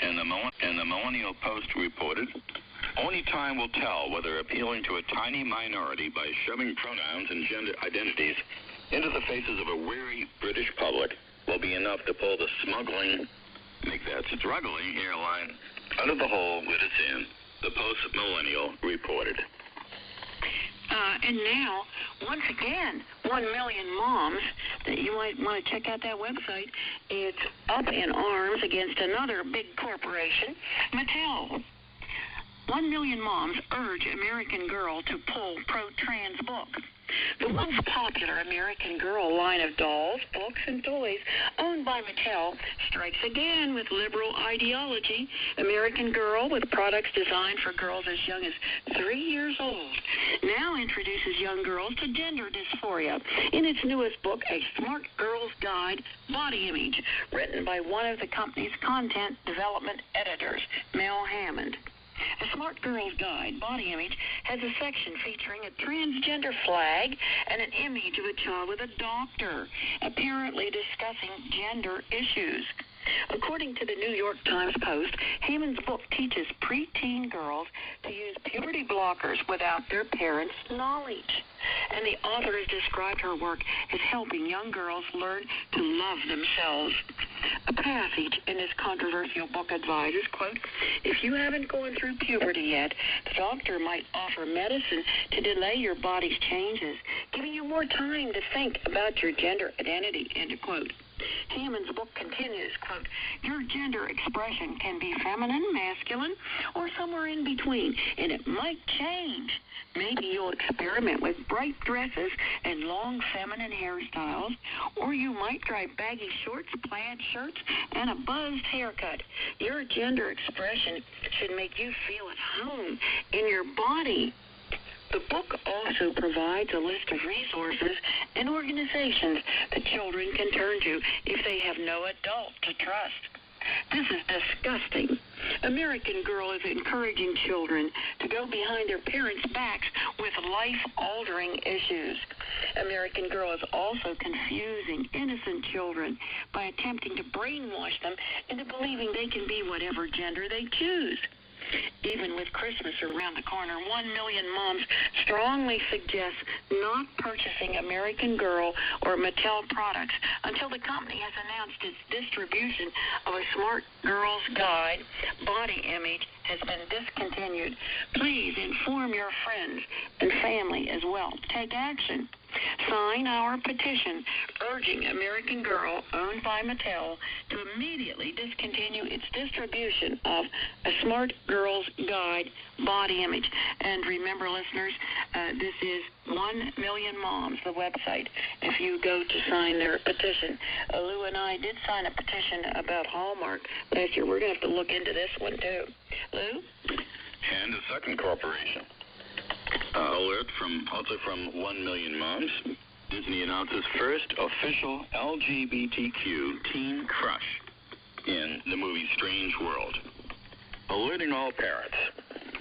And the Millennial Post reported, only time will tell whether appealing to a tiny minority by shoving pronouns and gender identities into the faces of a weary British public will be enough to pull the struggling airline out of the hole it is in, the Post-Millennial reported. And now, once again, 1 million moms, that you might want to check out that website. It's up in arms against another big corporation, Mattel. 1 million moms urge American Girl to pull pro-trans book. The once popular American Girl line of dolls, books, and toys owned by Mattel strikes again with liberal ideology. American Girl, with products designed for girls as young as 3 years old, now introduces young girls to gender dysphoria in its newest book, A Smart Girl's Guide, Body Image, written by one of the company's content development editors, Mel Hammond. A Smart Girl's Guide, Body Image, has a section featuring a transgender flag and an image of a child with a doctor, apparently discussing gender issues. According to the New York Times Post, Hammond's book teaches preteen girls to use puberty blockers without their parents' knowledge. And the author has described her work as helping young girls learn to love themselves. A passage in this controversial book advises, quote, if you haven't gone through puberty yet, the doctor might offer medicine to delay your body's changes, giving you more time to think about your gender identity, end quote. Hammond's book continues, quote, your gender expression can be feminine, masculine, or somewhere in between, and it might change. Maybe you'll experiment with bright dresses and long feminine hairstyles, or you might try baggy shorts, plaid shirts, and a buzzed haircut. Your gender expression should make you feel at home in your body. The book also provides a list of resources and organizations that children can turn to if they have no adult to trust. This is disgusting. American Girl is encouraging children to go behind their parents' backs with life-altering issues. American Girl is also confusing innocent children by attempting to brainwash them into believing they can be whatever gender they choose. Even with Christmas around the corner, 1 million moms strongly suggest not purchasing American Girl or Mattel products until the company has announced its distribution of a Smart Girl's Guide, Body Image, has been discontinued. Please inform your friends and family as well. Take action. Sign our petition urging American Girl, owned by Mattel, to immediately discontinue its distribution of A Smart Girl's Guide, Body Image. And remember, listeners, this is 1 Million Moms, the website, if you go to sign their petition. Lou and I did sign a petition about Hallmark last year. We're going to have to look into this one, too. Lou? And a second corporation. Alert from 1 Million Moms. Disney announces first official LGBTQ teen crush in the movie Strange World. Alerting all parents.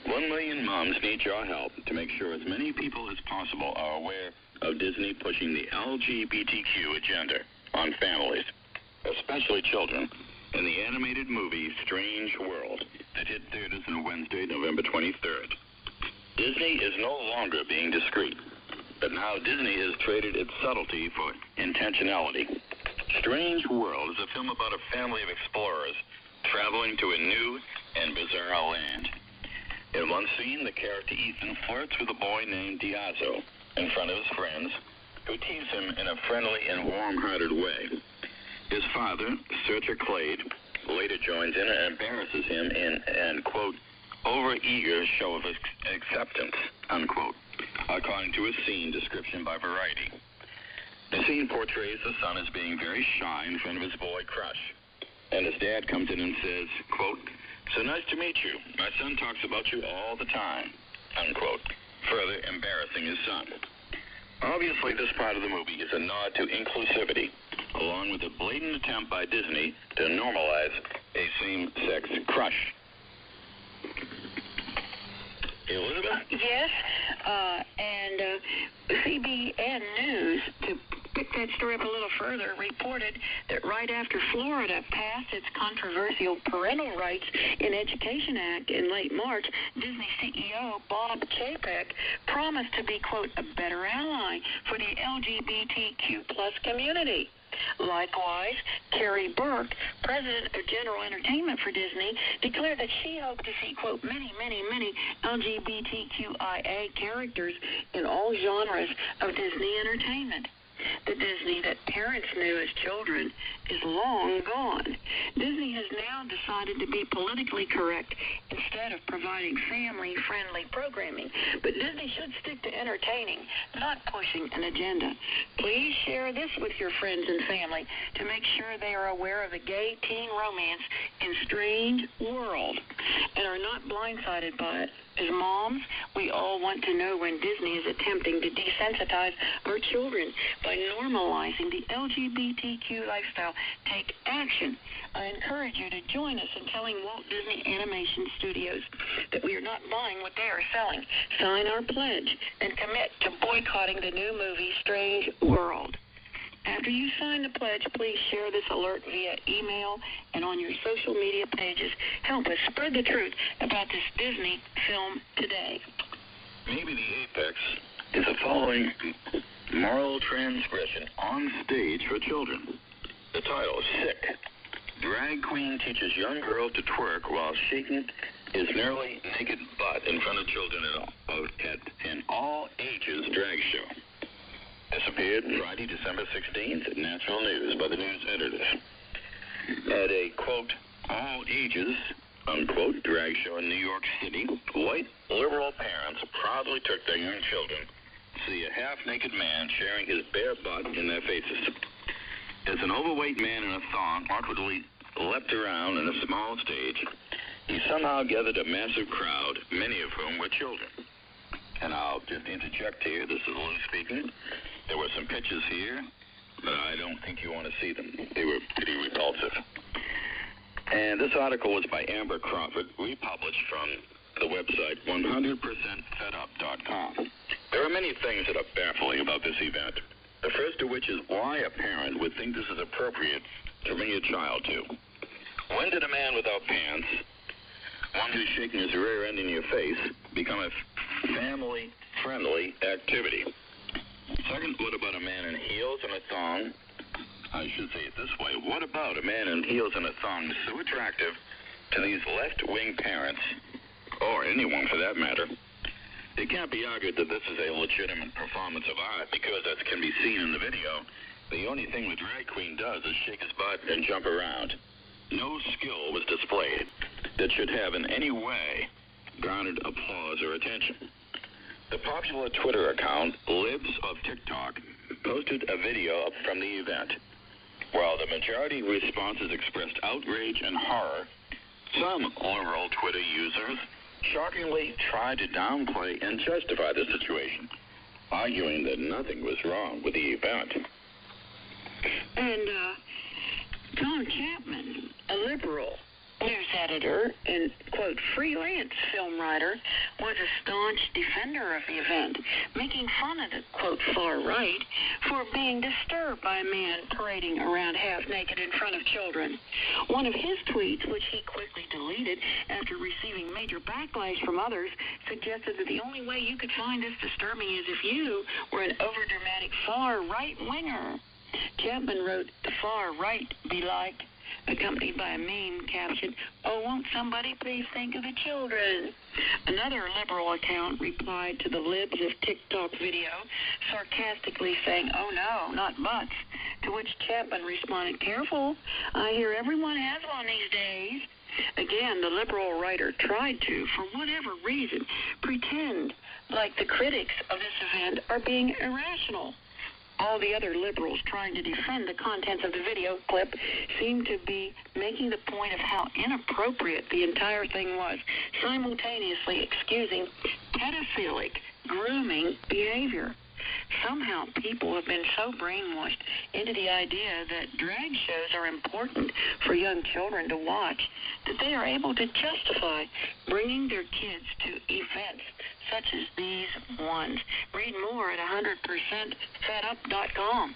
1 Million Moms need your help to make sure as many people as possible are aware of Disney pushing the LGBTQ agenda on families, especially children, in the animated movie Strange World that hit theaters on Wednesday, November 23rd. Disney is no longer being discreet, but now Disney has traded its subtlety for intentionality. Strange World is a film about a family of explorers traveling to a new and bizarre land. In one scene, the character Ethan flirts with a boy named Diazo in front of his friends, who tease him in a friendly and warm-hearted way. His father, Searcher Clade, later joins in and embarrasses him in an, quote, over-eager show of acceptance, unquote, according to a scene description by Variety. The scene portrays the son as being very shy in front of his boy crush, and his dad comes in and says, quote, so nice to meet you. My son talks about you all the time, unquote, further embarrassing his son. Obviously, this part of the movie is a nod to inclusivity, along with a blatant attempt by Disney to normalize a same-sex crush. Elizabeth? Yes, and CBN News, to pick that story up a little further, reported that right after Florida passed its controversial Parental Rights in Education Act in late March, Disney CEO Bob Chapek promised to be, quote, a better ally for the LGBTQ plus community. Likewise, Carrie Burke, president of General Entertainment for Disney, declared that she hoped to see, quote, many LGBTQIA characters in all genres of Disney entertainment. The Disney that parents knew as children is long gone. Disney has now decided to be politically correct instead of providing family-friendly programming. But Disney should stick to entertaining, not pushing an agenda. Please share this with your friends and family to make sure they are aware of the gay teen romance in Strange World and are not blindsided by it. As moms, we all want to know when Disney is attempting to desensitize our children by normalizing the LGBTQ lifestyle. Take action. I encourage you to join us in telling Walt Disney Animation Studios that we are not buying what they are selling. Sign our pledge and commit to boycotting the new movie Strange World. After you sign the pledge, please share this alert via email and on your social media pages. Help us spread the truth about this Disney film today. Maybe the apex is a following moral transgression on stage for children. The title, Sick. Drag queen teaches young girl to twerk while shaking his nearly naked butt in front of children at an all-ages drag show. This appeared Friday, December 16th at National News by the news editors. At a, quote, all-ages, unquote, drag show in New York City, white liberal parents proudly took their young children to see a half-naked man sharing his bare butt in their faces. As an overweight man in a thong awkwardly leapt around in a small stage, he somehow gathered a massive crowd, many of whom were children. And I'll just interject here, this is Lou speaking. There were some pictures here, but I don't think you want to see them. They were pretty repulsive. And this article was by Amber Crawford, republished from the website 100%fedup.com. There are many things that are baffling about this event. The first of which is why a parent would think this is appropriate to bring your child to. When did a man without pants, one who's shaking his rear end in your face, become a family-friendly activity? Second, what about a man in heels and a thong? I should say it this way. What about a man in heels and a thong so attractive to these left-wing parents, or anyone for that matter? It can't be argued that this is a legitimate performance of art because, as can be seen in the video, the only thing the drag queen does is shake his butt and jump around. No skill was displayed that should have in any way garnered applause or attention. The popular Twitter account, Libs of TikTok, posted a video from the event. While the majority responses expressed outrage and horror, some liberal Twitter users shockingly tried to downplay and justify the situation, arguing that nothing was wrong with the event. And Tom Chapman, a liberal news editor and, quote, freelance film writer, was a staunch defender of the event, making fun of the, quote, far right for being disturbed by a man parading around half-naked in front of children. One of his tweets, which he quickly deleted after receiving major backlash from others, suggested that the only way you could find this disturbing is if you were an overdramatic far right-winger. Chapman wrote, "The far right be like," accompanied by a meme caption, "Oh, won't somebody please think of the children?" Another liberal account replied to the Libs of TikTok video, sarcastically saying, "Oh no, not butts," to which Chapman responded, "Careful, I hear everyone has one these days." Again, the liberal writer tried to, for whatever reason, pretend like the critics of this event are being irrational. All the other liberals trying to defend the contents of the video clip seemed to be making the point of how inappropriate the entire thing was, simultaneously excusing pedophilic, grooming behavior. Somehow people have been so brainwashed into the idea that drag shows are important for young children to watch that they are able to justify bringing their kids to events such as these ones. Read more at 100%fedup.com.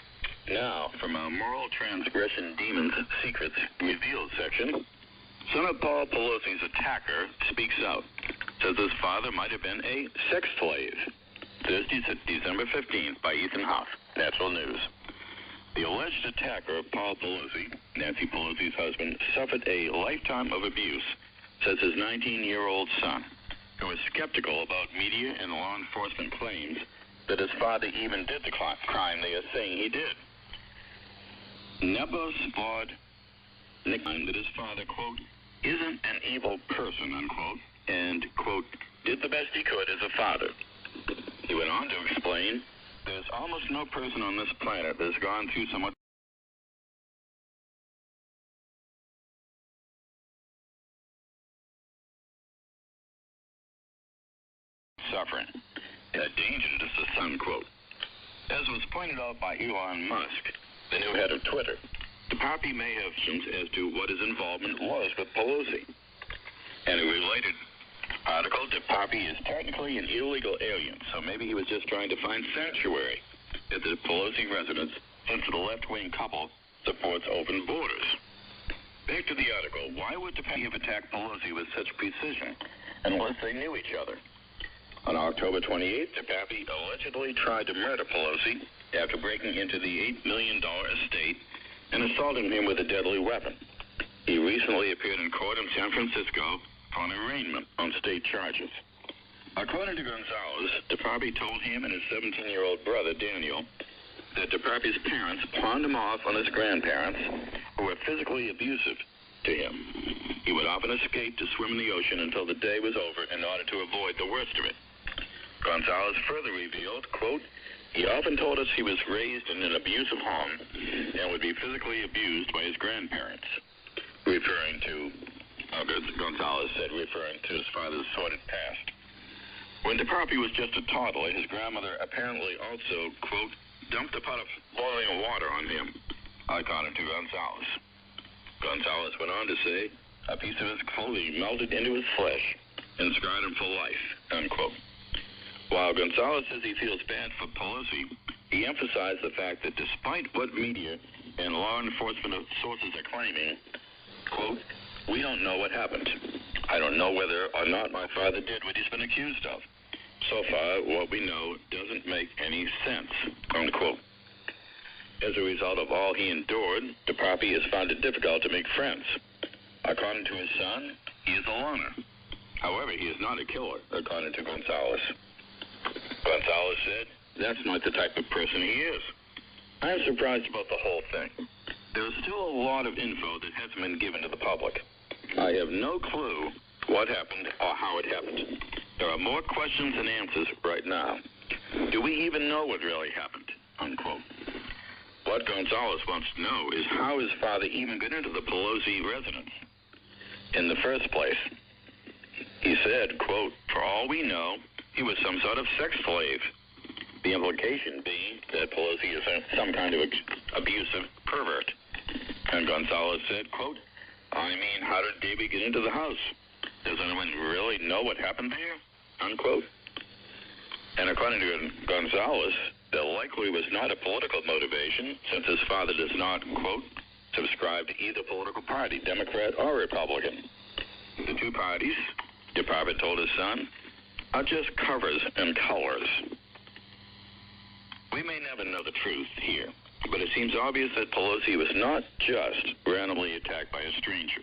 Now, from our Moral Transgression Demons Secrets Revealed section, son of Paul Pelosi's attacker speaks out. Says his father might have been a sex slave. Thursday, December 15th, by Ethan Hoff, Natural News. The alleged attacker of Paul Pelosi, Nancy Pelosi's husband, suffered a lifetime of abuse, says his 19-year-old son, who is skeptical about media and law enforcement claims that his father even did the crime they are saying he did. Nebos Vaughn nicknamed that his father, quote, isn't an evil person, unquote, and, quote, did the best he could as a father. He went on to explain, there's almost no person on this planet that's gone through so much suffering. A danger to the son, quote. As was pointed out by Elon Musk, the new head of Twitter, the Poppy may have questions as to what his involvement was with Pelosi. And a related article, that Poppy is technically an illegal alien, so maybe he was just trying to find sanctuary at the Pelosi residence since the left-wing couple supports open borders. Back to the article, why would the Poppy have attacked Pelosi with such precision unless they knew each other? On October 28th, the Poppy allegedly tried to murder Pelosi after breaking into the $8 million estate and assaulting him with a deadly weapon. He recently appeared in court in San Francisco for an arraignment on state charges. According to Gonzalez, DePapi told him and his 17-year-old brother, Daniel, that DePapi's parents pawned him off on his grandparents, who were physically abusive to him. He would often escape to swim in the ocean until the day was over in order to avoid the worst of it. Gonzalez further revealed, quote, he often told us he was raised in an abusive home and would be physically abused by his grandparents, referring to his father's sordid past. When DePapi was just a toddler, his grandmother apparently also, quote, dumped a pot of boiling water on him, according to Gonzalez. Gonzalez went on to say, a piece of his clothing melted into his flesh and scarred him for life, unquote. While Gonzalez says he feels bad for Pelosi, he emphasized the fact that despite what media and law enforcement sources are claiming, quote, we don't know what happened. I don't know whether or not my father did what he's been accused of. So far, what we know doesn't make any sense, unquote. As a result of all he endured, DePapi has found it difficult to make friends. According to his son, he is a loner. However, he is not a killer, according to Gonzalez. Gonzalez said, that's not the type of person he is. I'm surprised about the whole thing. There is still a lot of info that hasn't been given to the public. I have no clue what happened or how it happened. There are more questions than answers right now. Do we even know what really happened? Unquote. What Gonzalez wants to know is how his father even got into the Pelosi residence in the first place. He said, quote, for all we know, he was some sort of sex slave. The implication being that Pelosi is some kind of abusive pervert. And Gonzalez said, quote, I mean, how did David get into the house? Does anyone really know what happened there? Unquote. And according to Gonzalez, there likely was not a political motivation, since his father does not, quote, subscribe to either political party, Democrat or Republican. The two parties, DePapi told his son, are just covers and colors. We may never know the truth here, but it seems obvious that Pelosi was not just randomly attacked by a stranger.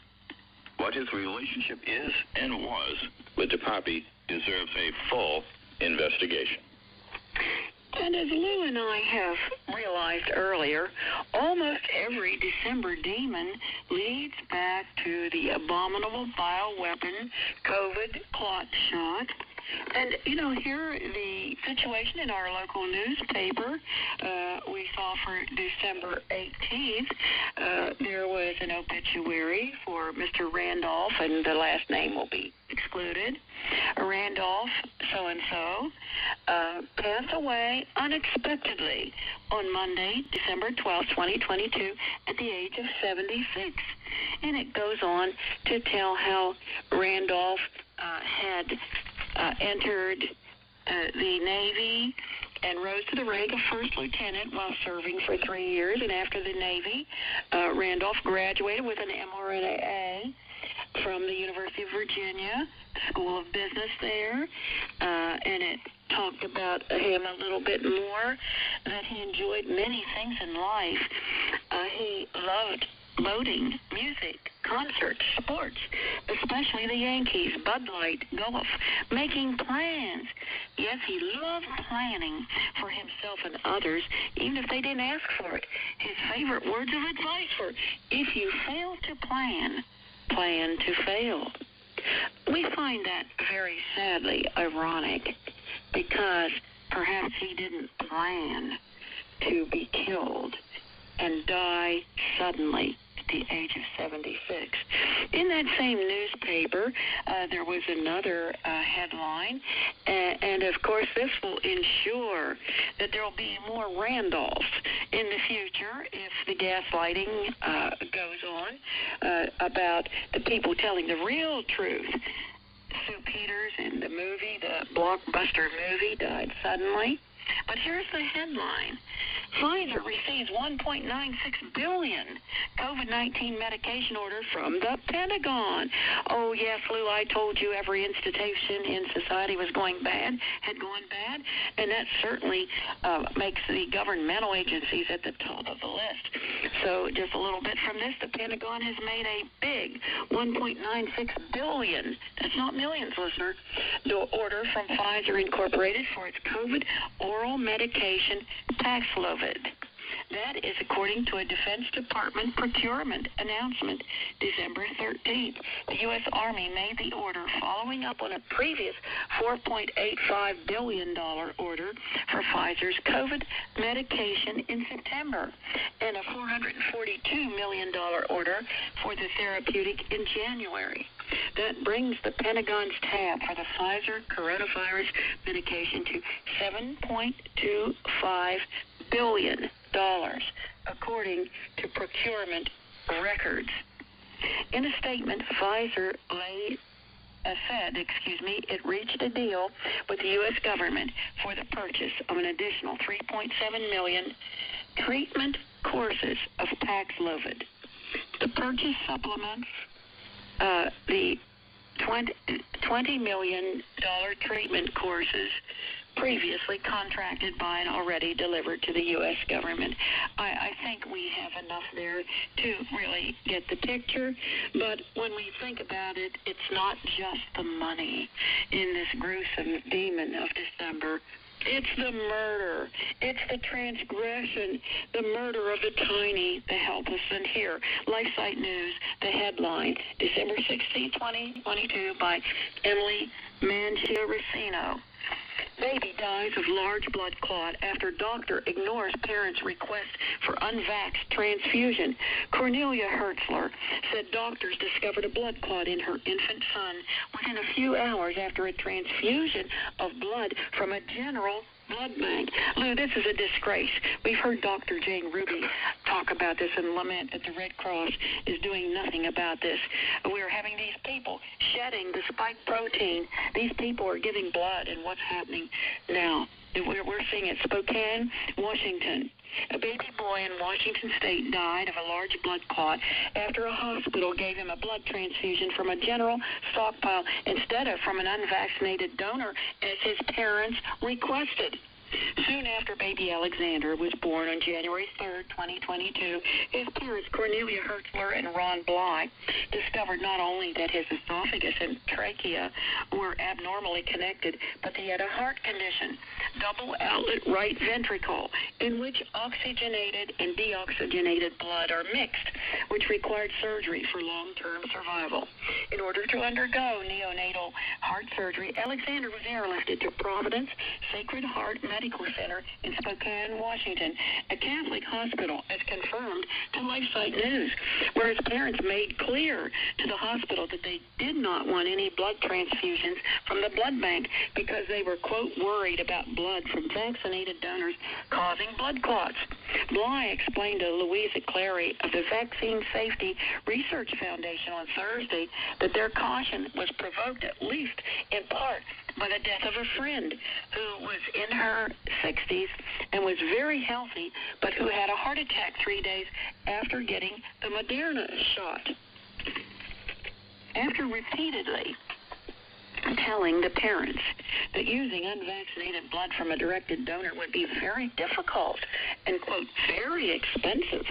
What his relationship is and was with DePapi deserves a full investigation. And as Lou and I have realized earlier, almost every December demon leads back to the abominable bioweapon COVID clot shot. And, you know, here the situation in our local newspaper, we saw for December 18th, there was an obituary for Mr. Randolph, and the last name will be excluded. Randolph so-and-so passed away unexpectedly on Monday, December 12, 2022, at the age of 76. And it goes on to tell how Randolph had entered the Navy and rose to the rank of first lieutenant while serving for 3 years. And after the Navy, Randolph graduated with an MRNA from the University of Virginia School of Business there, and it talked about him a little bit more, that he enjoyed many things in life. He loved boating, music, concerts, sports, especially the Yankees, Bud Light, golf, making plans. Yes, he loved planning for himself and others, even if they didn't ask for it. His favorite words of advice were, if you fail to plan to fail. We find that very sadly ironic, because perhaps he didn't plan to be killed and die suddenly at the age of 76. In that same newspaper, there was another headline, and of course this will ensure that there will be more Randolphs in the future if the gaslighting goes on about the people telling the real truth. Sue Peters in the movie, the blockbuster movie, died suddenly. But here's the headline. Pfizer receives $1.96 billion COVID-19 medication order from the Pentagon. Oh, yes, Lou, I told you every institution in society had gone bad, and that certainly makes the governmental agencies at the top of the list. So just a little bit from this, the Pentagon has made a big $1.96 billion, that's not millions, listener, order from Pfizer Incorporated for its COVID oral medication Paxlovid. That is according to a Defense Department procurement announcement December 13th. The U.S. Army made the order following up on a previous $4.85 billion order for Pfizer's COVID medication in September, and a $442 million order for the therapeutic in January. That brings the Pentagon's tab for the Pfizer coronavirus medication to $7.25 billion, according to procurement records. In a statement, Pfizer said it reached a deal with the U.S. government for the purchase of an additional 3.7 million treatment courses of Paxlovid. The purchase supplements the $20 million treatment courses previously contracted by and already delivered to the U.S. government. I think we have enough there to really get the picture, but when we think about it, it's not just the money in this gruesome demon of December. It's the murder. It's the transgression, the murder of the tiny, the helpless. And here, LifeSite News, the headline, December 16, 2022, by Emily Manchia-Racino. Baby dies of large blood clot after doctor ignores parents' request for unvaxxed transfusion. Cornelia Hertzler said doctors discovered a blood clot in her infant son within a few hours after a transfusion of blood from a general blood bank. Lou, this is a disgrace. We've heard Dr. Jane Ruby talk about this and lament that the Red Cross is doing nothing about this. We're having these people shedding the spike protein. These people are giving blood, and what's happening now? We're seeing it. Spokane, Washington. A baby boy in Washington State died of a large blood clot after a hospital gave him a blood transfusion from a general stockpile instead of from an unvaccinated donor, as his parents requested. Soon after baby Alexander was born on January 3rd, 2022, his parents, Cornelia Hertzler and Ron Bly, discovered not only that his esophagus and trachea were abnormally connected, but he had a heart condition, double outlet right ventricle, in which oxygenated and deoxygenated blood are mixed, which required surgery for long-term survival. In order to undergo neonatal heart surgery, Alexander was airlifted to Providence Sacred Heart Medical Center in Spokane, Washington, a Catholic hospital, as confirmed to LifeSite News, where his parents made clear to the hospital that they did not want any blood transfusions from the blood bank because they were, quote, worried about blood from vaccinated donors causing blood clots. Bly explained to Louisa Clary of the Vaccine Safety Research Foundation on Thursday that their caution was provoked at least in part by the death of a friend who was in her 60s and was very healthy, but who had a heart attack 3 days after getting the Moderna shot. After repeatedly telling the parents that using unvaccinated blood from a directed donor would be very difficult and, quote, very expensive,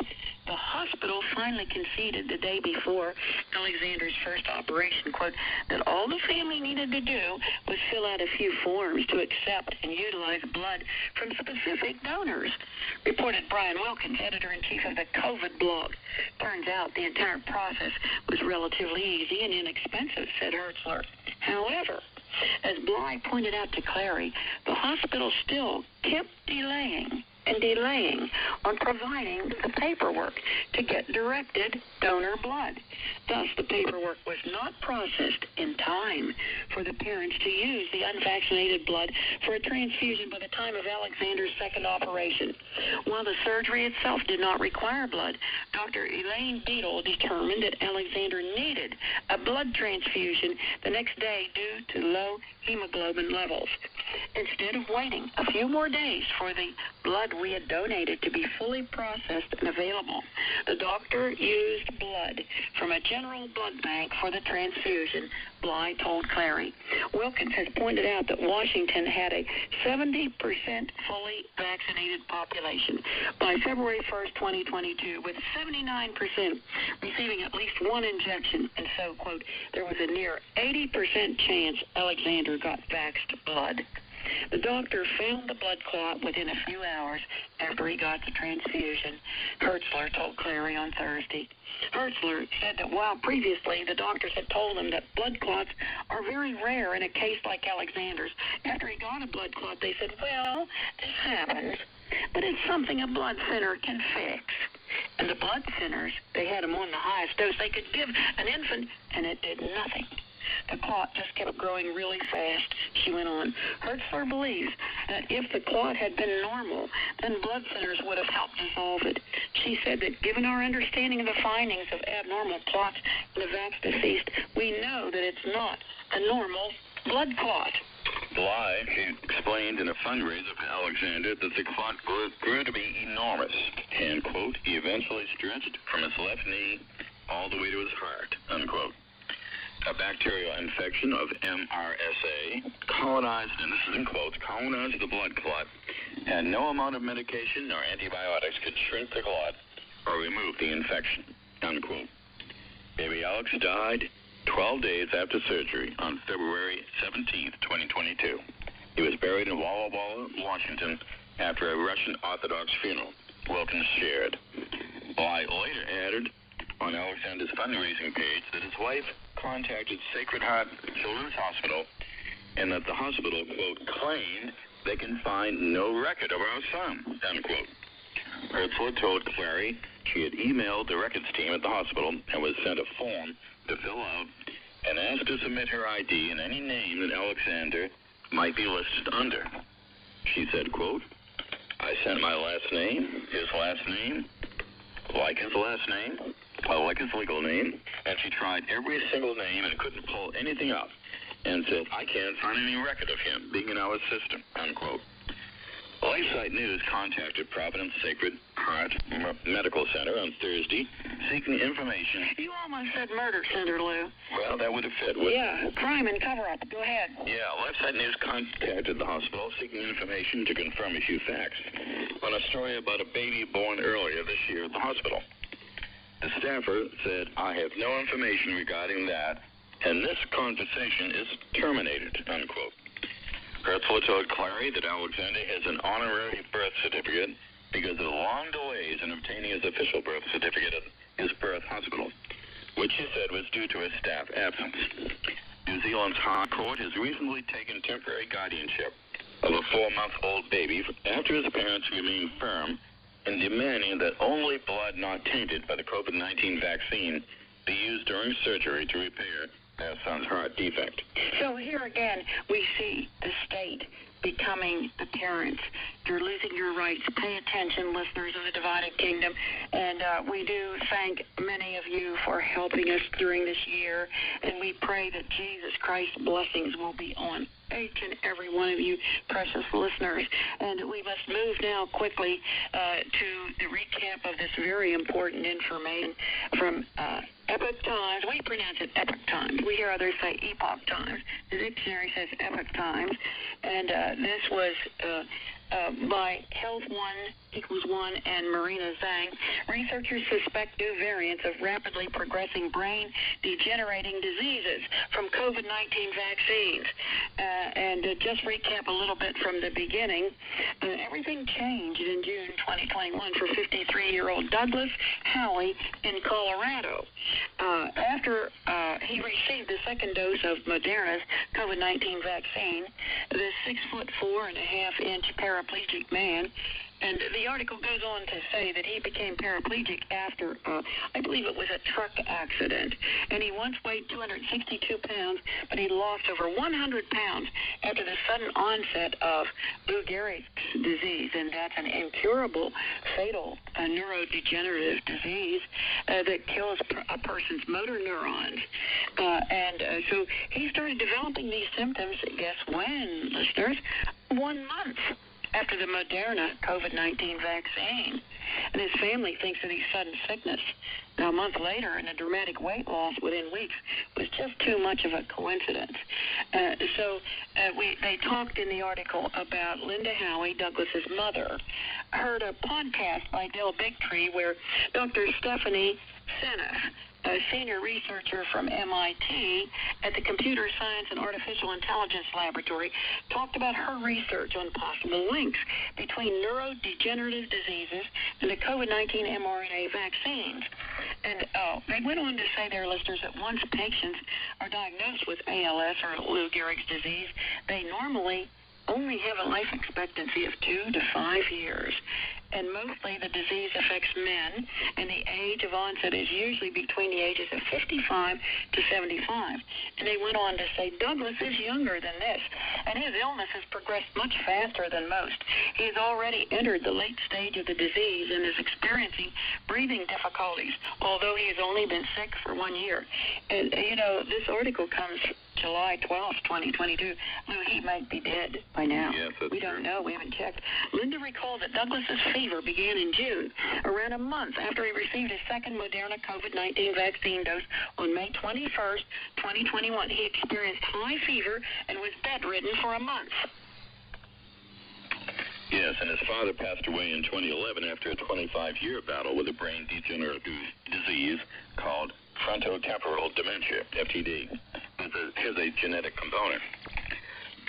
the hospital finally conceded the day before Alexander's first operation, quote, that all the family needed to do was fill out a few forms to accept and utilize blood from specific donors, reported Brian Wilkins, editor-in-chief of the COVID blog. Turns out the entire process was relatively easy and inexpensive, said Hertzler. However, as Bly pointed out to Clary, the hospital still kept delaying on providing the paperwork to get directed donor blood. Thus, the paperwork was not processed in time for the parents to use the unvaccinated blood for a transfusion by the time of Alexander's second operation. While the surgery itself did not require blood, Dr. Elaine Beadle determined that Alexander needed a blood transfusion the next day due to low hemoglobin levels. Instead of waiting a few more days for the blood we had donated to be fully processed and available, the doctor used blood from a general blood bank for the transfusion, Bly told Clary. Wilkins has pointed out that Washington had a 70% fully vaccinated population by February 1st, 2022, with 79% receiving at least one injection. And so, quote, there was a near 80% chance Alexander got vaxxed blood. The doctor found the blood clot within a few hours after he got the transfusion, Hertzler told Clary on Thursday. Hertzler said that while previously the doctors had told him that blood clots are very rare in a case like Alexander's, after he got a blood clot, they said, well, this happens, but it's something a blood thinner can fix. And the blood thinners, they had them on the highest dose they could give an infant, and it did nothing. The clot just kept growing really fast, she went on. Hertzler believes that if the clot had been normal, then blood thinners would have helped dissolve it. She said that given our understanding of the findings of abnormal clots in the vax deceased, we know that it's not a normal blood clot. Bly explained in a fundraiser for Alexander that the clot grew to be enormous and, quote, he eventually stretched from his left knee all the way to his heart, unquote. A bacterial infection of MRSA colonized, and this is in quotes, colonized the blood clot, and no amount of medication or antibiotics could shrink the clot or remove the infection, unquote. Baby Alex died 12 days after surgery on February 17th, 2022. He was buried in Walla Walla, Washington, after a Russian Orthodox funeral, Wilkins shared. Bly later added on Alexander's fundraising page that his wife contacted Sacred Heart Children's Hospital and that the hospital, quote, claimed they can find no record of our son, unquote. Hertzler told Clary she had emailed the records team at the hospital and was sent a form to fill out and asked to submit her ID and any name that Alexander might be listed under. She said, quote, I sent my last name, his last name, like his last name, like his legal name, and she tried every single name and couldn't pull anything up and said, I can't find any record of him being in our system, unquote. LifeSite News contacted Providence Sacred Heart Medical Center on Thursday seeking information. You almost said murder center, Lou. Well, that would have fit, wouldn't it? Yeah, crime and cover-up. Go ahead. Yeah, LifeSite News contacted the hospital seeking information to confirm a few facts on a story about a baby born earlier this year at the hospital. The staffer said, I have no information regarding that, and this conversation is terminated, unquote. Hertzler told Clary that Alexander has an honorary birth certificate because of the long delays in obtaining his official birth certificate at his birth hospital, which he said was due to his staff absence. New Zealand's High Court has recently taken temporary guardianship of a 4-month-old baby after his parents remained firm in demanding that only blood not tainted by the COVID-19 vaccine be used during surgery to repair their son's heart defect. So here again, we see the state becoming the parents You're losing your rights. Pay attention, listeners of the Divided Kingdom. And we do thank many of you for helping us during this year. And we pray that Jesus Christ's blessings will be on each and every one of you precious listeners. And we must move now quickly to the recap of this very important information from Epoch Times. We pronounce it Epoch Times. We hear others say Epoch Times. The dictionary says Epoch Times. And this was by Health 1=1 and Marina Zhang. Researchers suspect new variants of rapidly progressing brain degenerating diseases from COVID-19 vaccines. And just recap a little bit from the beginning, everything changed in June 2021 for 53-year-old Douglas Howey in Colorado. After he received the second dose of Moderna's COVID-19 vaccine, the 6'4.5" paraplegic man, and the article goes on to say that he became paraplegic after, I believe it was a truck accident, and he once weighed 262 pounds, but he lost over 100 pounds after the sudden onset of Lou Gehrig's disease, and that's an incurable, fatal neurodegenerative disease that kills a person's motor neurons. So he started developing these symptoms, guess when, listeners? 1 month after the Moderna COVID-19 vaccine. And his family thinks that his sudden sickness a month later and a dramatic weight loss within weeks was just too much of a coincidence. They talked in the article about Linda Howey, Douglas's mother, heard a podcast by Del Bigtree where Dr. Stephanie Seneff, a senior researcher from MIT at the Computer Science and Artificial Intelligence Laboratory, talked about her research on possible links between neurodegenerative diseases and the COVID-19 mRNA vaccines. And they went on to say, their listeners, that once patients are diagnosed with ALS or Lou Gehrig's disease, they normally only have a life expectancy of 2 to 5 years. And mostly the disease affects men, and the age of onset is usually between the ages of 55 to 75. And they went on to say Douglas is younger than this, and his illness has progressed much faster than most. He has already entered the late stage of the disease and is experiencing breathing difficulties, although he has only been sick for 1 year. And, this article comes July 12th, 2022. Lou, he might be dead by now. Yes, that's we don't true. know. We haven't checked. Linda recalled that Douglas's fever began in June, around a month after he received his second Moderna COVID-19 vaccine dose on May 21st, 2021. He experienced high fever and was bedridden for a month. Yes, and his father passed away in 2011 after a 25-year battle with a brain degenerative disease called frontotemporal dementia, FTD. It has a genetic component.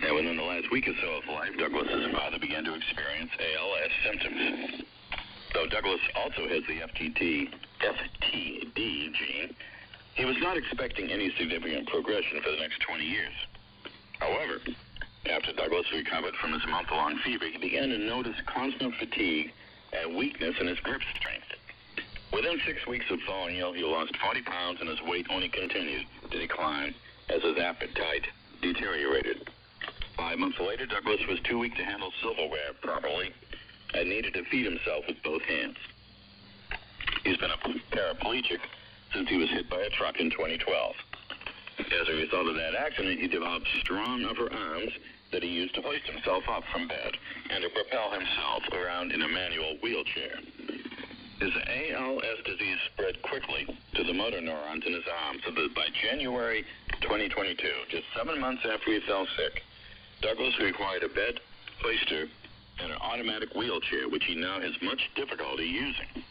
Now, within the last week or so of life, Douglas's father began to experience ALS symptoms. Though Douglas also has the FTD gene, he was not expecting any significant progression for the next 20 years. However, after Douglas recovered from his month-long fever, he began to notice constant fatigue and weakness in his grip strength. Within 6 weeks of falling ill, he lost 40 pounds, and his weight only continued to decline as his appetite deteriorated. 5 months later, Douglas was too weak to handle silverware properly and needed to feed himself with both hands. He's been a paraplegic since he was hit by a truck in 2012. As a result of that accident, he developed strong upper arms that he used to hoist himself up from bed and to propel himself around in a manual wheelchair. His ALS disease spread quickly to the motor neurons in his arms, so that by January 2022, just 7 months after he fell sick, Douglas required a bed, hoister, and an automatic wheelchair, which he now has much difficulty using.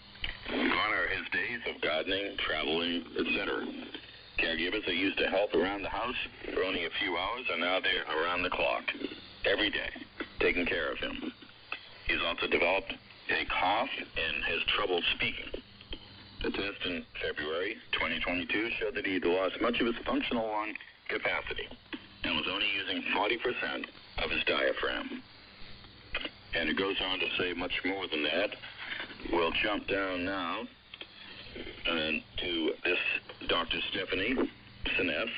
Gone are his days of gardening, traveling, etc. Caregivers that used to help around the house for only a few hours are now there around the clock, every day, taking care of him. He's also developed a cough and has trouble speaking. The test in February 2022 showed that he had lost much of his functional lung capacity and was only using 40% of his diaphragm. And it goes on to say much more than that. We'll jump down now to this Dr. Stephanie Seneff,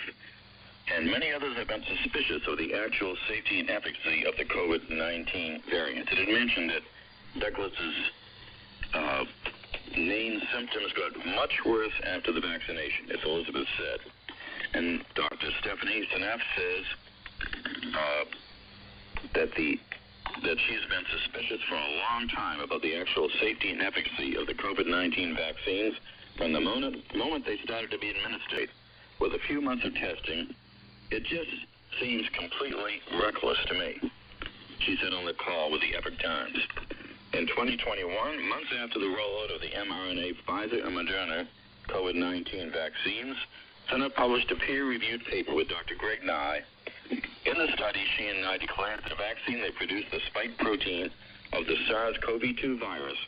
and many others have been suspicious of the actual safety and efficacy of the COVID-19 variant. It had mentioned that Douglas's main symptoms got much worse after the vaccination, as Elizabeth said. And Dr. Stephanie Seneff says that she's been suspicious for a long time about the actual safety and efficacy of the COVID-19 vaccines from the moment they started to be administered. With a few months of testing, it just seems completely reckless to me, she said on the call with the Epoch Times. In 2021, months after the rollout of the mRNA Pfizer and Moderna COVID-19 vaccines, Seneff published a peer-reviewed paper with Dr. Greg Nye. In the study, she and Nye declared that the vaccine that produced the spike protein of the SARS-CoV-2 virus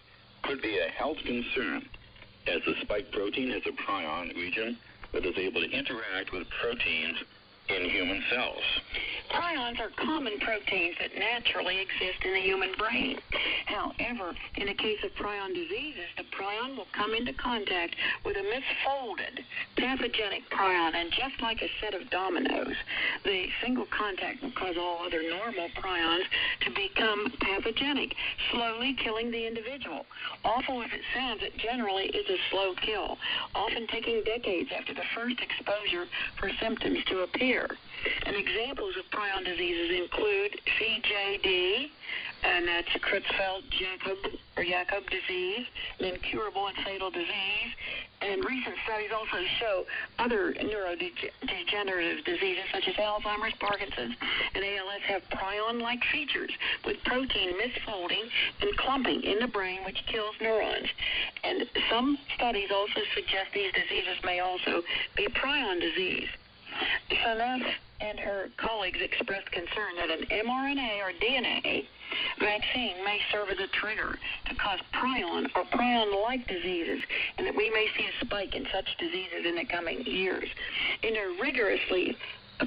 could be a health concern, as the spike protein is a prion region that is able to interact with proteins in human cells. Prions are common proteins that naturally exist in the human brain. However, in the case of prion diseases, the prion will come into contact with a misfolded pathogenic prion, and just like a set of dominoes, the single contact will cause all other normal prions to become pathogenic, slowly killing the individual. Awful as it sounds, it generally is a slow kill, often taking decades after the first exposure for symptoms to appear. And examples of prion diseases include CJD, and that's Creutzfeldt-Jakob disease, an incurable and fatal disease. And recent studies also show other neurodegenerative diseases such as Alzheimer's, Parkinson's, and ALS have prion-like features with protein misfolding and clumping in the brain, which kills neurons. And some studies also suggest these diseases may also be prion disease. Seneff and her colleagues expressed concern that an mRNA or DNA vaccine may serve as a trigger to cause prion or prion-like diseases, and that we may see a spike in such diseases in the coming years. In a rigorously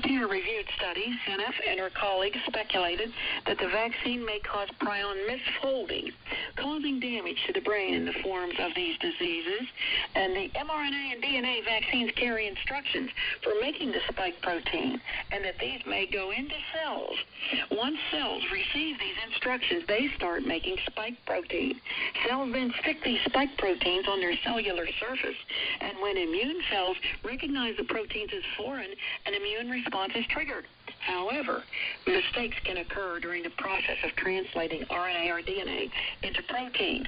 peer-reviewed study, Seneff and her colleagues speculated that the vaccine may cause prion misfolding, causing damage to the brain in the forms of these diseases. And the mRNA and DNA vaccines carry instructions for making the spike protein, and that these may go into cells. Once cells receive these instructions, they start making spike protein. Cells then stick these spike proteins on their cellular surface, and when immune cells recognize the proteins as foreign, an immune response is triggered. However, mistakes can occur during the process of translating RNA or DNA into protein.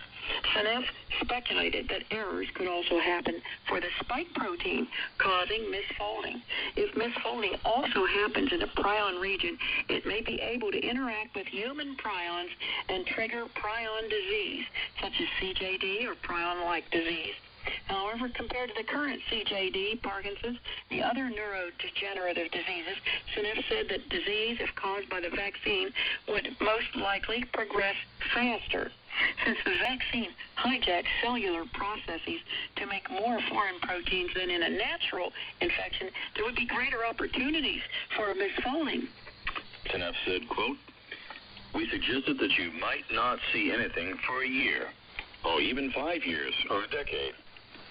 Seneff speculated that errors could also happen for the spike protein, causing misfolding. If misfolding also happens in the prion region, it may be able to interact with human prions and trigger prion disease, such as CJD or prion-like disease. However, compared to the current CJD, Parkinson's, the other neurodegenerative diseases, Seneff said that disease, if caused by the vaccine, would most likely progress faster. Since the vaccine hijacks cellular processes to make more foreign proteins than in a natural infection, there would be greater opportunities for misfolding. Seneff said, quote, "We suggested that you might not see anything for a year, or even 5 years, or a decade.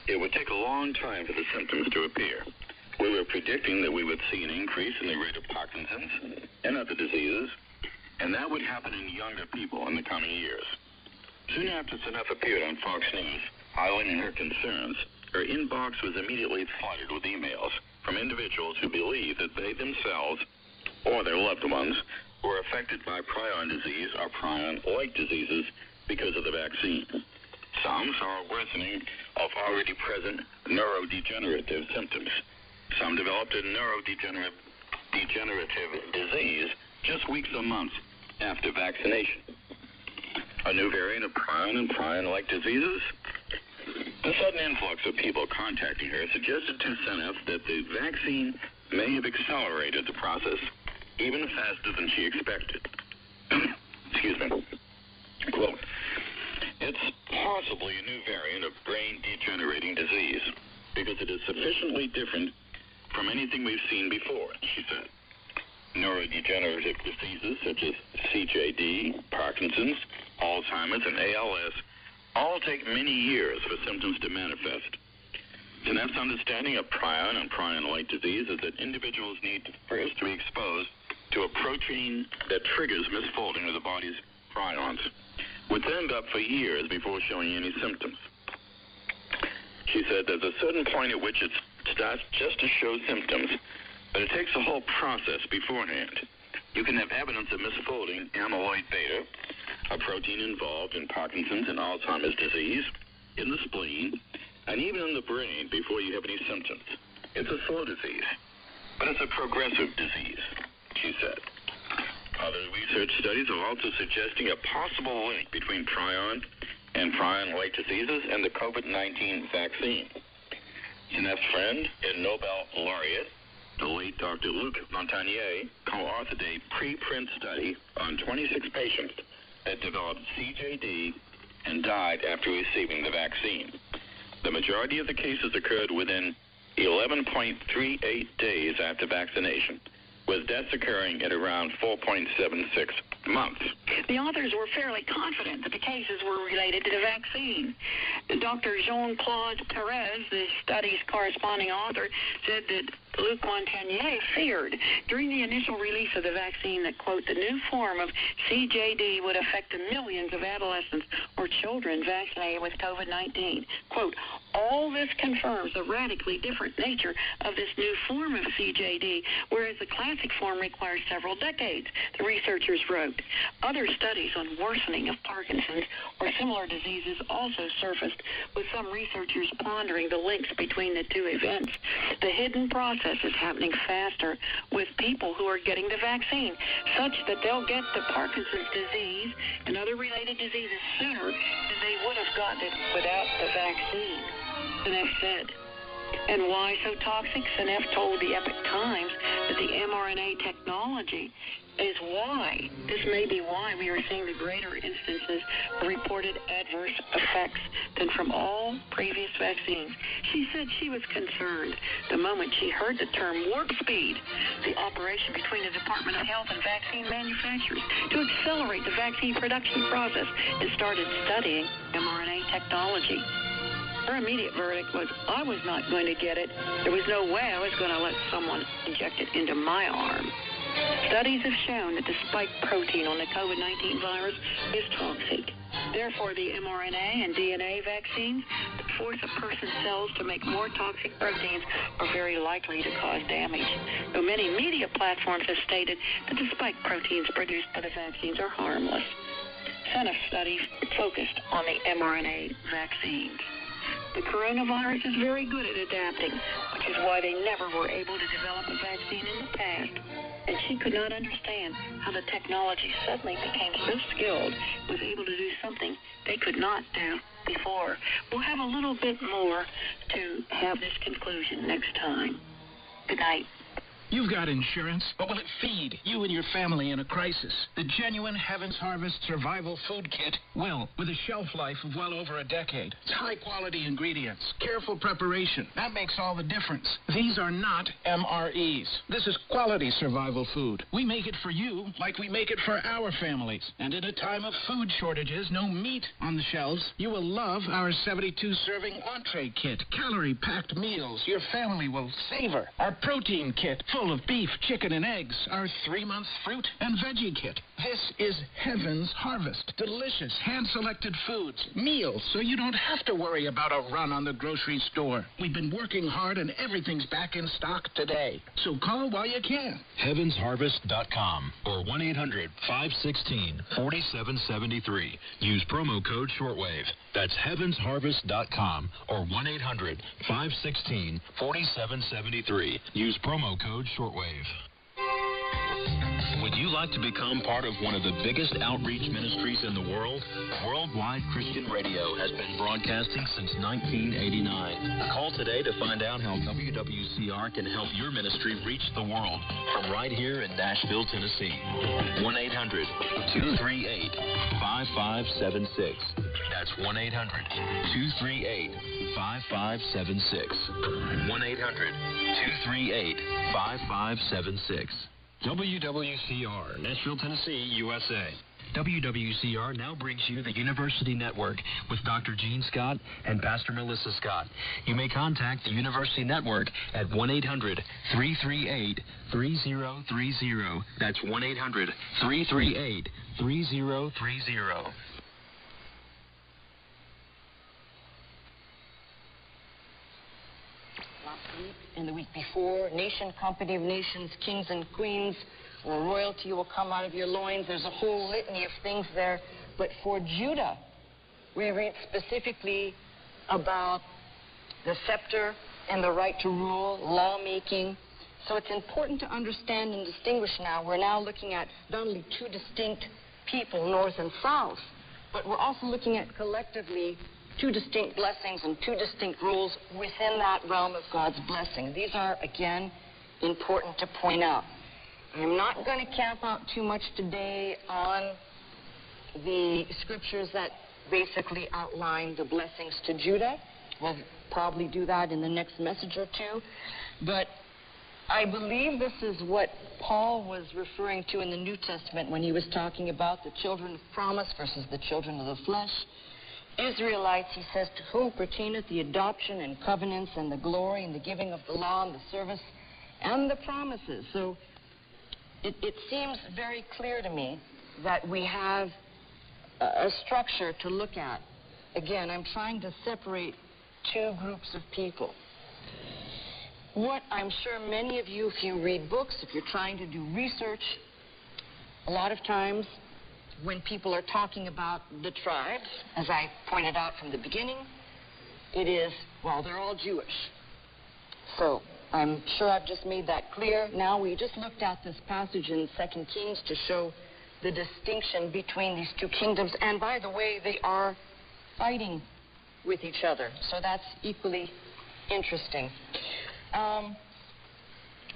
It would take a long time for the symptoms to appear. We were predicting that we would see an increase in the rate of Parkinson's and other diseases, and that would happen in younger people in the coming years." Soon after Seneff appeared on Fox News, highlighting her concerns, her inbox was immediately flooded with emails from individuals who believed that they themselves or their loved ones were affected by prion disease or prion-like diseases because of the vaccine. Some saw a worsening of already present neurodegenerative symptoms. Some developed a neurodegenerative disease just weeks or months after vaccination. A new variant of prion and prion-like diseases? The sudden influx of people contacting her suggested to Seneff that the vaccine may have accelerated the process even faster than she expected. Excuse me. Quote, "It's possibly a new variant of brain-degenerating disease because it is sufficiently different from anything we've seen before," she said. Neurodegenerative diseases such as CJD, Parkinson's, Alzheimer's, and ALS all take many years for symptoms to manifest. SNF's understanding of prion and prion-like disease is that individuals need to first be exposed to a protein that triggers misfolding of the body's prions, which end up for years before showing any symptoms. She said there's a certain point at which it starts just to show symptoms, but it takes a whole process beforehand. You can have evidence of misfolding amyloid beta, a protein involved in Parkinson's and Alzheimer's disease, in the spleen, and even in the brain before you have any symptoms. It's a slow disease, but it's a progressive disease, she said. Other research studies are also suggesting a possible link between prion and prion-like diseases and the COVID-19 vaccine. SNF's friend and Nobel laureate, the late Dr. Luc Montagnier, co-authored a preprint study on 26 patients that developed CJD and died after receiving the vaccine. The majority of the cases occurred within 11.38 days after vaccination, with deaths occurring at around 4.76 months. The authors were fairly confident that the cases were related to the vaccine. Dr. Jean-Claude Perez, the study's corresponding author, said that Luc Montagnier feared during the initial release of the vaccine that, quote, the new form of CJD would affect the millions of adolescents or children vaccinated with COVID-19. Quote, all this confirms the radically different nature of this new form of CJD, whereas the classic form requires several decades, the researchers wrote. Other studies on worsening of Parkinson's or similar diseases also surfaced, with some researchers pondering the links between the two events. The hidden process is happening faster with people who are getting the vaccine, such that they'll get the Parkinson's disease and other related diseases sooner than they would have gotten it without the vaccine, SNF said. And why so toxic? SNF told the Epoch Times that the mRNA technology is why. This may be why we are seeing the greater instances of reported adverse effects than from all previous vaccines. She said she was concerned the moment she heard the term warp speed, the operation between the Department of Health and vaccine manufacturers to accelerate the vaccine production process, and started studying mRNA technology. Her immediate verdict was, I was not going to get it. There was no way I was going to let someone inject it into my arm. Studies have shown that the spike protein on the COVID-19 virus is toxic. Therefore, the mRNA and DNA vaccines that force a person's cells to make more toxic proteins are very likely to cause damage. Though many media platforms have stated that the spike proteins produced by the vaccines are harmless. SNF studies focused on the mRNA vaccines. The coronavirus is very good at adapting, which is why they never were able to develop a vaccine in the past. And she could not understand how the technology suddenly became so skilled, was able to do something they could not do before. We'll have a little bit more to have this conclusion next time. Good night. You've got insurance, but will it feed you and your family in a crisis? The genuine Heaven's Harvest Survival Food Kit will, with a shelf life of well over a decade. It's high-quality ingredients, careful preparation. That makes all the difference. These are not MREs. This is quality survival food. We make it for you like we make it for our families. And in a time of food shortages, no meat on the shelves, you will love our 72-serving entree kit. Calorie-packed meals your family will savor. Our protein kit, full of beef, chicken, and eggs. Our 3-month fruit and veggie kit. This is Heaven's Harvest. Delicious, hand-selected foods. Meals, so you don't have to worry about a run on the grocery store. We've been working hard, and everything's back in stock today. So call while you can. HeavensHarvest.com or 1-800-516-4773. Use promo code ShortWave. That's HeavensHarvest.com or 1-800-516-4773. Use promo code ShortWave. Would you like to become part of one of the biggest outreach ministries in the world? Worldwide Christian Radio has been broadcasting since 1989. Call today to find out how WWCR can help your ministry reach the world from right here in Nashville, Tennessee. 1-800-238-5576. That's 1-800-238-5576. 1-800-238-5576. WWCR, Nashville, Tennessee, USA. WWCR now brings you the University Network with Dr. Gene Scott and Pastor Melissa Scott. You may contact the University Network at 1-800-338-3030. That's 1-800-338-3030. Last week and the week before, nation, company of nations, kings and queens, or royalty will come out of your loins. There's a whole litany of things there. But for Judah, we read specifically about the scepter and the right to rule, lawmaking. So it's important to understand and distinguish now. We're now looking at not only two distinct people, north and south, but we're also looking at collectively two distinct blessings and two distinct rules within that realm of God's blessing. These are, again, important to point out. I'm not going to camp out too much today on the scriptures that basically outline the blessings to Judah. We'll probably do that in the next message or two. But I believe this is what Paul was referring to in the New Testament when he was talking about the children of promise versus the children of the flesh. Israelites, he says, to whom pertaineth the adoption and covenants and the glory and the giving of the law and the service and the promises. So it seems very clear to me that we have a structure to look at. Again, I'm trying to separate two groups of people. What I'm sure many of you, if you read books, if you're trying to do research, a lot of times when people are talking about the tribes, as I pointed out from the beginning, it is, well, they're all Jewish. So I'm sure I've just made that clear. Now, we just looked at this passage in 2 Kings to show the distinction between these two kingdoms. And by the way, they are fighting with each other. So that's equally interesting.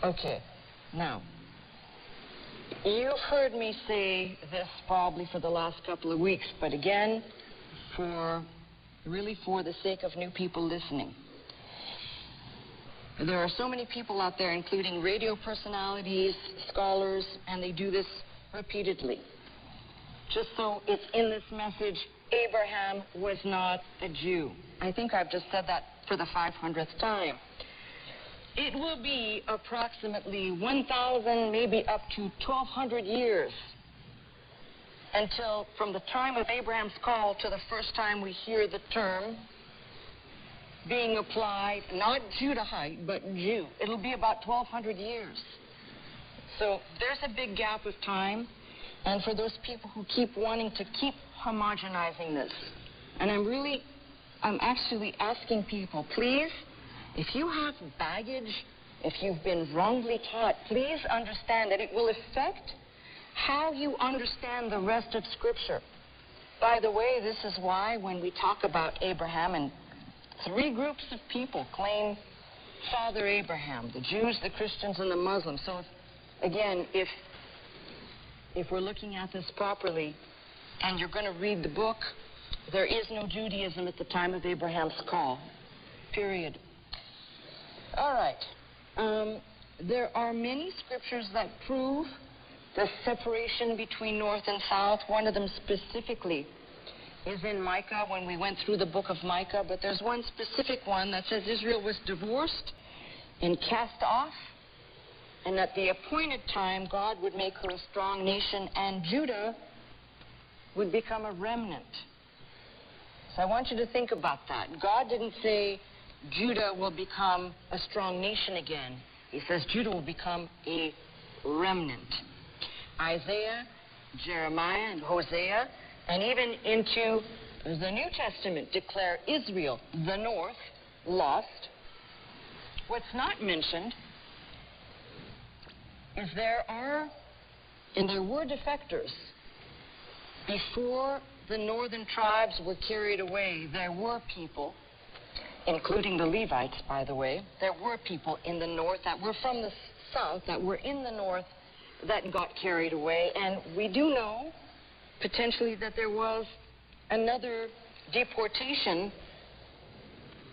Okay. Now, you've heard me say this probably for the last couple of weeks, but again, for the sake of new people listening. There are so many people out there, including radio personalities, scholars, and they do this repeatedly. Just so it's in this message, Abraham was not a Jew. I think I've just said that for the 500th time. It will be approximately 1,000, maybe up to 1,200 years until from the time of Abraham's call to the first time we hear the term being applied, not Judahite, but Jew. It'll be about 1,200 years. So there's a big gap of time. And for those people who keep wanting to keep homogenizing this, and I'm actually asking people, please, if you have baggage, if you've been wrongly taught, please understand that it will affect how you understand the rest of Scripture. By the way, this is why when we talk about Abraham, and three groups of people claim Father Abraham, the Jews, the Christians, and the Muslims. So, again, if we're looking at this properly, and you're going to read the book, there is no Judaism at the time of Abraham's call, period. All right. There are many scriptures that prove the separation between north and south. One of them specifically is in Micah when we went through the book of Micah, but there's one specific one that says Israel was divorced and cast off, and at the appointed time God would make her a strong nation and Judah would become a remnant. So I want you to think about that. God didn't say Judah will become a strong nation again. He says Judah will become a remnant. Isaiah, Jeremiah, and Hosea, and even into the New Testament declare Israel, the north, lost. What's not mentioned is there were defectors. Before the northern tribes were carried away, there were people, including the Levites, by the way, there were people in the north that were from the south, that were in the north, that got carried away. And we do know, potentially, that there was another deportation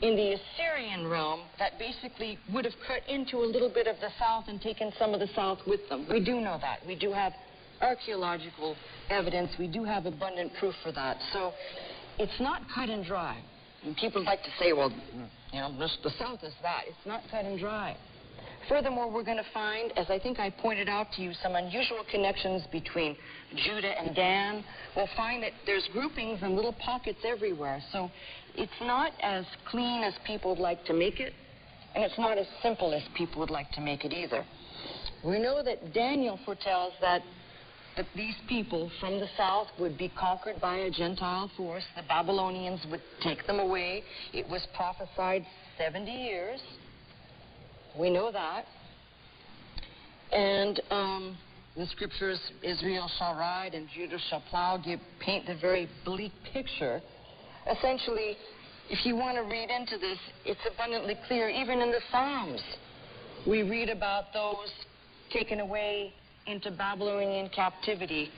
in the Assyrian realm that basically would have cut into a little bit of the south and taken some of the south with them. We do know that. We do have archaeological evidence. We do have abundant proof for that. So it's not cut and dry. And people like to say, well, you know, the South is that. It's not cut and dry. Furthermore, we're going to find, as I think I pointed out to you, some unusual connections between Judah and Dan. We'll find that there's groupings and little pockets everywhere. So it's not as clean as people would like to make it, and it's not as simple as people would like to make it either. We know that Daniel foretells that these people from the south would be conquered by a Gentile force. The Babylonians would take them away. It was prophesied 70 years. We know that. And the scriptures, Israel shall ride and Judah shall plow, paint the very bleak picture. Essentially, if you want to read into this, it's abundantly clear. Even in the Psalms, we read about those taken away into Babylonian captivity.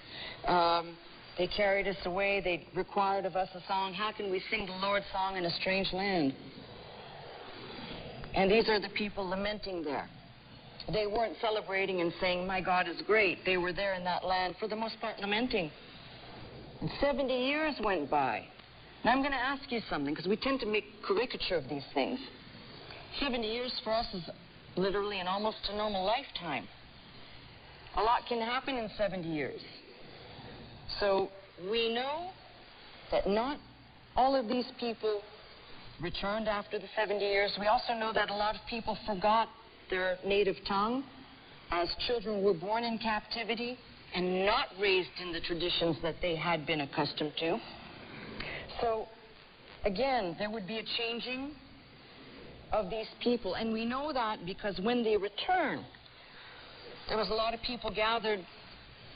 They carried us away. They required of us a song. How can we sing the Lord's song in a strange land? And these are the people lamenting there. They weren't celebrating and saying, my God is great. They were there in that land, for the most part, lamenting. And 70 years went by. Now I'm going to ask you something, because we tend to make caricature of these things. 70 years for us is literally an almost a normal lifetime. A lot can happen in 70 years. So we know that not all of these people returned after the 70 years. We also know that a lot of people forgot their native tongue as children were born in captivity and not raised in the traditions that they had been accustomed to. So, again, there would be a changing of these people. And we know that because when they return, there was a lot of people gathered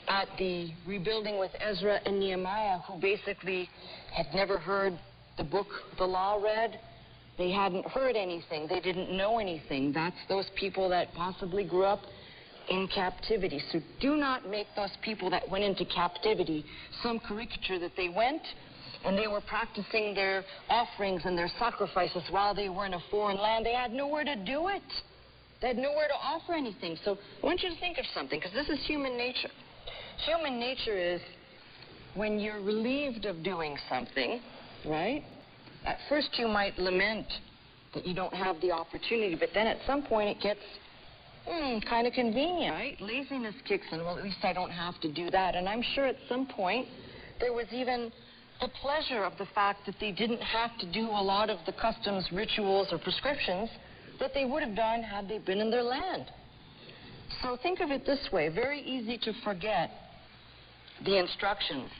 at the rebuilding with Ezra and Nehemiah who basically had never heard the book, the law read. They hadn't heard anything. They didn't know anything. That's those people that possibly grew up in captivity. So do not make those people that went into captivity some caricature that they went and they were practicing their offerings and their sacrifices while they were in a foreign land. They had nowhere to do it. They had nowhere to offer anything. So I want you to think of something, because this is human nature. Human nature is when you're relieved of doing something, right? At first you might lament that you don't have the opportunity, but then at some point it gets kind of convenient, right? Laziness kicks in. Well, at least I don't have to do that. And I'm sure at some point there was even the pleasure of the fact that they didn't have to do a lot of the customs, rituals, or prescriptions that they would have done had they been in their land. So think of it this way. Very easy to forget the instructions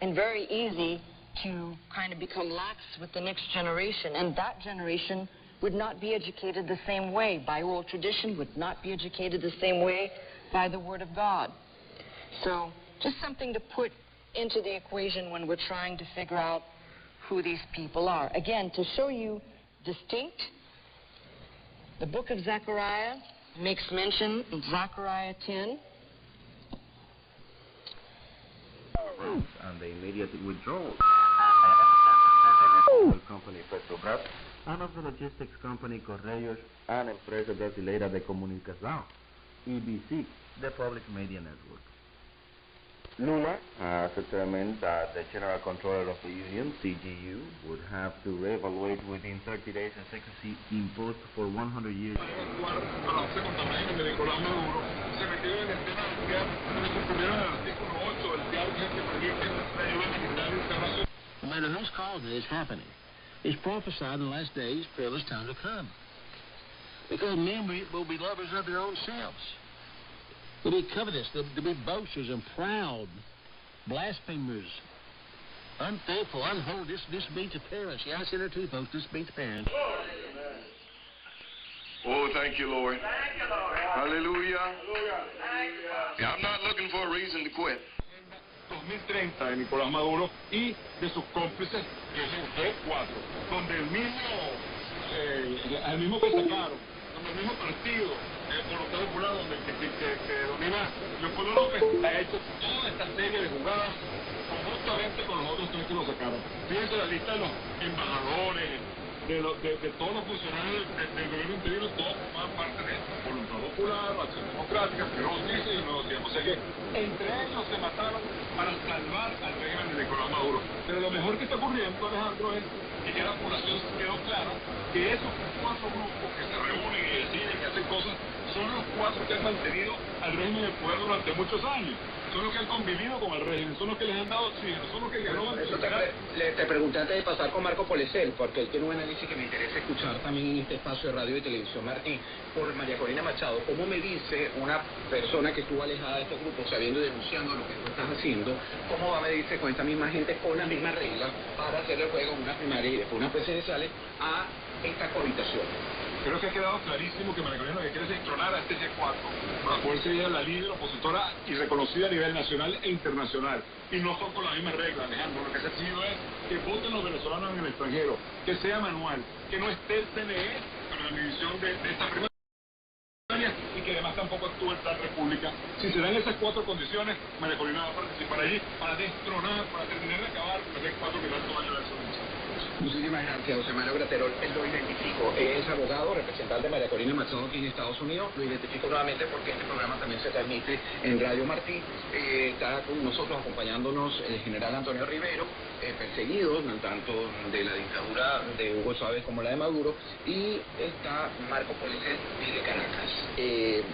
and very easy to kind of become lax with the next generation. And that generation would not be educated the same way by oral tradition, would not be educated the same way by the Word of God. So just something to put into the equation when we're trying to figure out who these people are. Again, to show you distinct, the book of Zechariah makes mention in Zechariah 10. And the immediate withdrawal of the company Petrobras and of the logistics company Correios and Empresa Brasileira de Comunicação, EBC, the public media network. Lula has determined that the General Controller of the Union, CGU, would have to reevaluate within 30 days a secrecy imposed for 100 years. No matter whose cause it is happening, it's prophesied in the last days, perilous times will come. Because men will be lovers of their own selves. They'll be covetous, they'll be boasters and proud, blasphemers, unthankful, unholy. This beats the parents. Yeah, I said it too, folks. This beats parents. Oh, thank you, Lord. Thank you, Lord. Hallelujah. Thank you, God. Yeah, I'm not looking for a reason to quit. 2030 de Nicolás Maduro y de sus cómplices, que es el G4, donde el mismo que sacaron, donde el mismo partido, Voluntad Popular, donde que domina Leopoldo López, ha hecho toda esta serie de jugadas conjuntamente con los otros tres que lo sacaron. Fíjense la lista de los embajadores, de todos los funcionarios del gobierno interino, todos forman parte de Voluntad Popular, Acción Democrática, que no dice y no digamos O sea que entre ellos se mataron para salvar al régimen de Nicolás Maduro. Pero lo mejor que está ocurriendo, Alejandro, es que ya la población quedó clara que esos 4 grupos que se reúnen y deciden y hacen cosas son los 4 que han mantenido al régimen en el poder durante muchos años. Son los que han convivido con el régimen, son los que les han dado oxígeno, son los que ganaron. Eso te pregunté antes de pasar con Marco Polecel, porque él tiene un análisis que me interesa escuchar también en este espacio de radio y televisión, Martín, por María Corina Machado. ¿Cómo me dice una persona que estuvo alejada de estos grupos, sabiendo y denunciando lo que tú estás haciendo, cómo va a medirse con esta misma gente, con las mismas reglas, para hacer el juego en una primaria y después unas presidenciales a esta cohabitación? Creo que ha quedado clarísimo que María Corina lo que quiere es destronar a este G4 para poder ser ella la líder opositora y reconocida a nivel nacional e internacional. Y no son con las mismas reglas, Alejandro. Lo que se ha sido es que voten los venezolanos en el extranjero, que sea manual, que no esté el CNE para la división de esta primaria y que además tampoco actúe el Plan República. Si se dan esas 4 condiciones, María Corina va a participar allí para destronar, para terminar de acabar con el G4 que tanto daño le ha hecho. Muchísimas gracias, José Mario Graterol. Lo identifico, es abogado, representante de María Corina Machado aquí en Estados Unidos. Lo identifico nuevamente porque este programa también se transmite en Radio Martí. Está con nosotros acompañándonos el general Antonio Rivero, perseguido tanto de la dictadura de Hugo Chávez como la de Maduro, y está Marco Polecel de Caracas.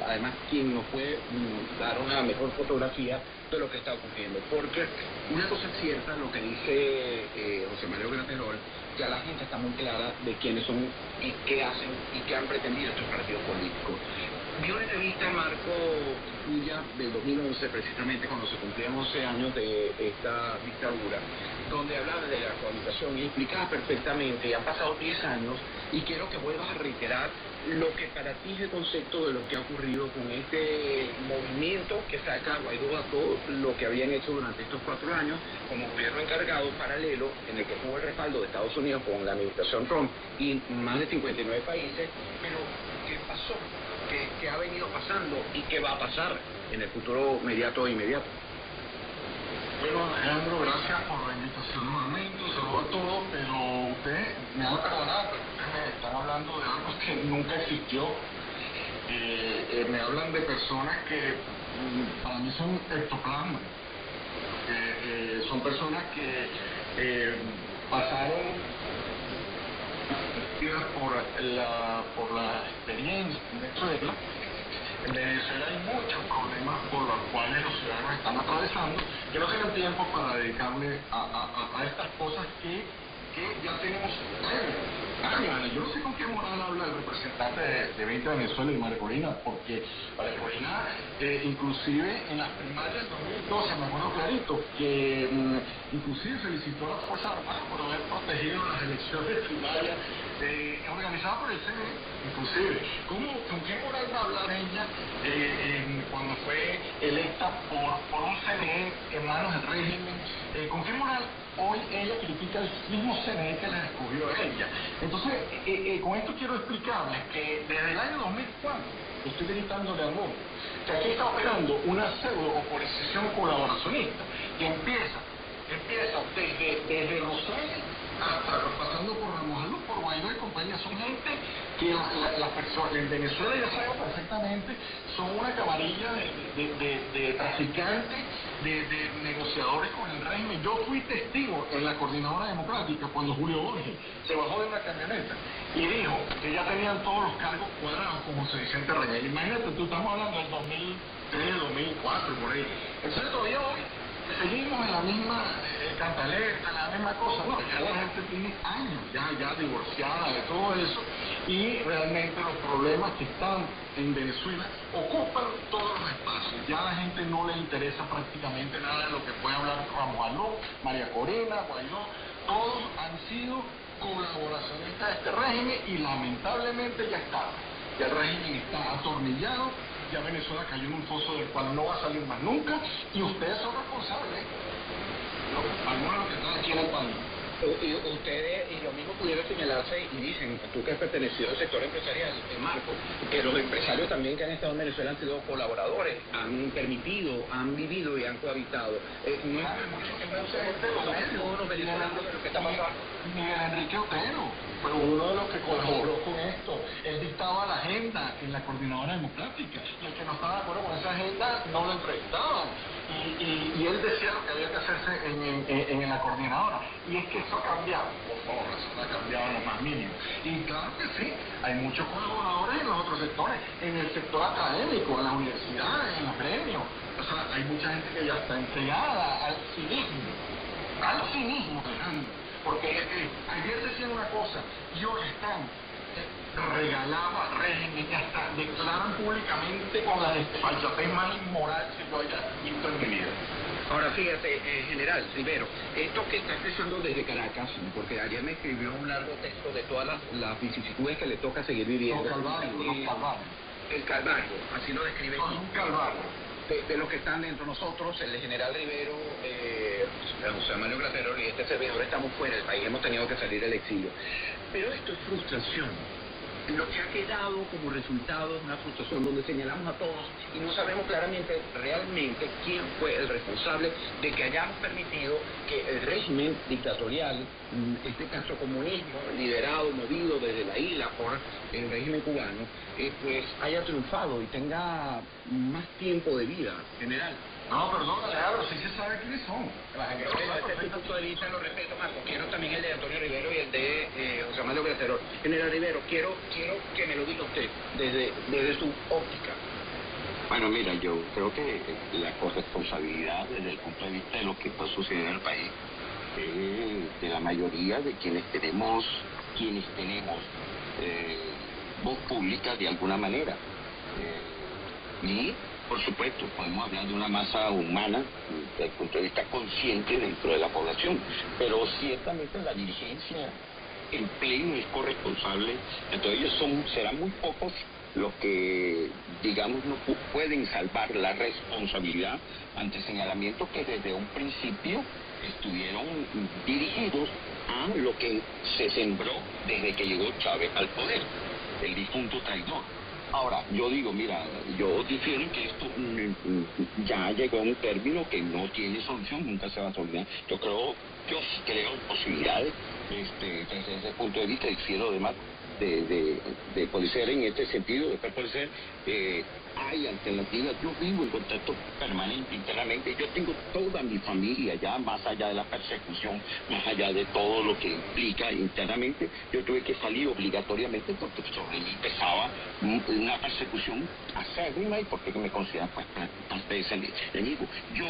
Además, quien nos puede dar una mejor fotografía de lo que está ocurriendo, porque una cosa es cierta, lo que dice José Mario Graterol, ya la gente está muy clara de quiénes son y qué hacen y qué han pretendido estos partidos políticos. Vi una entrevista, Marco, tuya del 2011, precisamente cuando se cumplían 11 años de esta dictadura, donde hablabas de la cohabitación y explicabas perfectamente, y han pasado 10 años, y quiero que vuelvas a reiterar lo que para ti es el concepto de lo que ha ocurrido con este movimiento que saca a Guaidó a todo lo que habían hecho durante estos 4 años como gobierno encargado paralelo, en el que tuvo el respaldo de Estados Unidos con la administración Trump y más de 59 países. Pero ¿qué pasó? ¿Qué ha venido pasando y qué va a pasar en el futuro inmediato? Bueno, Alejandro, gracias por la invitación nuevamente, saludo a todos, pero usted me va a perdonar, pero ustedes me están hablando de algo que nunca existió. Me hablan de personas que para mí son ectoplasmas, son personas que pasaron por la experiencia en Venezuela. En Venezuela hay muchos problemas por los cuales los ciudadanos están atravesando, que no tienen tiempo para dedicarle a estas cosas que ya tenemos años. Yo no sé con qué moral habla el representante de 20 Venezuela y María Corina, porque María Corina, inclusive en las primarias del 2012, me acuerdo clarito, que inclusive felicitó a las Fuerzas Armadas por haber protegido las elecciones primarias organizadas por el CNE, inclusive. ¿Con qué moral va a hablar ella cuando fue electa por un CNE en manos del régimen? ¿Con qué moral hoy ella critica el mismo CNE que la escogió a ella? Entonces, con esto quiero explicarles que desde el año 2004, estoy gritándole al mundo, que aquí está operando una pseudo-oposición colaboracionista, que empieza desde Rosales hasta pasando por Ramos Alú, por Guaidó y compañía. Son gente que las personas en Venezuela, ya saben perfectamente, son una camarilla de traficantes, de negociadores con el régimen. Yo fui testigo en la Coordinadora Democrática cuando Julio Borges se bajó de una camioneta y dijo que ya tenían todos los cargos cuadrados, como se dice en Terreña. Imagínate, tú estamos hablando del 2003, 2004, por ahí. Entonces todavía hoy seguimos en la misma cantaleta, la misma cosa. No, ya la gente tiene años ya divorciada de todo eso, y realmente los problemas que están en Venezuela ocupan todos los espacios. Ya a la gente no le interesa prácticamente nada de lo que puede hablar Ramos Alú, María Corina, Guaidó. Todos han sido colaboracionistas de este régimen y lamentablemente ya está. Ya el régimen está atornillado. Ya Venezuela cayó en un foso del cual no va a salir más nunca, y ustedes son responsables, algunos de los que están aquí en el país, Ustedes, y lo mismo pudiera señalarse, y dicen, tú que has pertenecido al sector empresarial, Marco, que los empresarios también que han estado en Venezuela han sido colaboradores, han permitido, han vivido y han cohabitado. No es mucho que pueda ser todos los venezolanos de lo que está pasando. Miguel Enrique Otero fue uno de los que colaboró con esto. Él dictaba la agenda en la Coordinadora Democrática, y el que no estaba de acuerdo con esa agenda no lo entrevistaban. Y él decía lo que había que hacerse en la coordinadora. Y es que eso ha cambiado, por favor, eso no ha cambiado en lo más mínimo. Y claro que sí, hay muchos colaboradores en los otros sectores, en el sector académico, en la universidad, en los gremios. O sea, hay mucha gente que ya está entregada al cinismo, Alejandro. Porque ayer decían una cosa y hoy están regalado al régimen, ya está, declaran públicamente con la desfachatez más inmoral que yo haya visto en mi vida. Ahora fíjate, general Rivero, esto que está empezando desde Caracas, porque ayer me escribió un largo texto de todas las vicisitudes que le toca seguir viviendo. Los calvarios. El calvario, así lo describe. Un calvario. De los que están dentro de nosotros, el general Rivero, José Manuel Gratero y este servidor estamos fuera del país, hemos tenido que salir del exilio. Pero esto es frustración. Lo que ha quedado como resultado es una frustración donde señalamos a todos y no sabemos claramente realmente quién fue el responsable de que hayamos permitido que el régimen dictatorial, este caso comunismo, liderado, movido desde la isla por el régimen cubano, pues haya triunfado y tenga más tiempo de vida, general. No, perdón, Alejandro, sí se sabe quiénes son. Desde ese punto de vista lo respeto, Marco. Quiero también el de Antonio Rivero y el de José Manuel Gratero. General Rivero, quiero que me lo diga usted desde su óptica. Bueno, mira, yo creo que la corresponsabilidad desde el punto de vista de lo que está sucediendo en el país es de la mayoría de quienes tenemos voz pública de alguna manera. Y por supuesto, podemos hablar de una masa humana desde el punto de vista consciente dentro de la población, pero ciertamente la dirigencia en pleno es corresponsable. Entonces ellos serán muy pocos los que, digamos, no pueden salvar la responsabilidad ante señalamientos que desde un principio estuvieron dirigidos a lo que se sembró desde que llegó Chávez al poder, el difunto traidor. Ahora, yo digo, mira, yo difiero en que esto ya llegó a un término que no tiene solución, nunca se va a solucionar. Yo sí creo en posibilidades, desde ese punto de vista, difiero además de poder ser en este sentido, de poder ser, hay alternativas. Yo vivo en contacto permanente internamente, yo tengo toda mi familia ya, más allá de la persecución, más allá de todo lo que implica internamente. Yo tuve que salir obligatoriamente porque sobre mí pesaba una persecución acérrima y porque me consideran pues parte de ese enemigo. Yo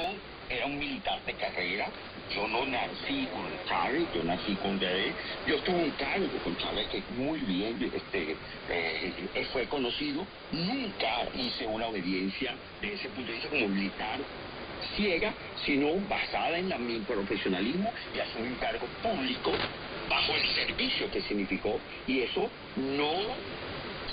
era un militar de carrera, yo no nací con Chávez, yo nací con Dede, yo tuve un cargo con Chávez que muy bien fue conocido, nunca hice una obediencia de ese punto de vista como militar ciega, sino basada en mi profesionalismo y asumí un cargo público bajo el servicio que significó, y eso no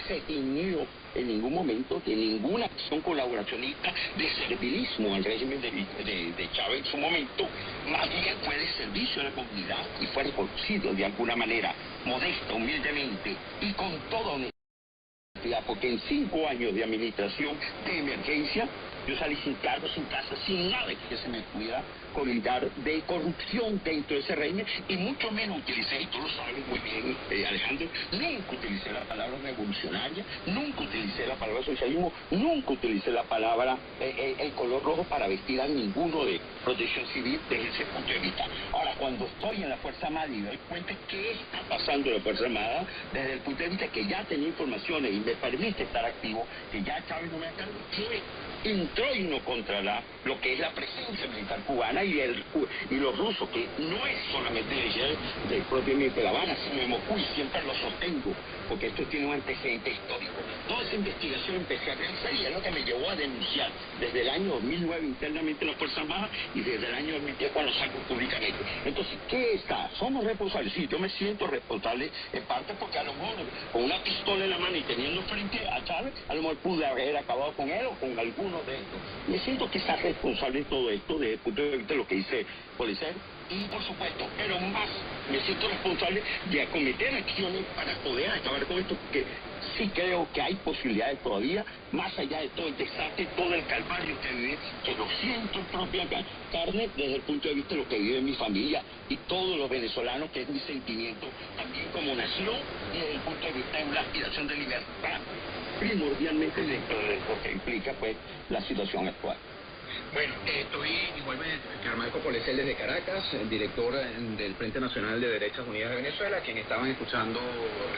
se tiñó en ningún momento de ninguna acción colaboracionista de servilismo al régimen de Chávez en su momento. Más bien fue de servicio a la comunidad y fue reconocido de alguna manera, modesta, humildemente y con toda honestidad, porque en 5 años de administración de emergencia yo salí sin cargo, sin casa, sin nada que se me pudiera colindar de corrupción dentro de ese régimen, y mucho menos utilicé, y tú lo sabes muy bien, Alejandro, nunca utilicé la palabra revolucionaria, nunca utilicé la palabra socialismo, nunca utilicé la palabra el color rojo para vestir a ninguno de protección civil desde ese punto de vista. Ahora, cuando estoy en la Fuerza Armada y doy cuenta qué está pasando en la Fuerza Armada, desde el punto de vista que ya tenía informaciones y me permite estar activo, que ya Chávez no me ha cargo, introino contra lo que es la presencia militar cubana y los rusos, que no es solamente de propiamente La Habana, sino de Moscú, y siempre lo sostengo, porque esto tiene un antecedente histórico. Todo esa investigación empecé a realizar y es lo que me llevó a denunciar desde el año 2009 internamente en las Fuerzas Armadas y desde el año 2010 cuando salgo públicamente. Entonces, ¿qué está? ¿Somos responsables? Sí, yo me siento responsable en parte porque a lo mejor con una pistola en la mano y teniendo frente a Chávez, a lo mejor pude haber acabado con él o con alguno de estos. Me siento quizás responsable en todo esto desde el punto de vista de lo que hice Policía. Y por supuesto, pero más me siento responsable de acometer acciones para poder acabar con esto, porque sí creo que hay posibilidades todavía, más allá de todo el desastre, todo el calvario que vive, que lo siento en propia carne desde el punto de vista de lo que vive mi familia y todos los venezolanos, que es mi sentimiento también como nación y desde el punto de vista de una aspiración de libertad, primordialmente dentro de lo que implica pues la situación actual. Bueno, estoy igualmente con Marco Polecel desde Caracas, el director del Frente Nacional de Derechas Unidas de Venezuela, quien estaban escuchando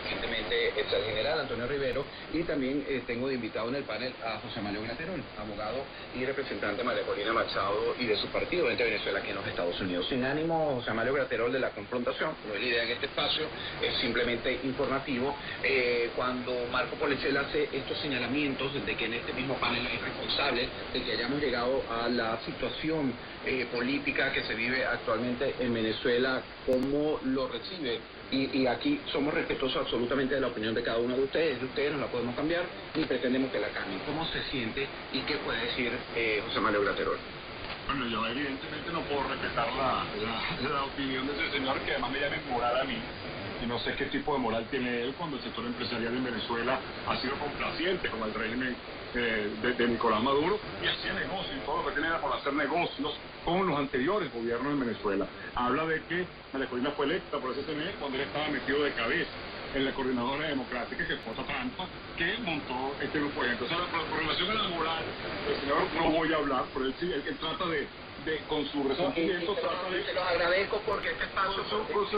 recientemente el general Antonio Rivero, y también tengo de invitado en el panel a José Mario Graterol, abogado y representante de María Corina Machado y de su partido Frente Venezuela aquí en los Estados Unidos. Sin ánimo, José Mario Graterol, de la confrontación, no es la idea en este espacio, es simplemente informativo. Cuando Marco Polecel hace estos señalamientos de que en este mismo panel hay responsables de que hayamos llegado a la situación política que se vive actualmente en Venezuela, ¿cómo lo recibe? Y aquí somos respetuosos absolutamente de la opinión de cada uno de ustedes no la podemos cambiar, ni pretendemos que la cambien. ¿Cómo se siente y qué puede decir José Mario Graterol? Bueno, yo evidentemente no puedo respetar la opinión de ese señor, que además me llama inmoral a mí. Y no sé qué tipo de moral tiene él cuando el sector empresarial en Venezuela ha sido complaciente con el régimen de Nicolás Maduro y hacía negocio y todo lo que tiene era por hacer negocios con los anteriores gobiernos en Venezuela. Habla de que María Corina fue electa por ese SSN cuando él estaba metido de cabeza en la coordinadora democrática, que fue otra trampa que montó este grupo de gente. O sea, por relación a la moral, el señor no voy a hablar, pero él sí, él trata de con su resentimiento, trata de... Se los agradezco porque este espacio... Con su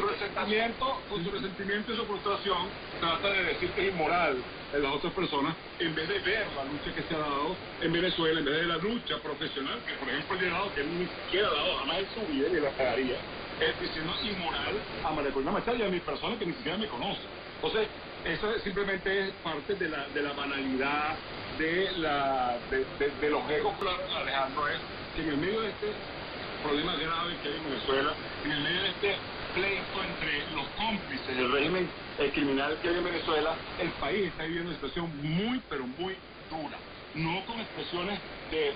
resentimiento y su frustración, trata de decir que es inmoral en las otras personas, en vez de ver la lucha que se ha dado en Venezuela, en vez de la lucha profesional, que por ejemplo ha llegado, que él ni siquiera ha dado jamás en su vida, ni la pagaría, es diciendo inmoral a María Corina Machado y a mi persona que ni siquiera me conoce. Entonces, eso simplemente es parte de la banalidad, de los egos, Alejandro, es que en el medio de este problema grave que hay en Venezuela, en el medio de este pleito entre los cómplices del régimen criminal que hay en Venezuela, el país está viviendo una situación muy, pero muy dura. No con expresiones de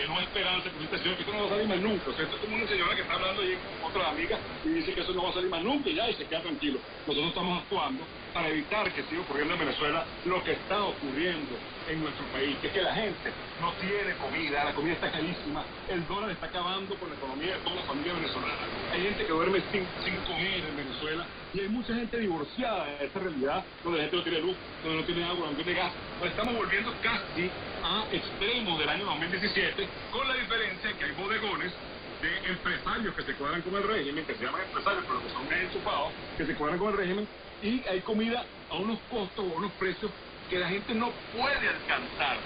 no esperanza, con expresiones que esto no va a salir más nunca. O sea, esto es como una señora que está hablando ahí con otra amiga y dice que eso no va a salir más nunca y ya, y se queda tranquilo. Nosotros estamos actuando para evitar que siga ocurriendo en Venezuela lo que está ocurriendo en nuestro país, que es que la gente no tiene comida, la comida está carísima, el dólar está acabando con la economía de toda la familia venezolana. Hay gente que duerme sin comer en Venezuela y hay mucha gente divorciada de esta realidad, donde la gente no tiene luz, donde no tiene agua, donde no tiene gas. Nos estamos volviendo casi a extremos del año 2017, con la diferencia que hay bodegones de empresarios que se cuadran con el régimen, que se llaman empresarios, pero que son medio chupados, que se cuadran con el régimen, y hay comida a unos costos o a unos precios que la gente no puede alcanzar.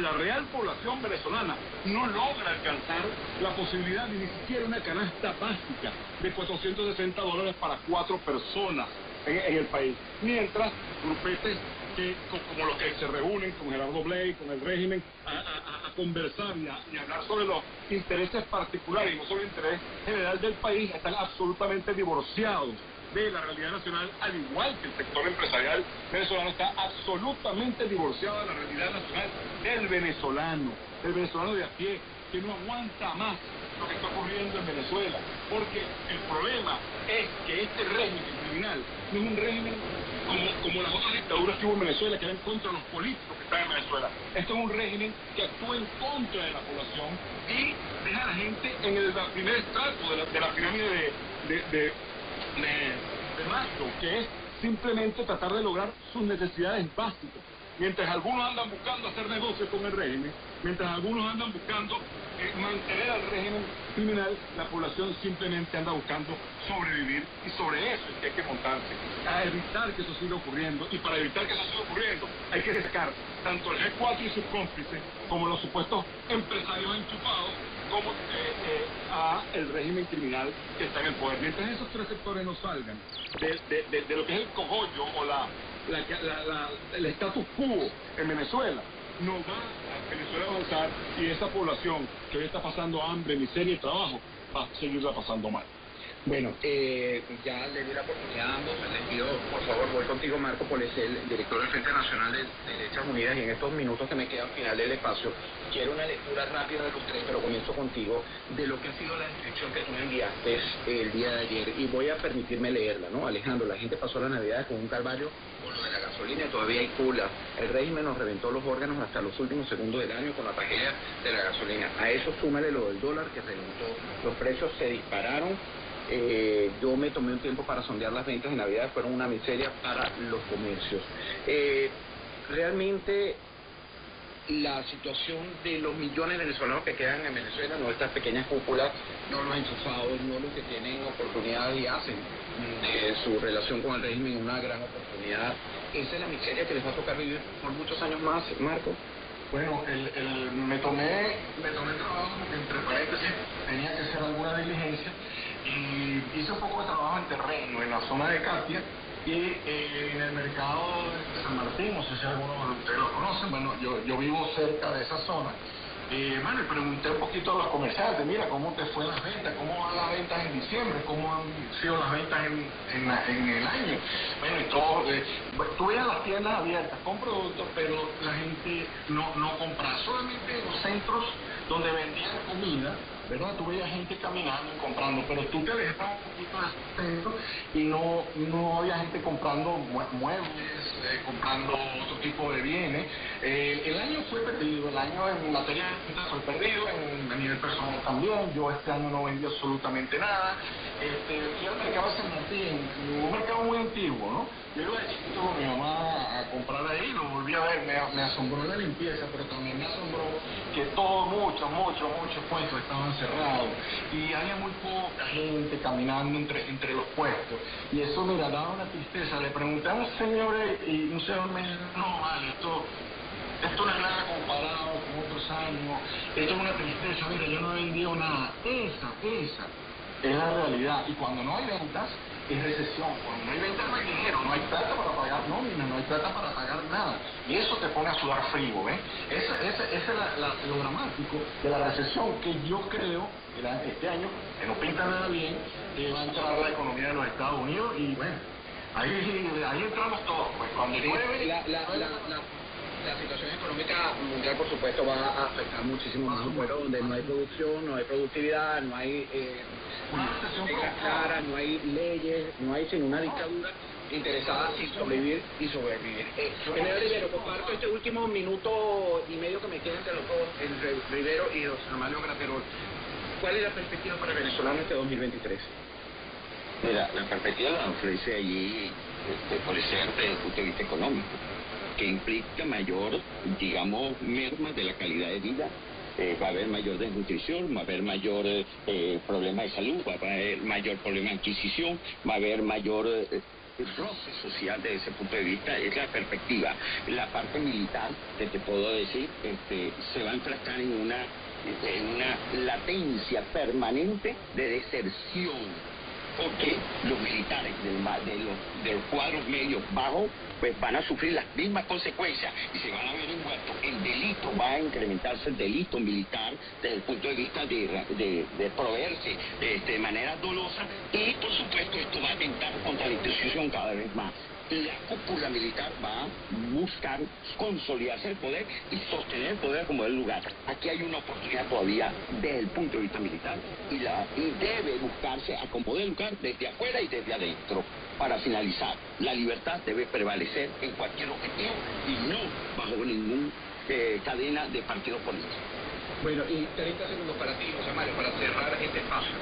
La real población venezolana no logra alcanzar la posibilidad de ni siquiera una canasta básica de $460 para 4 personas en el país. Mientras grupetes como los que se reúnen con Gerardo Blay, con el régimen, a conversar y a hablar sobre los intereses particulares y no sobre el interés general del país, están absolutamente divorciados de la realidad nacional, al igual que el sector empresarial venezolano está absolutamente divorciado de la realidad nacional del venezolano de a pie, que no aguanta más lo que está ocurriendo en Venezuela, porque el problema es que este régimen criminal no es un régimen como las otras dictaduras que hubo en Venezuela, que eran contra los políticos que están en Venezuela. Esto es un régimen que actúa en contra de la población y deja a la gente en el primer estrato de la pirámide de Maslow, que es simplemente tratar de lograr sus necesidades básicas. Mientras algunos andan buscando hacer negocios con el régimen, mientras algunos andan buscando mantener al régimen criminal, la población simplemente anda buscando sobrevivir, y sobre eso es que hay que montarse, a evitar que eso siga ocurriendo. Y para evitar que eso siga ocurriendo hay que sacar tanto el G4 y sus cómplices, como los supuestos empresarios enchufados, como a el régimen criminal que está en el poder. Mientras esos tres sectores no salgan de lo que es el cogollo o el status quo en Venezuela, no va a Venezuela a avanzar y esa población que hoy está pasando hambre, miseria y trabajo va a seguirla pasando mal. Bueno, ya le di la oportunidad a ambos. Les pido, por favor, voy contigo, Marco Poles, el director del Frente Nacional de Derechas Unidas, y en estos minutos que me quedan final del espacio, quiero una lectura rápida de los tres, pero comienzo contigo, de lo que ha sido la inscripción que tú me enviaste el día de ayer, y voy a permitirme leerla, ¿no? Alejandro, la gente pasó la Navidad con un calvario con lo de la gasolina y todavía hay cola. El régimen nos reventó los órganos hasta los últimos segundos del año con la tragedia de la gasolina. A eso súmale lo del dólar que reventó. Los precios se dispararon. Yo me tomé un tiempo para sondear las ventas de Navidad, fueron una miseria para los comercios. Realmente la situación de los millones de venezolanos que quedan en Venezuela, no estas pequeñas cúpulas, no los enchufados, no los que tienen oportunidades y hacen de su relación con el régimen una gran oportunidad. Esa es la miseria que les va a tocar vivir por muchos años más, Marco. Bueno, me tomé el trabajo, entre paréntesis, tenía que hacer alguna diligencia y hice un poco de trabajo en terreno, en la zona de Katia y en el mercado de San Martín, no sé si algunos de ustedes lo conocen. Bueno, yo vivo cerca de esa zona. Bueno, y pregunté un poquito a los comerciantes, mira, ¿cómo te fue las ventas? ¿Cómo van las ventas en diciembre? ¿Cómo han sido las ventas en el año? Bueno, y todo, tú veías las tiendas abiertas con productos, pero la gente no compraba, solamente en los centros donde vendían comida, ¿verdad? Tú veías gente caminando y comprando, pero tú te alejabas un poquito de esos centros y no había gente comprando muebles, comprando otro tipo de bienes. El año fue perdido, el año en materia de ventas fue perdido, a nivel personal también. Yo este año no vendí absolutamente nada. Fui al mercado de San Martín, un mercado muy antiguo, ¿no? Yo iba de chiquito con mi mamá a comprar ahí, lo volví a ver, me asombró la limpieza, pero también me asombró que muchos puestos estaban cerrados y había muy poca gente caminando entre los puestos, y eso, mira, daba una tristeza. Le pregunté a un señor y un señor me dijo, no vale, esto no es nada comparado con otros años, esto es una tristeza, mira, yo no he vendido nada. Esa es la realidad, y cuando no hay ventas es recesión. Cuando no hay ventas no hay dinero, no hay plata para pagar nómina, no hay plata para pagar nada, y eso te pone a sudar frío, ¿ves? Ese es lo dramático de la recesión, que yo creo que este año, que no pinta nada bien, que va a entrar la economía de los Estados Unidos, y bueno, ahí entramos todos, pues cuando llueve... La situación económica mundial, por supuesto, va a afectar muchísimo más, pero donde no hay producción, no hay productividad, no hay reglas claras, no hay leyes, no hay sino una dictadura interesada en sobrevivir y sobrevivir. General Rivero, comparto este último minuto y medio que me queda entre los dos, entre Rivero y José Mario Graterol. ¿Cuál es la perspectiva para el venezolano este 2023? Mira, la perspectiva la ofrece allí por ser desde el punto de vista económico, que implica mayor, digamos, merma de la calidad de vida. Va a haber mayor desnutrición, va a haber mayor problema de salud, va a haber mayor problema de adquisición, va a haber mayor roce social desde ese punto de vista. Es la perspectiva. La parte militar, que te puedo decir, se va a enfrascar en una latencia permanente de deserción, porque los militares de los cuadros medios bajos pues van a sufrir las mismas consecuencias y se van a ver envueltos. El delito va a incrementarse, el delito militar desde el punto de vista de proveerse de manera dolosa, y por supuesto esto va a atentar contra la institución cada vez más. La cúpula militar va a buscar consolidarse el poder y sostener el poder como el lugar. Aquí hay una oportunidad todavía desde el punto de vista militar y debe buscarse acomodar el lugar desde afuera y desde adentro. Para finalizar, la libertad debe prevalecer en cualquier objetivo y no bajo ninguna cadena de partido político. Bueno, y 30 segundos para ti, José Mario, para cerrar este espacio.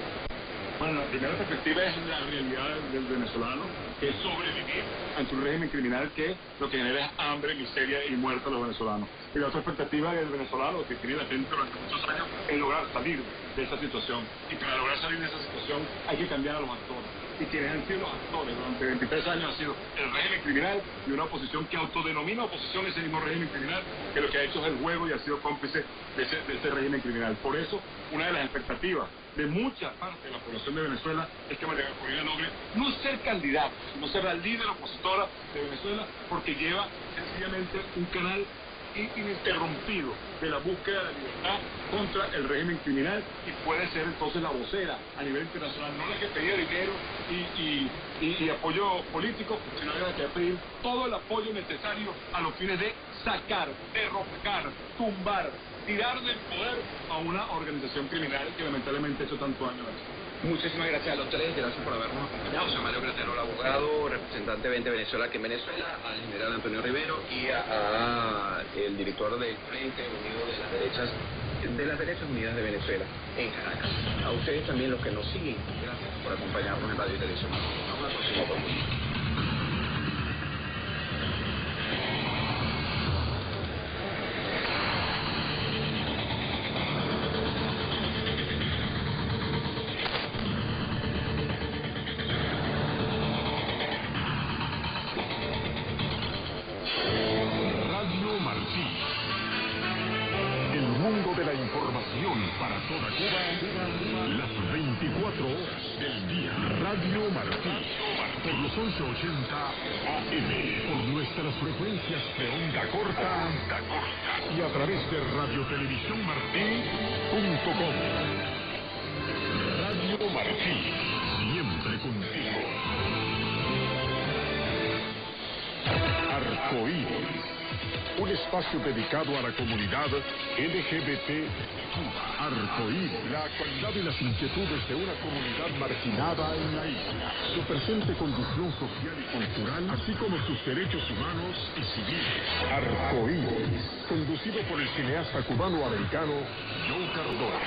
Bueno, la primera perspectiva es la realidad del venezolano, que es sobrevivir ante un régimen criminal que lo que genera es hambre, miseria y muerte a los venezolanos. Y la otra perspectiva del venezolano, que tiene latente durante muchos años, es lograr salir de esa situación. Y para lograr salir de esa situación hay que cambiar a los actores. Y quienes han sido los actores durante 23 años ha sido el régimen criminal y una oposición que autodenomina oposición a ese mismo régimen criminal, que lo que ha hecho es el juego y ha sido cómplice de ese régimen criminal. Por eso, una de las expectativas de mucha parte de la población de Venezuela es que María Corina logre no ser candidata, sino ser la líder opositora de Venezuela, porque lleva sencillamente un canal ininterrumpido de la búsqueda de libertad contra el régimen criminal y puede ser entonces la vocera a nivel internacional, no la que pedía dinero y apoyo político, sino la que va a pedir todo el apoyo necesario a los fines de sacar, derrocar, tumbar, tirar del poder a una organización criminal que lamentablemente ha hecho tanto daño a Venezuela. Muchísimas gracias a los tres, gracias por habernos acompañado. Soy Mario Graterol, abogado, representante de Venezuela aquí en Venezuela, al general Antonio Rivero y a el director del Frente Unido de las Derechas Unidas de Venezuela en Caracas. A ustedes también, los que nos siguen, gracias por acompañarnos en Radio y Televisión. Vamos al próximo programa. Para toda Cuba, las 24 horas del día. Radio Martí, por los 1180 AM, por nuestras frecuencias de onda corta y a través de radiotelevisiónmartí.com. Radio Martí, siempre contigo. Arcoíris, un espacio dedicado a la comunidad LGBT. Arcoíris, la actualidad y las inquietudes de una comunidad marginada en la isla, su presente condición social y cultural, así como sus derechos humanos y civiles. Arcoíris, conducido por el cineasta cubano-americano Joe Cardona.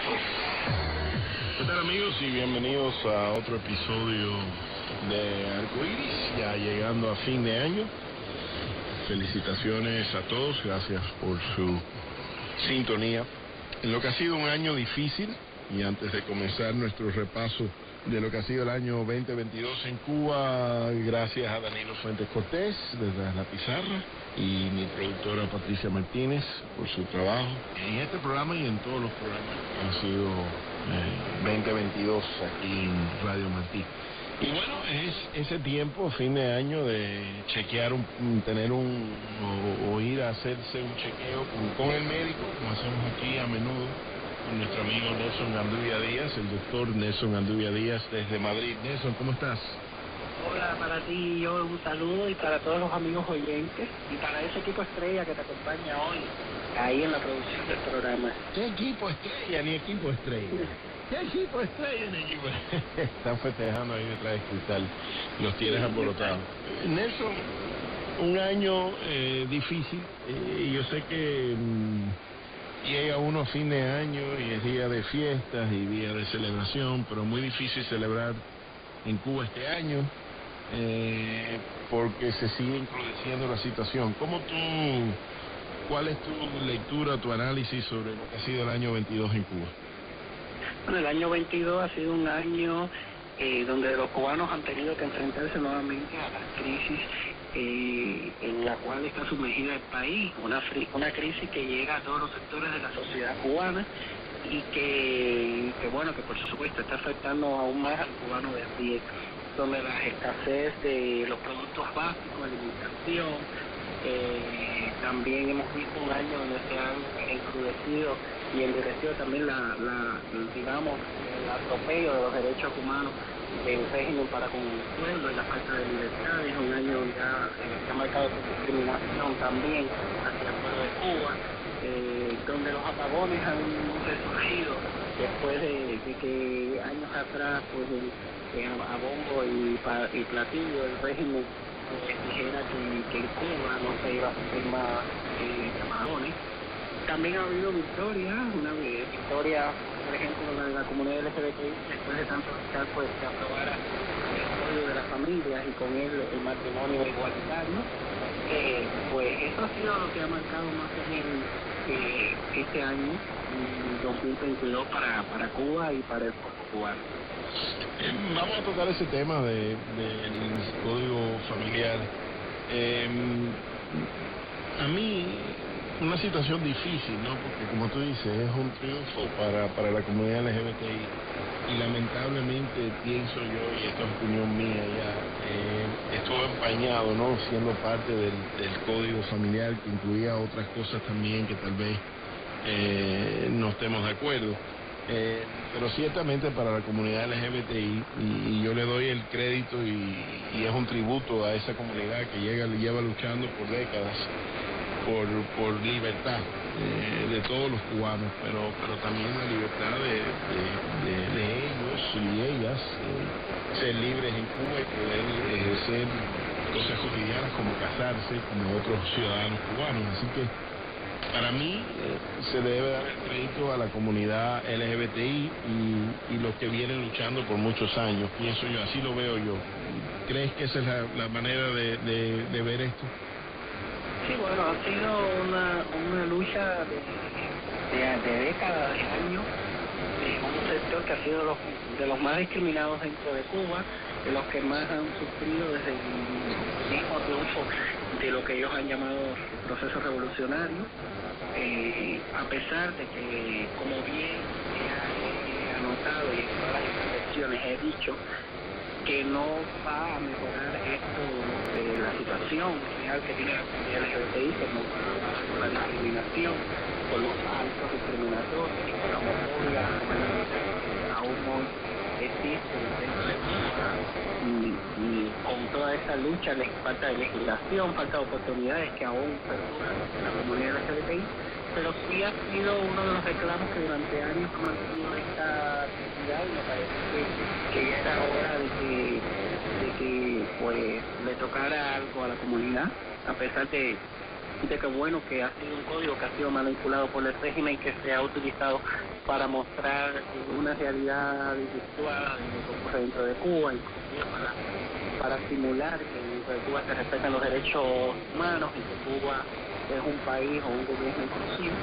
¿Qué tal, amigos? Y bienvenidos a otro episodio de Arcoíris, ya llegando a fin de año. Felicitaciones a todos, gracias por su sintonía. En lo que ha sido un año difícil, y antes de comenzar nuestro repaso de lo que ha sido el año 2022 en Cuba, gracias a Danilo Fuentes Cortés desde la pizarra y mi productora Patricia Martínez por su trabajo en este programa y en todos los programas que han sido 2022 aquí en Radio Martí. Y bueno, es ese tiempo, fin de año, de chequear, o ir a hacerse un chequeo con el médico, como hacemos aquí a menudo, con nuestro amigo Nelson Ganduvia Díaz, el doctor Nelson Ganduvia Díaz desde Madrid. Nelson, ¿cómo estás? Hola, para ti yo un saludo y para todos los amigos oyentes y para ese equipo estrella que te acompaña hoy, ahí en la producción del programa. ¿Qué equipo estrella ni equipo estrella? ¿Qué equipo estrella ni equipo? Están festejando ahí detrás de cristal, los tienes alborotados. Nelson, un año difícil, y yo sé que llega uno a fin de año y es día de fiestas y día de celebración, pero muy difícil celebrar en Cuba este año, porque se sigue encrudeciendo la situación. ¿Cuál es tu lectura, tu análisis sobre lo que ha sido el año 22 en Cuba? Bueno, el año 22 ha sido un año donde los cubanos han tenido que enfrentarse nuevamente a la crisis en la cual está sumergida el país, una crisis que llega a todos los sectores de la sociedad cubana y que por supuesto está afectando aún más al cubano de a pie, donde la escasez de los productos básicos, alimentación, también hemos visto un año donde se han encrudecido y endurecido también el atropello de los derechos humanos del régimen para con el pueblo y la falta de libertad. Es un año ya que ha marcado por discriminación también hacia el pueblo de Cuba, donde los apagones han resurgido después de que años atrás pues a bombo y platillo el régimen dijera que en Cuba no se iba a hacer más apagones. También ha habido victorias, una victoria por ejemplo, la comunidad LGBTI, después de tanto luchar, pues se aprobara el código de la familia y con él el matrimonio igualitario. Pues eso ha sido lo que ha marcado más bien este año, 2022, para Cuba y para el pueblo cubano. Vamos a tocar ese tema del código familiar. A mí, una situación difícil, ¿no? Porque como tú dices, es un triunfo para la comunidad LGBTI y lamentablemente pienso yo, y esto es opinión mía ya, estuvo empañado, ¿no? Siendo parte del código familiar que incluía otras cosas también que tal vez no estemos de acuerdo. Pero ciertamente para la comunidad LGBTI, y yo le doy el crédito y es un tributo a esa comunidad que lleva luchando por décadas por libertad de todos los cubanos, pero también la libertad de ellos y ellas ser libres en Cuba y poder ejercer cosas cotidianas como casarse como otros ciudadanos cubanos. Así que para mí se debe dar el crédito a la comunidad LGBTI y los que vienen luchando por muchos años, pienso yo, así lo veo yo. ¿Crees que esa es la manera de ver esto? Sí, bueno, ha sido una lucha de décadas, de años, de un sector que ha sido de los más discriminados dentro de Cuba, de los que más han sufrido desde el mismo triunfo de lo que ellos han llamado proceso revolucionario, a pesar de que, como bien he anotado y en todas las intervenciones he dicho, que no va a mejorar esto la situación real que tiene la comunidad LGBTI, que no va a acabar con la discriminación, con los actos discriminatorios, con la homofobia aún no existe dentro de Cuba, y con toda esta lucha les falta de legislación, falta de oportunidades que aún perduran en la comunidad LGBTI, pero sí ha sido uno de los reclamos que durante años ha mantenido esta actividad, y me parece que ya era hora de que pues le tocara algo a la comunidad, a pesar de que bueno, que ha sido un código que ha sido manipulado por el régimen, que se ha utilizado para mostrar una realidad virtual de lo que ocurre dentro de Cuba, inclusive para simular que dentro de Cuba se respetan los derechos humanos y que Cuba es un país o un gobierno inclusivo,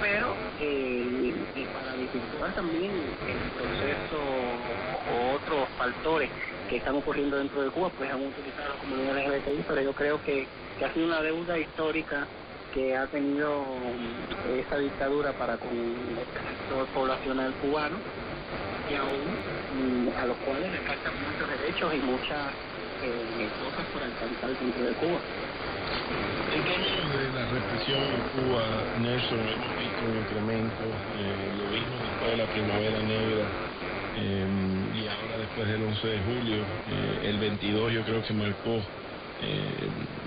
pero y para desvirtuar también el proceso o otros factores que están ocurriendo dentro de Cuba, pues han utilizado la comunidad LGBTI, pero yo creo que ha sido una deuda histórica que ha tenido esa dictadura para con el sector poblacional cubano, y aún a los cuales les faltan muchos derechos y muchas cosas por alcanzar dentro de Cuba. En términos de la represión en Cuba, Nelson, hemos visto un incremento, lo vimos después de la Primavera Negra, y ahora después del 11 de julio, el 22 yo creo que marcó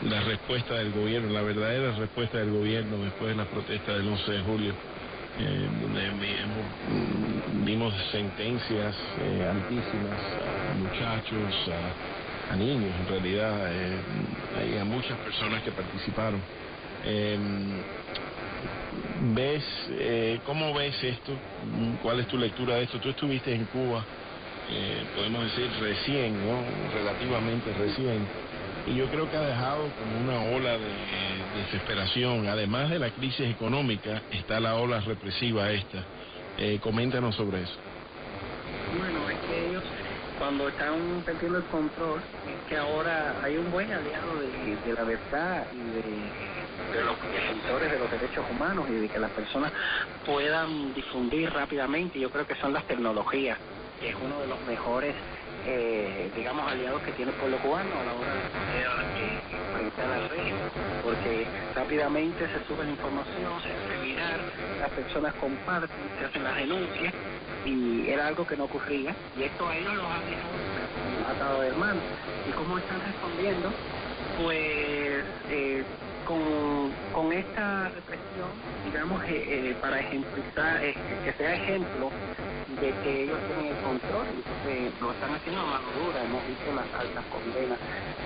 la respuesta del gobierno, la verdadera respuesta del gobierno después de las protestas del 11 de julio, donde vimos sentencias altísimas a muchachos, a niños en realidad, y a muchas personas que participaron. ¿Cómo ves esto? ¿Cuál es tu lectura de esto? Tú estuviste en Cuba, podemos decir recién, ¿no? Relativamente recién, y yo creo que ha dejado como una ola de desesperación. Además de la crisis económica, está la ola represiva esta. Coméntanos sobre eso. Bueno, es que ellos, cuando están perdiendo el control, es que ahora hay un buen aliado de la verdad y de los defensores de los derechos humanos y de que las personas puedan difundir rápidamente. Yo creo que son las tecnologías, que es uno de los mejores digamos, aliados que tiene el pueblo cubano a la hora de enfrentar las redes, porque rápidamente se sube la información, se hace viral, las personas comparten, se hacen las denuncias, y era algo que no ocurría, y esto a ellos los ha dejado atado de manos. ¿Y cómo están respondiendo? Pues con esta represión, digamos, para ejemplizar, que sea ejemplo de que ellos tienen el control, entonces lo están haciendo a mano dura. Hemos visto las altas condenas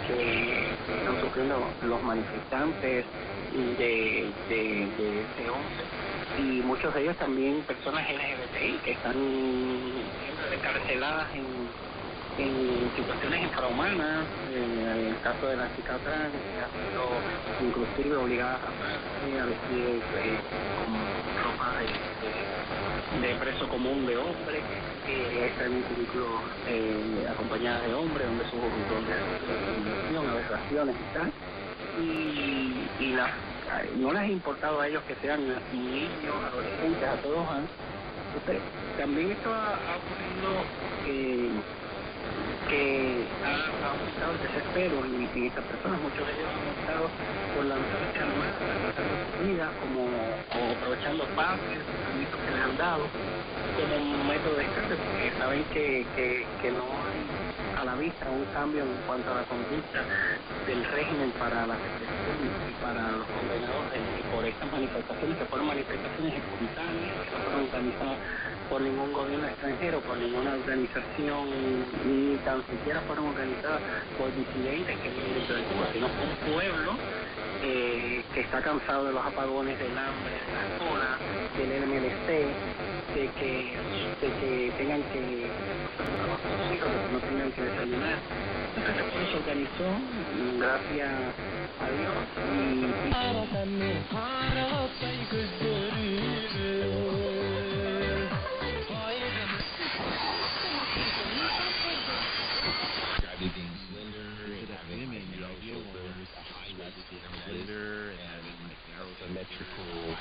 que están sufriendo los manifestantes de ese 11, y muchos de ellos también personas LGBTI que están encarceladas en situaciones infrahumanas, en el caso de la chica trans, que ha sido inclusive obligada a vestir con ropa de preso común de hombre, está en un cubículo acompañada de hombre, donde a veces y tal, y no les ha importado a ellos que sean niños, adolescentes, a todos. Entonces, también esto ha ocurrido que ha aumentado el desespero en estas personas. Muchos de ellos han optado por lanzarse al mar, sus vidas, como aprovechando pases, permisos que les han dado, como un método de escape, porque saben que no hay a la vista un cambio en cuanto a la conducta del régimen para la represión y para los condenados por estas manifestaciones, que fueron manifestaciones espontáneas, que no fueron organizadas por ningún gobierno extranjero, por ninguna organización, ni tan siquiera fueron organizadas por disidentes que viven dentro de Cuba, sino por un pueblo que está cansado de los apagones, del hambre, de la cola, del MLC, de que tengan que no tengan que desayunar. Entonces el pueblo se organizó, gracias a Dios, being slender and having narrow shoulders, a high waist, slender and narrow symmetrical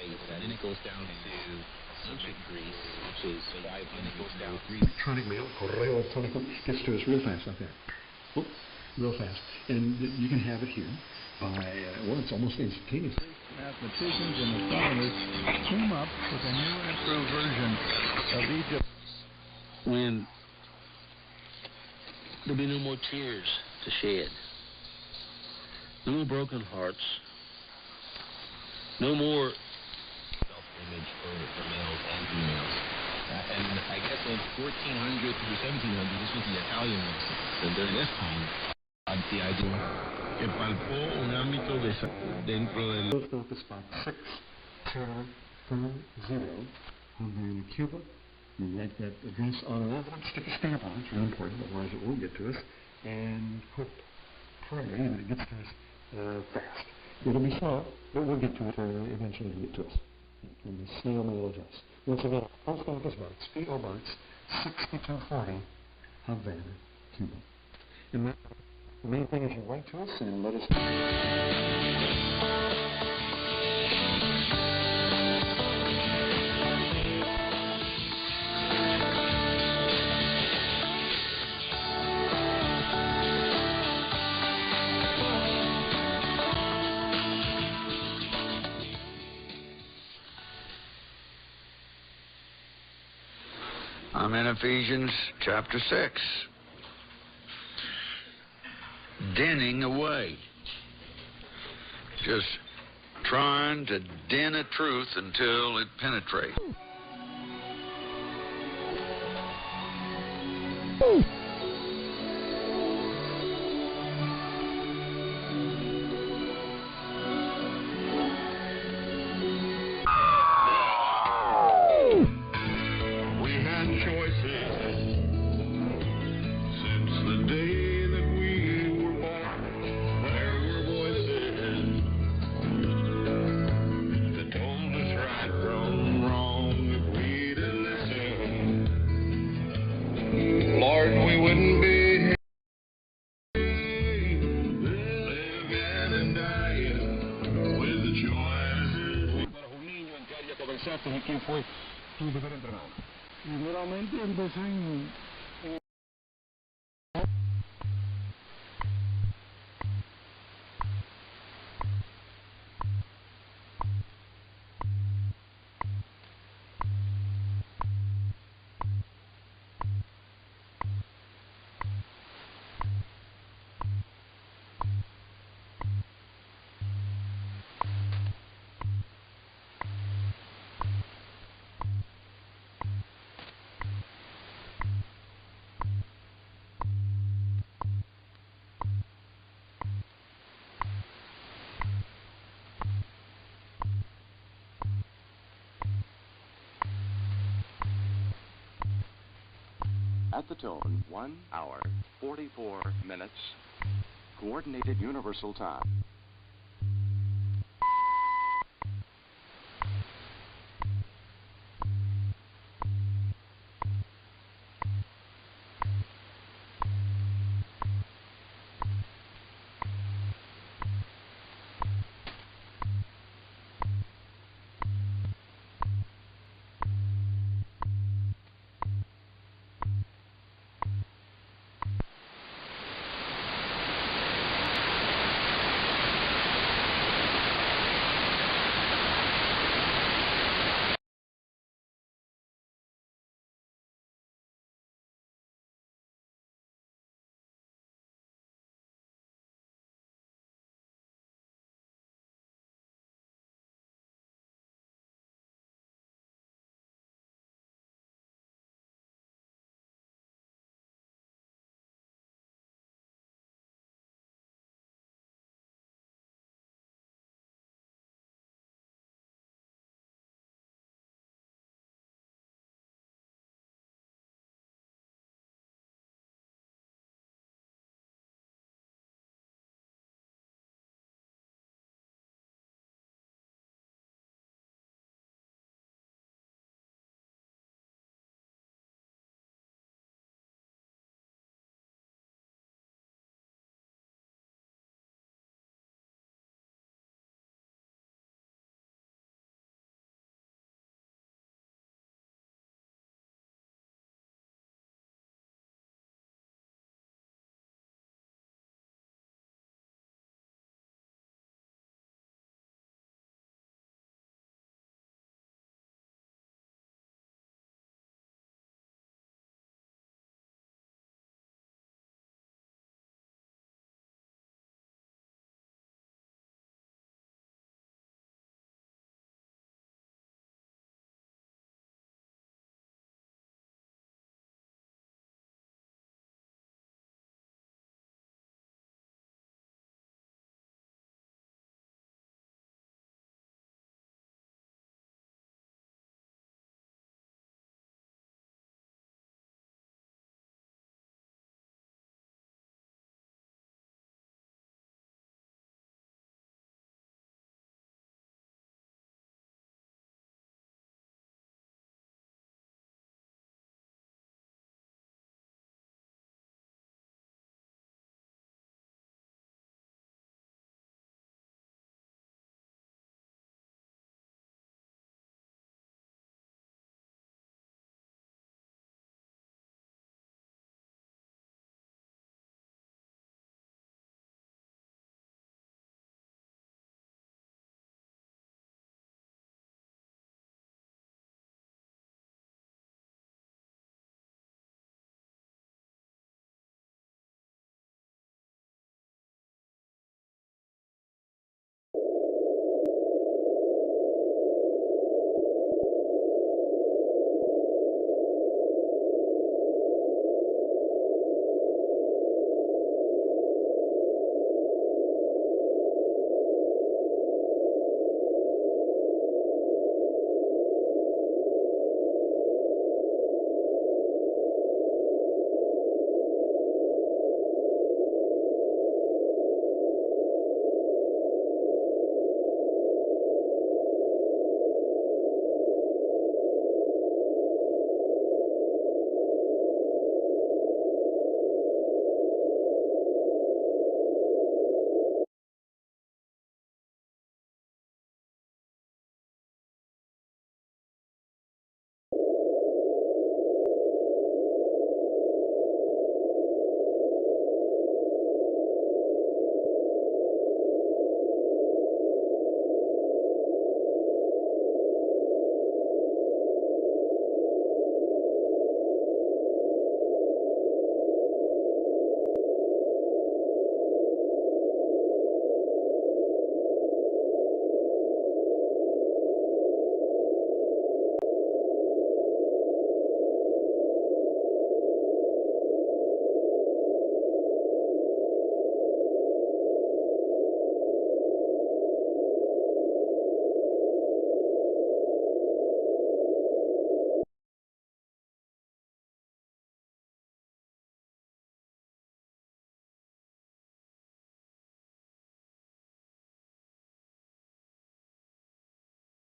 face, and then it goes down to subject grease, which is 5, and it goes down to electronic mail, correo electrónico, gets to us real fast like that. Oh, real fast. And you can have it here by, it's almost instantaneous. Mathematicians and astronomers came up with a new and improved version of Egypt. When there'll be no more tears to shed, no more broken hearts, no more self-image for males and females. And I guess in 1400 through 1700, this was the Italian ones. And during this time, the idea que palpó un ámbito dentro del... Post office box 6230, in Cuba. You write that address on an envelope, stick a stamp on it, it's really important, otherwise it won't get to us, and put pray that it gets to us fast. It'll be slow, but we'll get to it eventually. It'll get to us. And the snail mail address. Once again, Post Office Box, P.O. Box 6240, Havana, Cuba. And the main thing is you write to us and let us know. I'm in Ephesians chapter 6. Denning away. Just trying to den a truth until it penetrates. ¿Y quién fue tu primer entrenador? Primeramente empecé en At the tone, 1 hour, 44 minutes. Coordinated Universal Time.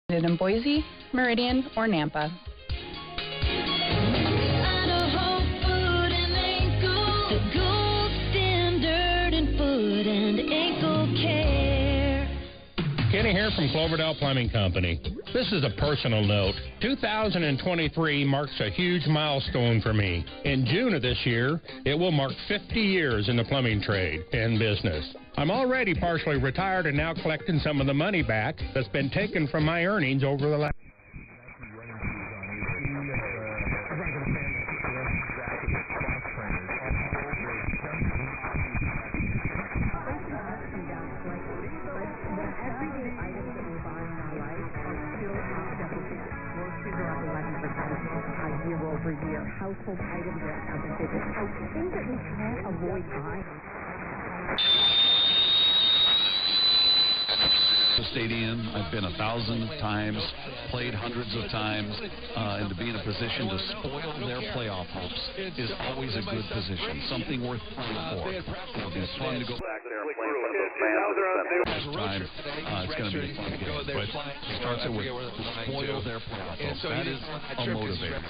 in Boise, Meridian, or Nampa. Kenny here from Cloverdale Plumbing Company. This is a personal note. 2023 marks a huge milestone for me. In June of this year, it will mark 50 years in the plumbing trade and business. I'm already partially retired and now collecting some of the money back that's been taken from my earnings over the last... Household items that have been taken out, things that we can't avoid buying. The stadium, I've been 1,000 times, played hundreds of times, and to be in a position to spoil their playoff hopes is always a good position, something worth playing for. It'll be fun to go back there and play for those fans time. It's going to be a fun game, but it starts it with spoil their playoff hopes. That is a motivator.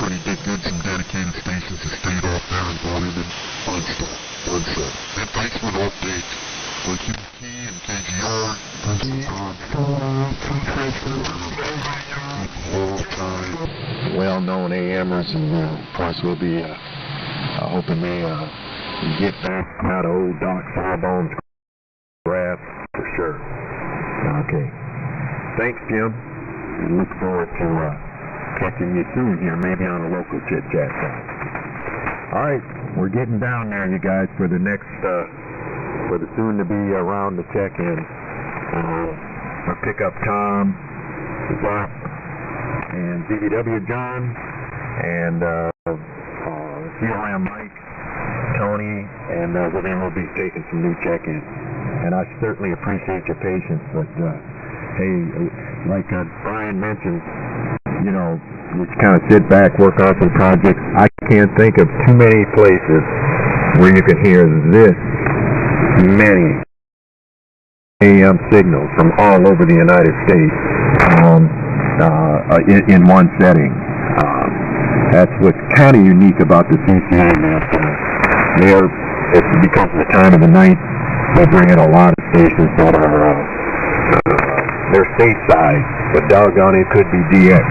Pretty good, some dedicated stations that stayed off there and brought in fun stuff, fun stuff. And thanks for the update for QT and KGR, all time well-known AMers, and of course we'll be hoping they get back out of old Doc Sawbone's graph for sure. Okay. Thanks, Jim. We look forward to catching you soon here, maybe on a local chit-chat time. All right, we're getting down there, you guys, for the next, for the soon-to-be round to check-in. I'll pick up Tom, Zach, and DVW John, and CLM Mike, Tony, and we'll be taking some new check-ins. And I certainly appreciate your patience, but hey, like Brian mentioned, you know, we kind of sit back, work on some projects. I can't think of too many places where you can hear this many AM signals from all over the United States in one setting. That's what's kind of unique about the CCA, that because of the time of the night, they bring in a lot of stations that are they're stateside, but doggone it, could be DX.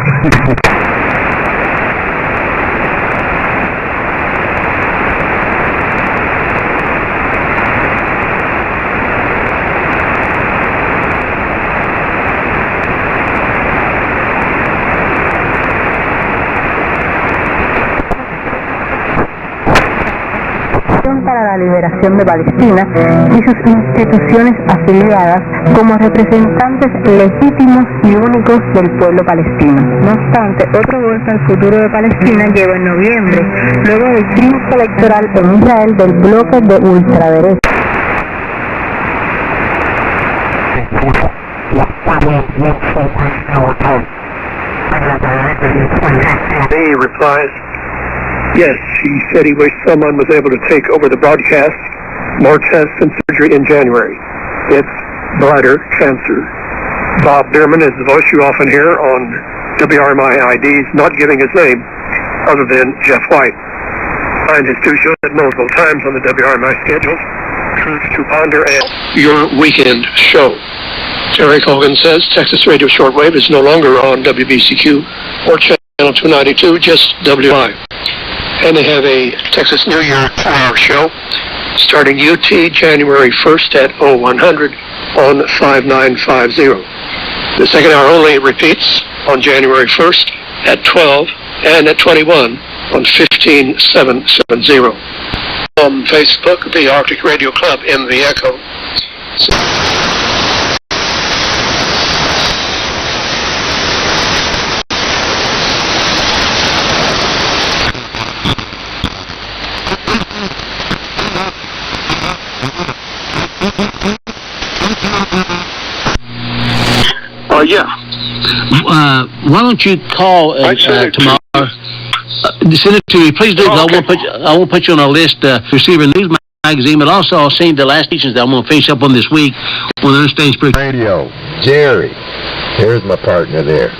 Para la liberación de Palestina y sus instituciones afiliadas como representantes legítimos y únicos del pueblo palestino. No obstante, otro golpe al futuro de Palestina llegó en noviembre, luego del triunfo electoral en Israel del bloque de ultraderecha. He replies, yes, he said he wished someone was able to take over the broadcast. More tests and surgery in January. It's bladder cancer. Bob Bierman is the voice you often hear on WRMI IDs, not giving his name, other than Jeff White. Find his two shows at multiple times on the WRMI schedules, Truth to Ponder and Your Weekend Show. Terry Colgan says Texas Radio Shortwave is no longer on WBCQ or Channel 292, just WI. And they have a Texas New Year 4-hour show starting UT January 1st at 0100 on 5950. The second hour only repeats on January 1st at 12 and at 21 on 15770. On Facebook, the Arctic Radio Club in the Echo. Yeah. Why don't you call tomorrow? Send it to me, please do. Okay. I won't put you on a list to receive a news magazine, but also I'll send the last teachings that I'm going to finish up on this week on the Interstate Radio. Jerry, here's my partner there.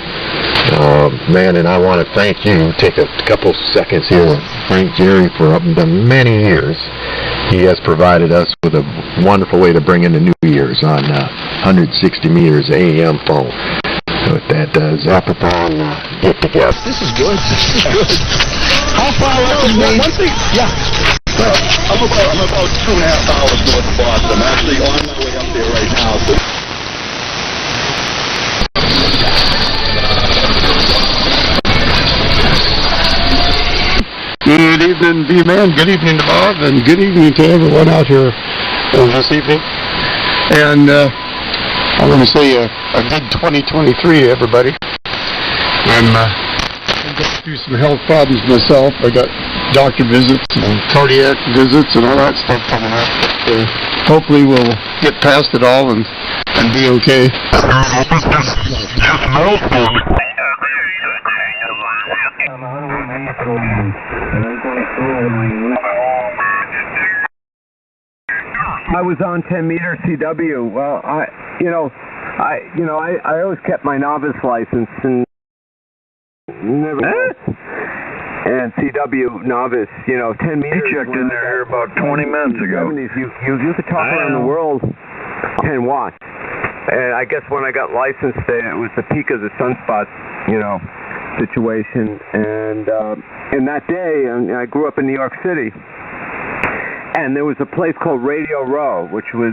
Man, and I want to thank you. Take a couple seconds here and thank Jerry for up the many years. He has provided us with a wonderful way to bring in the New Year's on 160 meters AM phone. With that Zapathon get together. This is good. This is good. How far up is me? One thing, yeah. Well, I'm about 2.5 hours north of Boston. I'm actually on my way up there right now. So. Good evening, B-Man. Good evening to Bob, and good evening to everyone out here this evening. And I want to say a good 2023 to everybody. I'm going through some health problems myself. I got doctor visits and cardiac visits and all that stuff coming up. But, hopefully we'll get past it all and be okay. I was on 10 meter CW. Well, I always kept my novice license and never. And CW novice, 10 meters. He checked in there here about 20 minutes ago. You could talk around the world 10 watts. And I guess when I got licensed, it was the peak of the sunspot, situation. And in that day, I grew up in New York City. And there was a place called Radio Row, which was,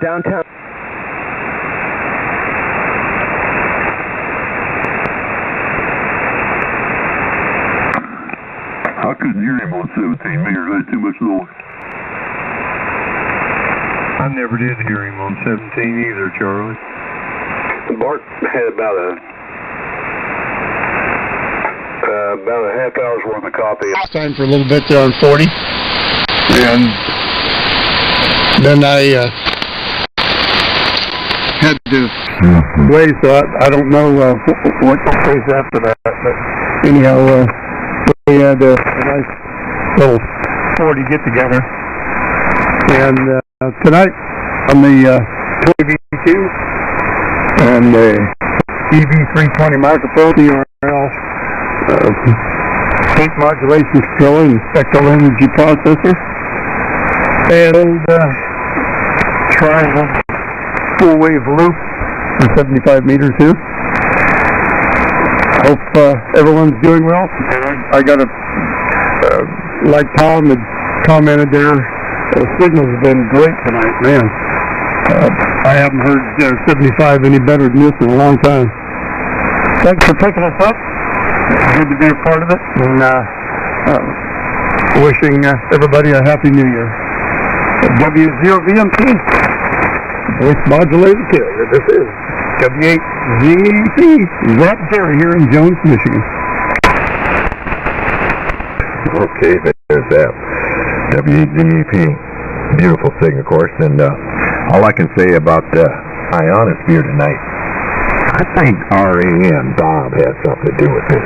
downtown. I couldn't hear him on 17 meters. That's too much noise. I never did hear him on 17 either, Charlie. Bart had about a half hour's worth of coffee. It's time for a little bit there on 40. And then I had to wait, so I don't know what took place after that. But anyhow, we had a nice little 40 get-together. And tonight on the 20V2 and the EV320 microphone, URL, tape modulation controller and spectral energy processor. And triangle full wave loop for 75 meters here. Hope everyone's doing well. I got like Tom had commented there, the signal's been great tonight, man. I haven't heard 75 any better than this in a long time. Thanks for picking us up. Good to be a part of it. And wishing everybody a Happy New Year. W0VMP, voice modulated carrier. This is W8ZEP, Zap Jerry here in Jones, Michigan. Okay, there's that. W8ZEP, beautiful thing, of course. And all I can say about Ionosphere tonight, I think RAN Bob has something to do with this.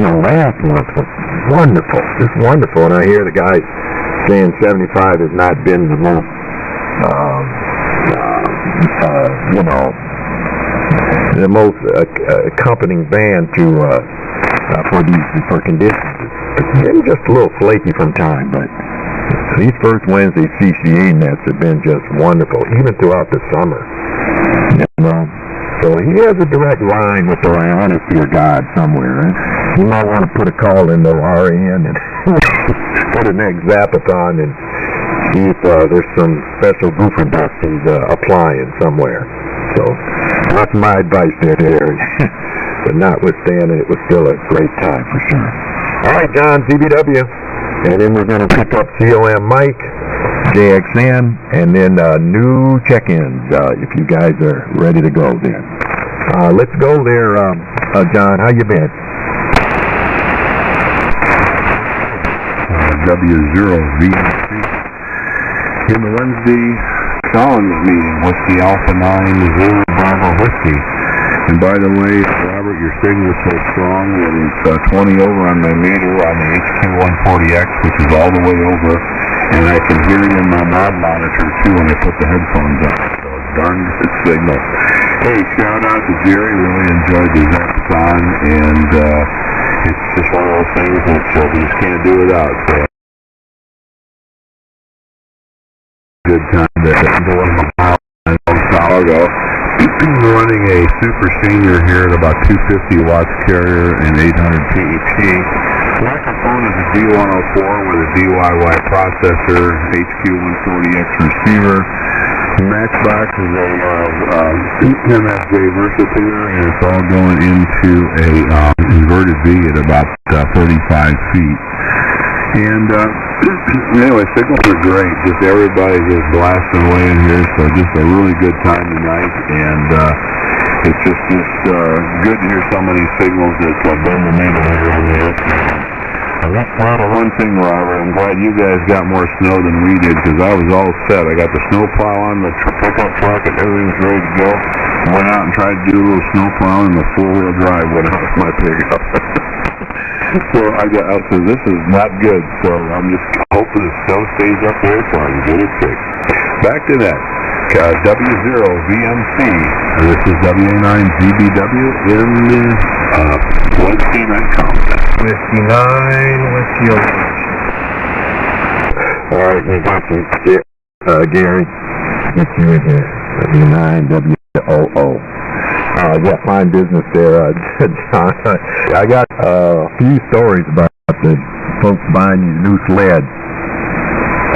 Last month was wonderful, just wonderful. And I hear the guys saying 75 has not been the most, the most accompanying band for conditions. It's been just a little flaky from time, but these first Wednesday CCA nets have been just wonderful, even throughout the summer. So he has a direct line with the ionosphere god somewhere. You might want to put a call in the RN and put an Zapathon and see if there's some special goofer dust he's applying somewhere. So that's my advice there, Terry. But notwithstanding, it was still a great time for sure. All right, John, CBW. And then we're going to pick up COM Mike, JXN, and then new check-ins, if you guys are ready to go then. Let's go there, John. How you been? W0VMC. In the Wednesday Collins meeting, Whiskey Alpha 9 Zulu Bravo Whiskey. And by the way, Robert, your signal is so strong that it's 20 over on my meter on the HQ140X, which is all the way over, and I can hear you in my mod monitor too when I put the headphones on. So it's darn good signal. Hey, shout out to Jerry. Really enjoyed the Zapathon, and it's just one of those things that we just can't do without. So good time to go on the mile in Chicago. Running a super senior here at about 250 watts carrier and 800 PET. Microphone is a D104 with a DYY processor, HQ140X receiver. Matchbox is a MSJ Versapure, and it's all going into a inverted V at about 35 feet. And anyway, signals are great. Just everybody just blasting away in here, so just a really good time tonight. And it's just good to hear so many signals that bend the needle here on this. That's one thing, Robert. I'm glad you guys got more snow than we did, because I was all set. I got the snow plow on the pickup truck, and everything was ready to go. Went out and tried to do a little snow plowing, and the four-wheel drive went out of my pickup. So I said, this is not good. So I'm just hoping the snow stays up there so I can get it fixed. Back to that. W0VMC. This is WA9ZBW in the Whiskey Night Countdown. Whiskey 9, Whiskey 08. All right, we got you, Gary. Get you in here. W9, WOO. Yeah, fine business there, John. I got a few stories about the folks buying these new sleds,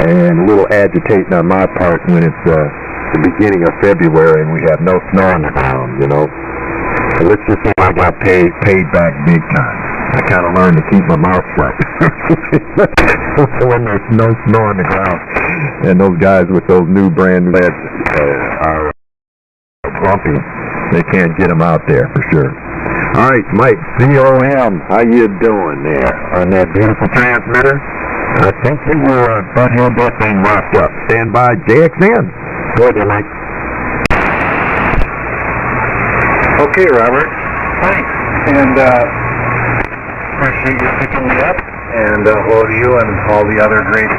and a little agitating on my part when it's the beginning of February and we have no snow on the ground, you know. So let's just say I got paid back big time. I kind of learned to keep my mouth shut when there's no snow on the ground, and those guys with those new brand sleds are grumpy. They can't get them out there for sure. All right, Mike, COM, how you doing there on that beautiful transmitter? I think we will about have that thing wrapped up. Stand by, JXN. Go ahead, Mike. Okay, Robert. Thanks. And appreciate you picking me up. And hello to you and all the other great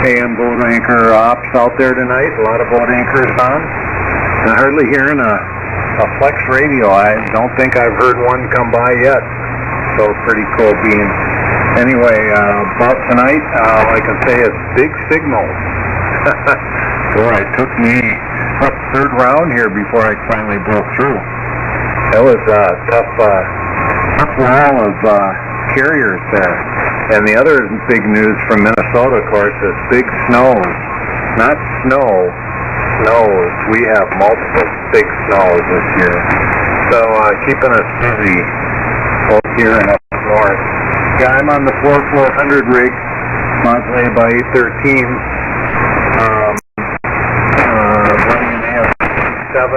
AM boat anchor ops out there tonight. A lot of boat anchors on. I'm hardly hearing a Flex radio. I don't think I've heard one come by yet. So pretty cool being. Anyway, about tonight, all I can say is big signals. Boy, it took me up third round here before I finally broke through. That was a tough wall of carriers there. And the other big news from Minnesota, of course, is big snows. Not snows. We have multiple big snows this year. So keeping us busy both here and up north. Yeah, I'm on the 4400 rig, Mosley by 813. Running an AF7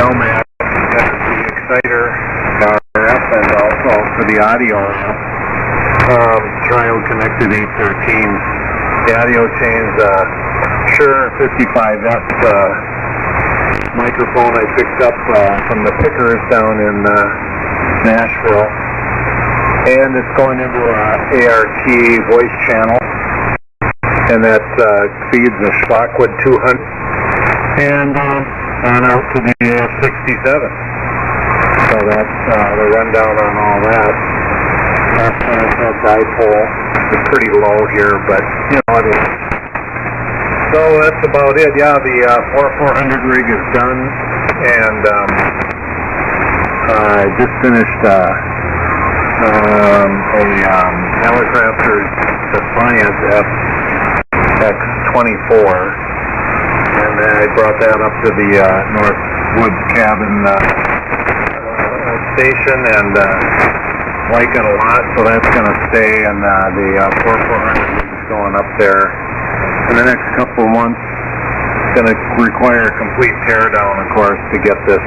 Elmac, got the exciter RF, and also for the audio trial connected 813. The audio chain's Shure 55F microphone I picked up from the pickers down in Nashville, and it's going into a ART voice channel, and that feeds the Schlockwood 200 and on out to the AF67. So that's the rundown on all that. That's that dipole. It's pretty low here, but you know it is. So that's about it. Yeah, the 4400 rig is done, and I just finished a Helicopter Defiant FX24, and then I brought that up to the North Woods Cabin station, and like it a lot, so that's going to stay, and the 4400 is going up there in the next couple of months. It's going to require a complete teardown, of course, to get this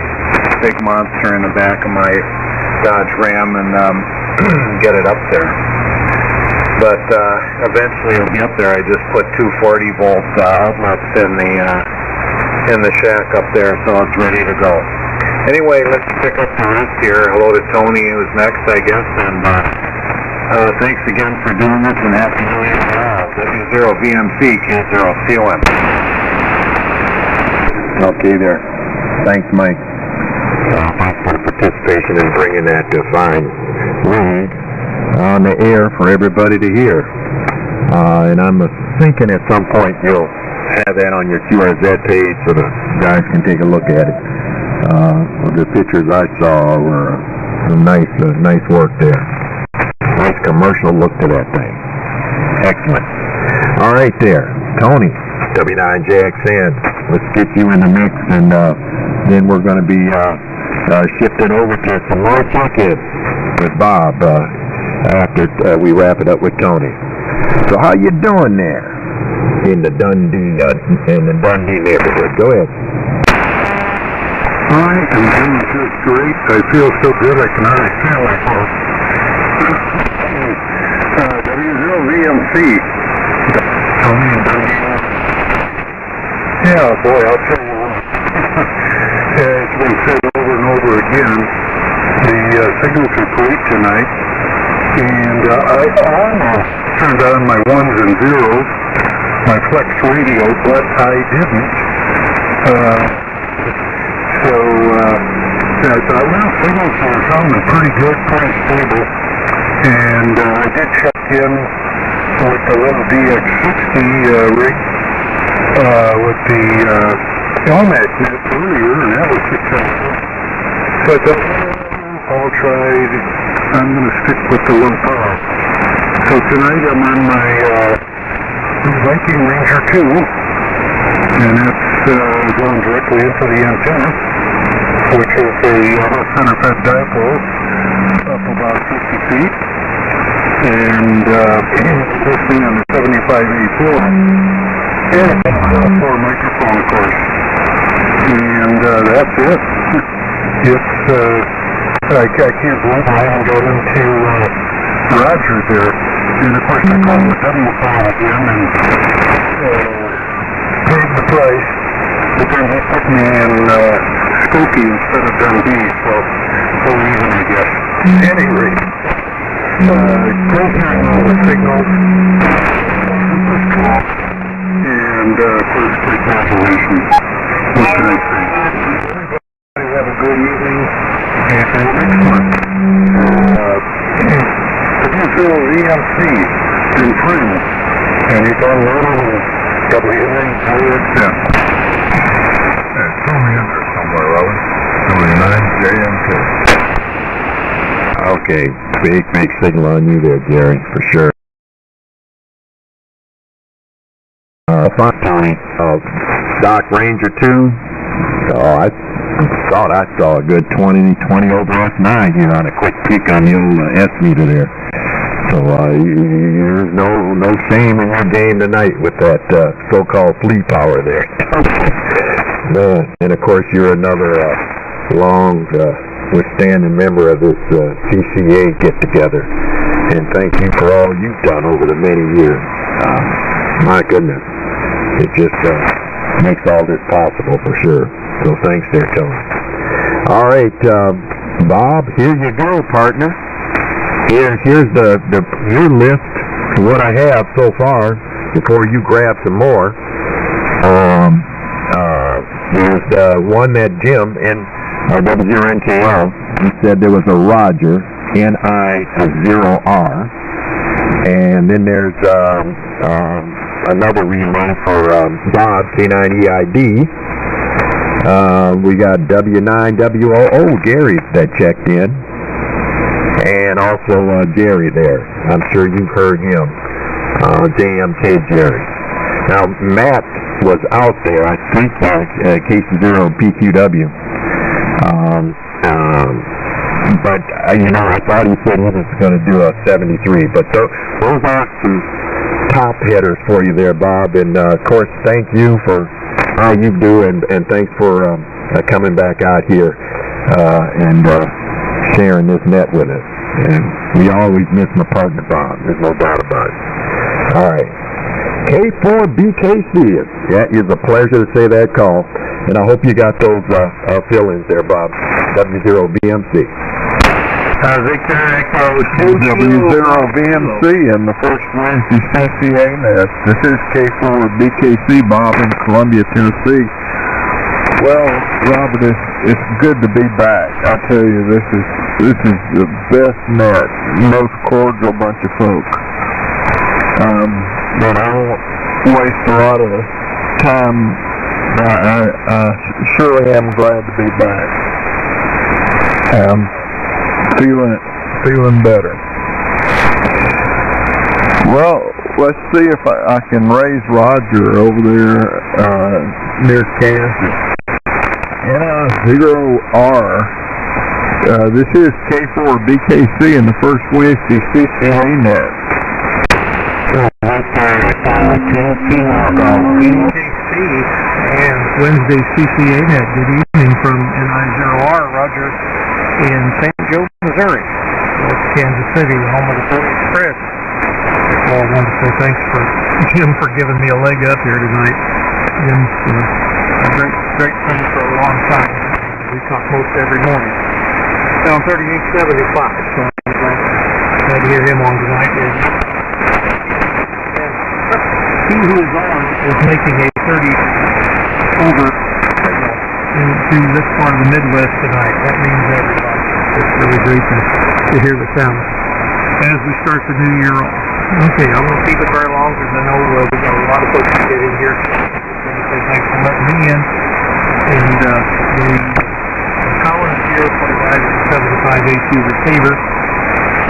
big monster in the back of my Dodge Ram and get it up there. But eventually it'll be up there. I just put two 40-volt outlets in the shack up there, so it's ready to go. Anyway, let's pick up the rest here. Hello to Tony, who's next, I guess, and thanks again for doing this, and Happy New Year. W0VMC, K0COM. Okay there. Thanks, Mike. Thanks for the participation in bringing that fine read on the air for everybody to hear. And I'm thinking at some point you'll have that on your QRZ page so the guys can take a look at it. The pictures I saw were nice work there. Nice commercial look to that thing. Excellent. All right there, Tony, W9JXN. Let's get you in the mix, and then we're going to be shifted over to some more check-in with Bob after we wrap it up with Tony. So how you doing there in the Dundee neighborhood? Go ahead. I am doing just great. I feel so good I can hardly feel myself. W0VMC. Tony and Dundee. Yeah, boy, I'll tell you what. It's been said over and over again. The signals are great tonight, and I almost turned on my ones and zeros, my flex radio, but I didn't. So I thought, well, signals are sounding pretty good, pretty stable, and I did check in with the little DX60 rig with the LMAC net earlier, and that was successful. So I thought, I'll try, I'm going to stick with the low power. So tonight I'm on my Viking Ranger 2, and that's going directly into the antenna, which is a center-fed dipole up about 50 feet, and listening on the 7584. And for a microphone, of course. And that's it. It's, I can't believe I haven't got into Roger there. And of course I called the demo phone again and paid the price. But then he put me in Skokie instead of Dundee, so even I guess. At any rate, great hearing all the signals. Super cool. And first, congratulations. What can I say? Everybody have a good evening, and next month, W0VMC and friends, and you can learn on W9JXN. Throw me in there somewhere, Robin. W9JMK. Okay, big signal on you there, Gary, for sure. Tony, Doc Ranger 2. Oh, I thought I saw a good 20 over S9 here on a quick peek on the old S meter there. So there's no shame in your game tonight with that so-called flea power there. And of course you're another long withstanding member of this CCA get-together. And thank you for all you've done over the many years. My goodness. It just makes all this possible for sure. So thanks there, Tony. All right, Bob, here you go, partner. Here's your list of what I have so far before you grab some more. There's one that Jim in our W0NKL, he said there was a Roger, NI0R. And then there's another reload for Bob, K9EID. We got W9WOO, Gary, that checked in. And also Jerry there. I'm sure you've heard him. JMK Jerry. Now, Matt was out there, I think, KC0 PQW. But, I thought he said he was going to do a 73. But those are some top hitters for you there, Bob. And, of course, thank you for all you do, and thanks for coming back out here and sharing this net with us. And we always miss my partner, Bob. There's no doubt about it. All right. K4BKC. Yeah, it's a pleasure to say that call. And I hope you got those fill-ins there, Bob. W0BMC. Victor Echo W0BMC in the first Wednesday CCA net. This is K4BKC, Bob, in Columbia, Tennessee. Well, Robert, it's good to be back. I tell you, this is the best net, most cordial bunch of folks. But I won't waste a lot of time. I surely am glad to be back. Feeling better. Well, let's see if I can raise Roger over there near Kansas. N0R. This is K4BKC in the first Wednesday CCA net. BKC and Wednesday CCA net. Good evening from N0R, Roger, in St. Joe, Missouri, North Kansas City, the home of the Pony Express. Well, I want to say thanks for Jim for giving me a leg up here tonight. Jim's a great friend for a long time. We talk most every morning. Down 3875, so I'm glad to hear him on tonight. He who is on is making a 30 over signal into this part of the Midwest tonight. That means everybody. It's really great to hear the sound as we start the new year off. Okay, I won't keep it very long because I know we got a lot of folks to get in here. So thanks for letting me in. And the Collins here for the guy with the 75 AC receiver.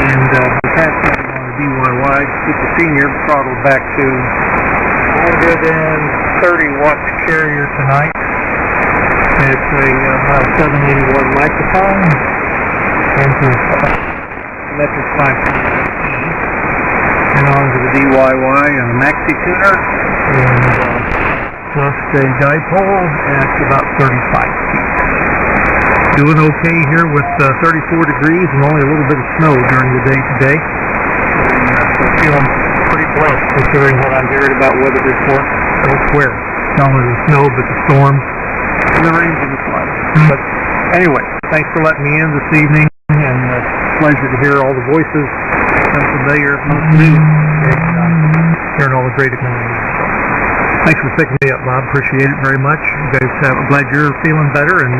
And the Pat on the DYY, Super Senior, throttled back to 130 watt carrier tonight. It's about a 781 microphone. Into metric 5. And on to the DYY on a maxi tuner. And plus a dipole at about 35 feet. Doing okay here with 34 degrees and only a little bit of snow during the day today. And so feeling pretty blessed considering what I'm hearing about weather reports elsewhere. Not only the snow, but the storms and the rains and the floods. But anyway, thanks for letting me in this evening, and it's a pleasure to hear all the voices, some familiar, most new, and hearing all the great equipment. Thanks for picking me up, Bob. Appreciate it very much. You guys, I'm glad you're feeling better and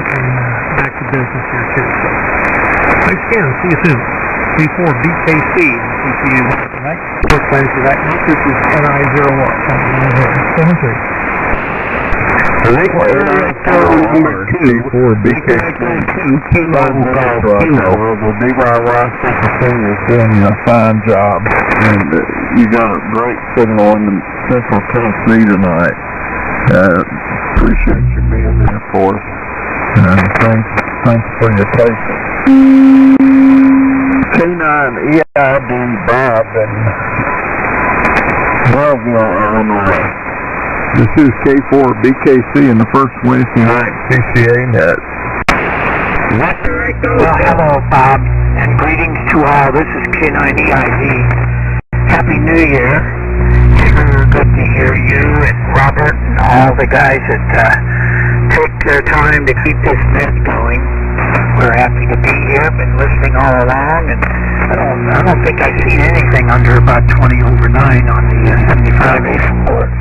back to business here too. So, thanks again. See you soon. K4BKC, CCU tonight. We're planning for that month. This is NI01. Cemetery. The DYY Super Senior is doing a fine job, and you got a great signal in the Central Tennessee tonight. Appreciate you being there for us, and thanks for your patience. K9EID Bob and Wellville, Illinois. This is K4BKC in the first Wednesday night CCA net. Well, hello, Bob, and greetings to all. This is K9EID. Happy New Year. Sure good to hear you and Robert and all the guys that take their time to keep this net going. We're happy to be here, been listening all along, and I don't think I've seen anything under about 20 over 9 on the 75A4.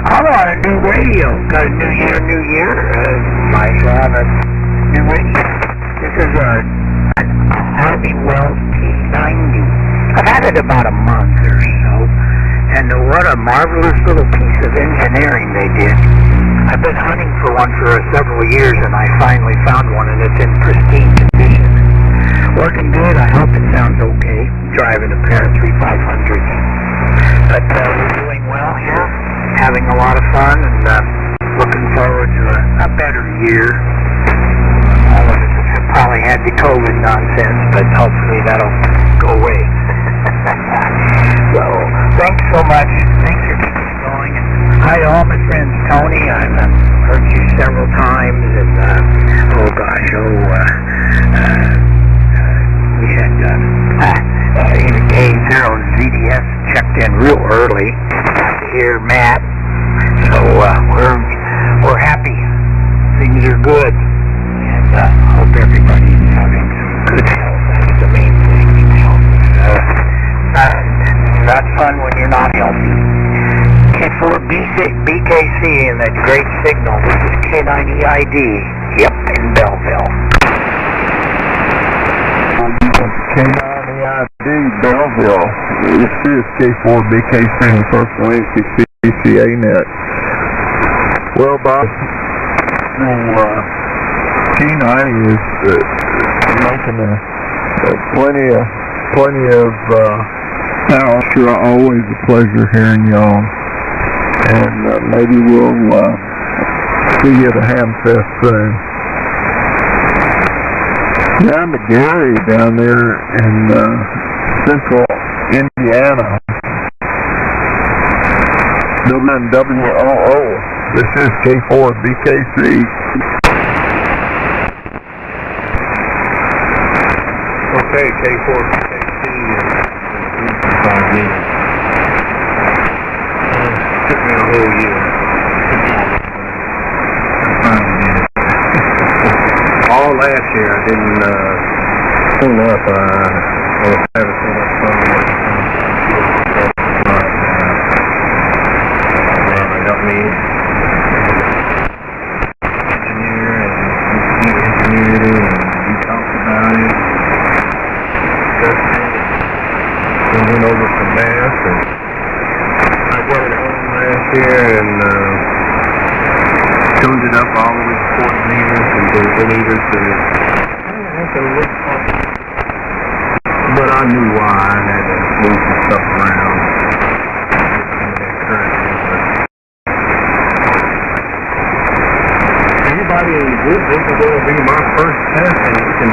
I'm on a new radio. Got a new year. Might as well have a new radio. This is a Harvey Wells T90. I've had it about a month or so, And what a marvelous little piece of engineering they did. I've been hunting for one for several years, and I finally found one, and it's in pristine condition. Working good. I hope it sounds okay. Driving a pair of 3500s. But we're doing well here, having a lot of fun, and looking forward to a better year. All of us have probably had the COVID nonsense, but hopefully that'll go away. So, thanks so much. Thanks for keeping it going. And hi to all my friends. Tony, I've heard you several times, and we had even K0 ZDS checked in real early. Got to hear Matt. So we're happy. Things are good, and hope everybody's having some good health. That's the main thing. Not fun when you're not healthy. K4BKC and that great signal. This is K9EID. Yep, in Belleville. K9EID, Belleville. This is K4BKC and Personal NCCCA net. Well, Bob, K90 is making plenty of sure, always a pleasure hearing y'all, and maybe we'll see you at a Hamfest soon. Down to Gary down there in central Indiana. WOO. This is K4BKC. Okay, K4BKC is 5 minutes. Took me a whole year. All last year I didn't pull up. I was having so much fun with it. It helped me engineer, and he engineered it, and we talked about it. We went over some math, and I got it home last year and tuned it up all the way to 40 meters and to meters, and that's a little fun. But I knew why I had to move some stuff around. Anybody in the group, this is going to be my first test, and you can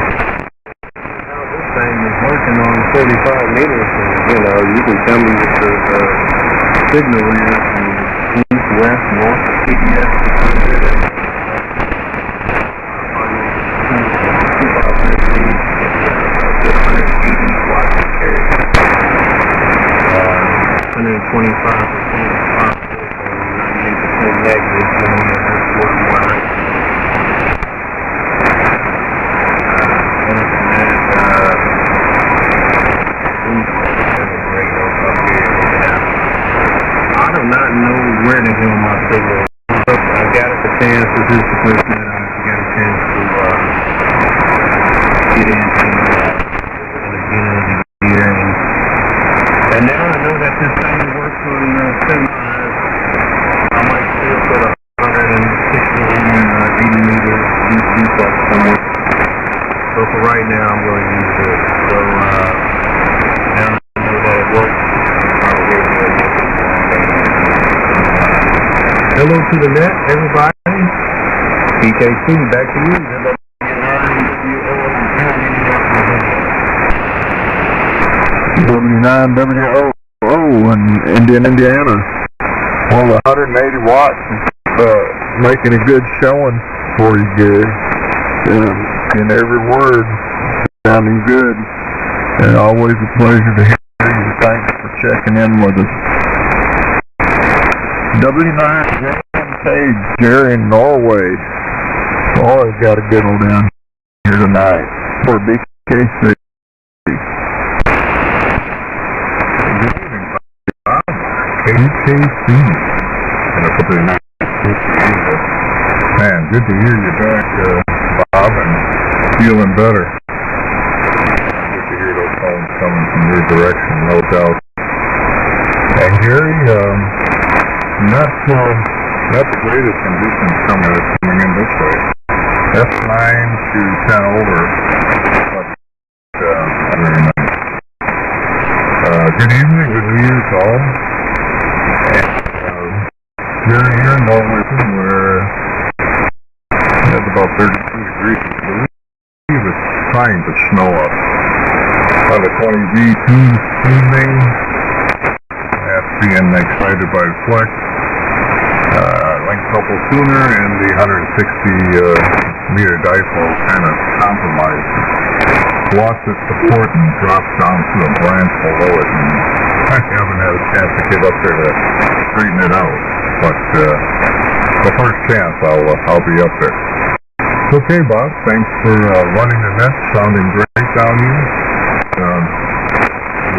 thing is working on 45 meters, and you can tell me what the signal is from east, west, north, GPS. Where the hell my signal? I got a chance. This is the first night I got a chance to get into the beginning of the year, and now I know that this thing works on semis. I might still put a 160 and 80 meter default somewhere. So for right now, I'm going to use it. So now I know that it works. Hello to the net, everybody. BKC, back to you. W9WOO in Indiana. Well, 180 watts is making a good showing for you guys. And every word sounding good. And always a pleasure to hear you. Thanks for checking in with us. W9JMK, Jerry in Norway. Always got a good one down here tonight for BKC. BKC. Man, good to hear you back, Bob, and feeling better. Good to hear those phones coming from your direction, no doubt. And Gary. Not the greatest conditions coming in this way. F9 to 10 over, but very nice. Good evening, good New Year's all. Here in Norway, where it's about 32 degrees. I believe it's trying to snow up on the 20V tuning. That's being excited by the flex. Link couple sooner, and the 160 meter dipole kind of compromised. Lost its support and drops down to a branch below it, and I haven't had a chance to get up there to straighten it out. But the first chance, I'll be up there. Okay, Bob. Thanks for running the net. Sounding great down here.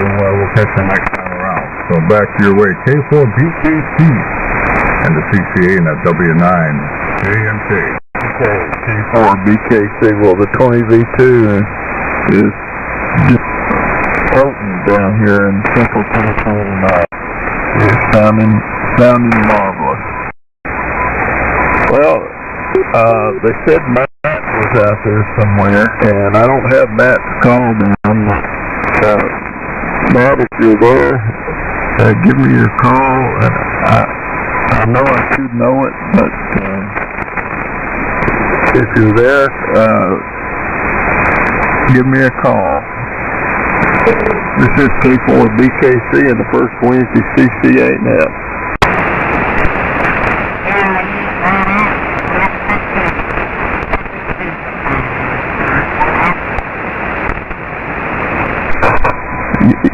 We'll catch you next time around. So back to your way. K4BKC and the CCA and that W9 JMK. Okay, K4BKC. Well, the 20V2 is just floating down here in Central Tennessee tonight. It's sounding marvelous. Well, they said Matt was out there somewhere, and I don't have Matt's call down. Matt, if you're there, give me your call. And I know I should know it, but if you're there, give me a call. This is K4BKC and the first Wednesday CCA net.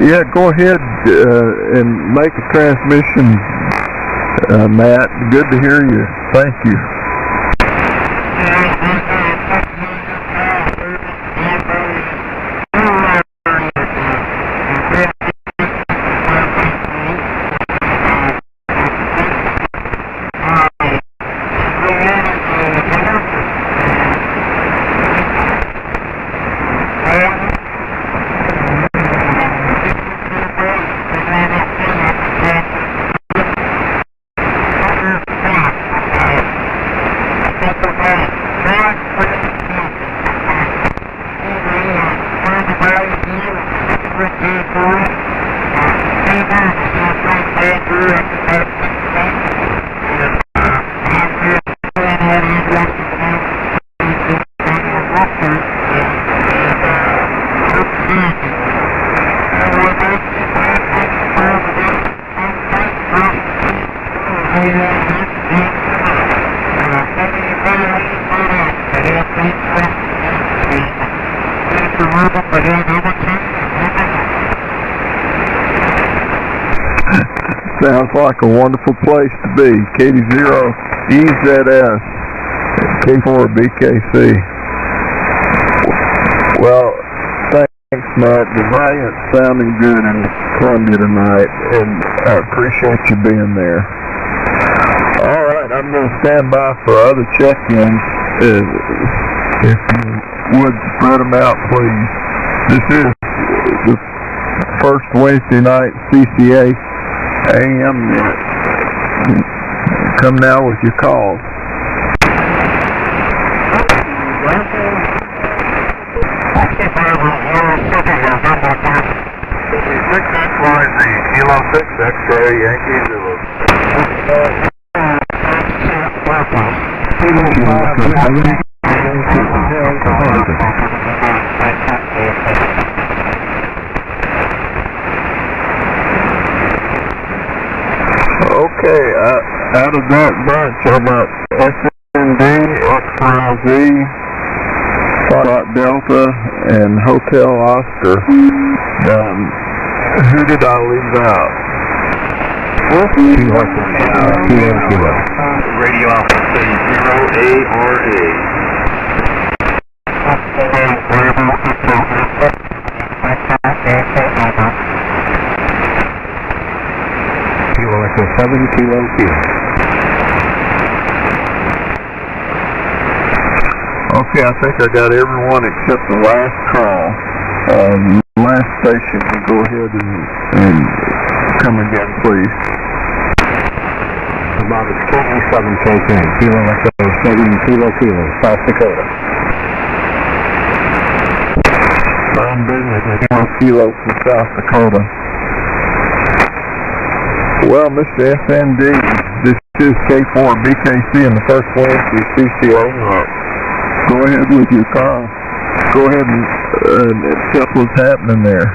Yeah, go ahead and make a transmission, Matt. Good to hear you. Thank you. Sounds like a wonderful place to be. KD0EZS, K4BKC. Well, thanks, Matt. The Valiant's sounding good in Columbia tonight, and I appreciate you being there. All right, I'm going to stand by for other check-ins. If you would spread them out, please. This is the first Wednesday night CCA AM net. Come now with your calls. Kilo 6 X-ray Yankee Zulu. Okay, out of that bunch, how about SND, XYZ, Spot Delta, and Hotel Oscar? Who did I leave out? Radio Alpha 30ARA. Kilo Echo 7, Kilo Kilo. Okay, I think I got everyone except the last call. Last station, we'll go ahead and Come again, please. Bob, it's KE7KK, Kilo Echo 7 Kilo Kilo, South Dakota. I'm business with Kilo from South Dakota. Well, Mr. FND, this is K4BKC in the first Wednesday CCO. Go ahead with your call. Go ahead and tell what's happening there.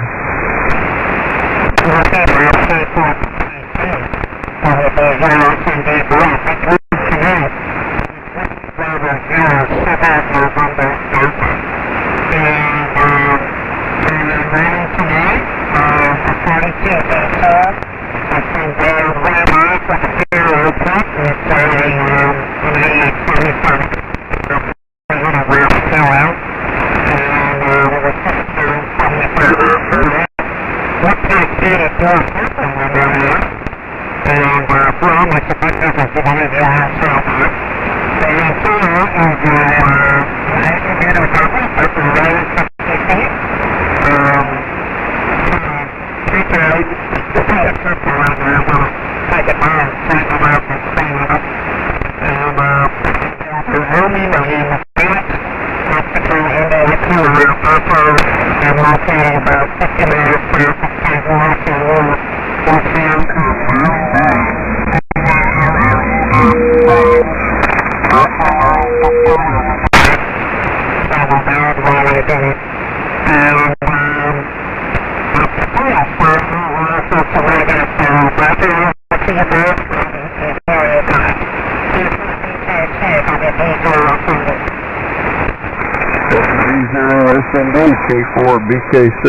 K4BKC,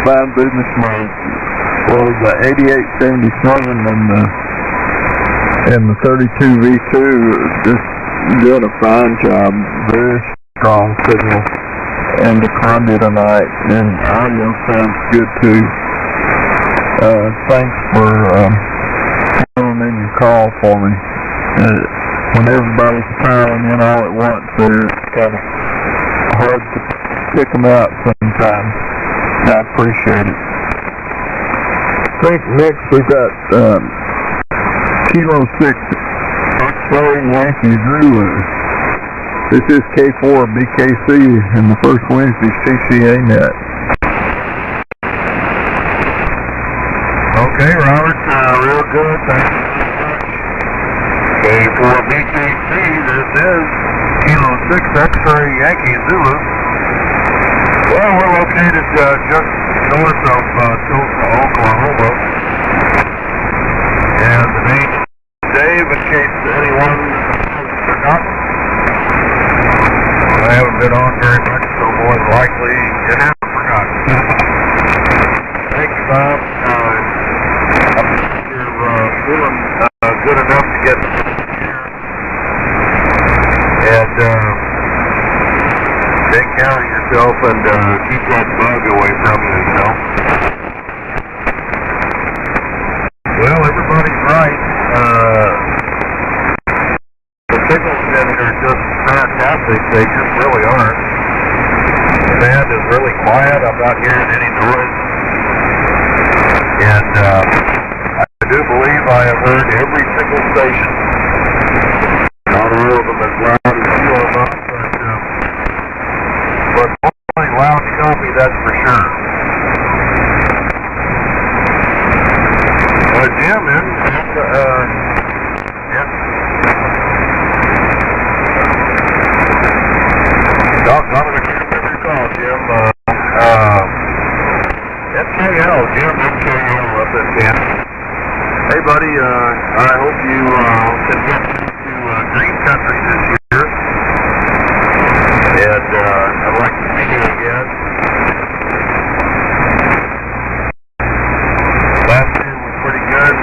fine business mode. Well, the 8877 and the 32V2 just doing a fine job. Very strong signal. And the Columbia tonight, and audio sounds good too. Thanks for filling in your call for me. When everybody's piling in all at once, it's kind of hard to pick them out sometimes. I appreciate it. I think next we've got Kilo 6 X-Ray Yankee Zulu. This is K4BKC in the first Wednesday CCA net. Okay, Robert, real good. Thank you so much. K4BKC, this is Kilo 6 X-Ray Yankee Zulu. Well, we're located just north of Tulsa, Oklahoma. And the name is Dave, in case anyone has forgotten. I haven't been on very much, so more than likely you haven't forgotten. Thank you, Bob. I'm sure you're feeling good enough to get here. And take care of yourself and keep that bug away from you, you know. Well, everybody's right. The signals in here are just fantastic. They just really are. The band is really quiet. I'm not hearing any noise. And I do believe I have heard every single station. Not all of them as loud as you are, Bob, but only loud and copy, that's for sure. Jim, Doc, I'm going to keep every call, Jim. MKL, Jim, MKL up in Kansas. Hey, buddy, I hope you can get to Green Country this year. And I'd like to see you again. Last year was pretty good.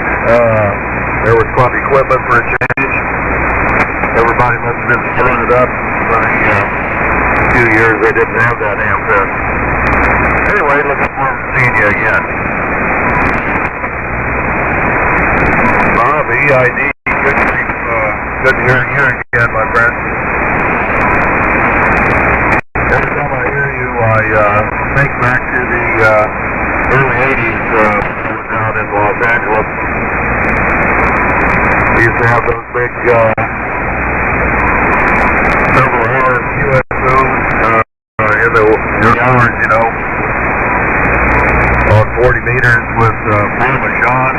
There was club equipment for a change. Everybody must have been stirring it up for a few years. They didn't have that amp then. Anyway, looking forward to seeing you again. Bob, EID, good hearing you again, my friend. Every time I hear you, I think back to the early 80s down in Los Angeles. of those big, several hour QSOs, in the hours, you know, on 40 meters with, Parmesan,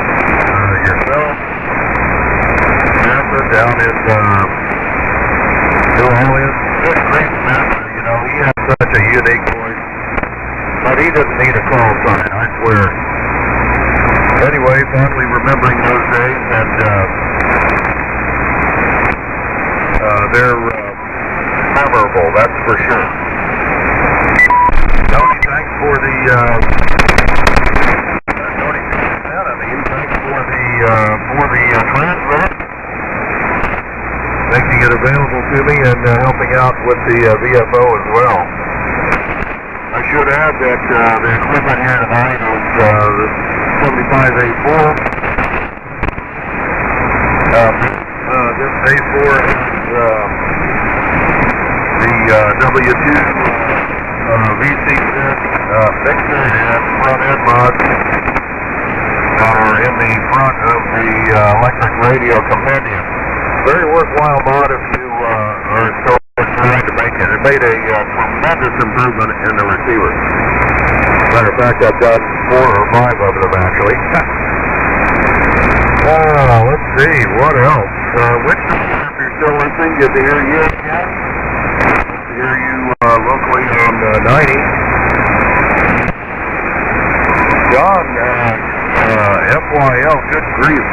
yourself, Napa down in, New Orleans. Good great Napa, you know, he has such a unique voice. But he doesn't need a call sign, I swear. Anyway, fondly remembering those days, and they're memorable, that's for sure. Tony, thanks for the thanks for the transmit, making it available to me, and helping out with the VFO as well. I should add that the equipment here tonight is the 75A4. This A4 is the W2 VC6 mixer and front end mods that are in the front of the electric radio compendium. Very worthwhile mod if you are so trying to make it. It made a tremendous improvement in the receiver. Matter of fact, I've done 4 or 5 of them actually. Let's see, what else? Wichita, if you're still listening, good to hear you again. Good to hear you locally on 90. John, FYL, good grief.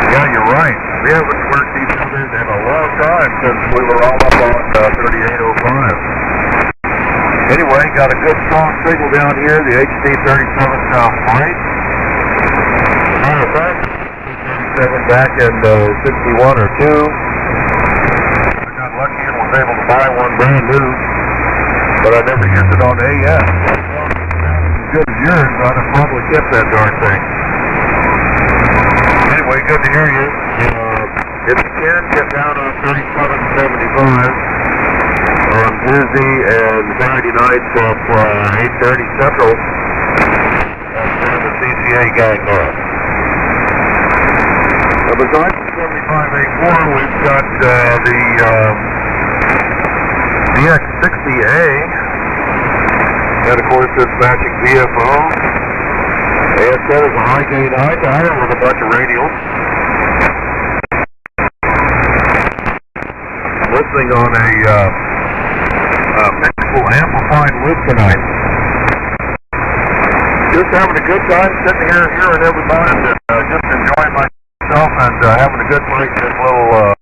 Yeah, you're right. We haven't worked each other in a long time since we were all up on 3805. Anyway, got a good strong signal down here. The HD37 sounds great. As a matter of fact, back in 61 or 2. I got lucky and was able to buy one brand new, but I never used it on AM. As good as yours, I'd have probably kept that darn thing. Anyway, good to hear you. If you can, get down on 3775 on Tuesday and Saturday nights at 8:30 Central. That's where the CCA gang are. Besides the 75A4, we've got the DX60A, and of course this matching VFO. ASN is a high gain high dial with a bunch of radials. I'm listening on a mixable amplified loop tonight. Just having a good time sitting here hearing everybody, and just enjoying myself. And having a good break, this little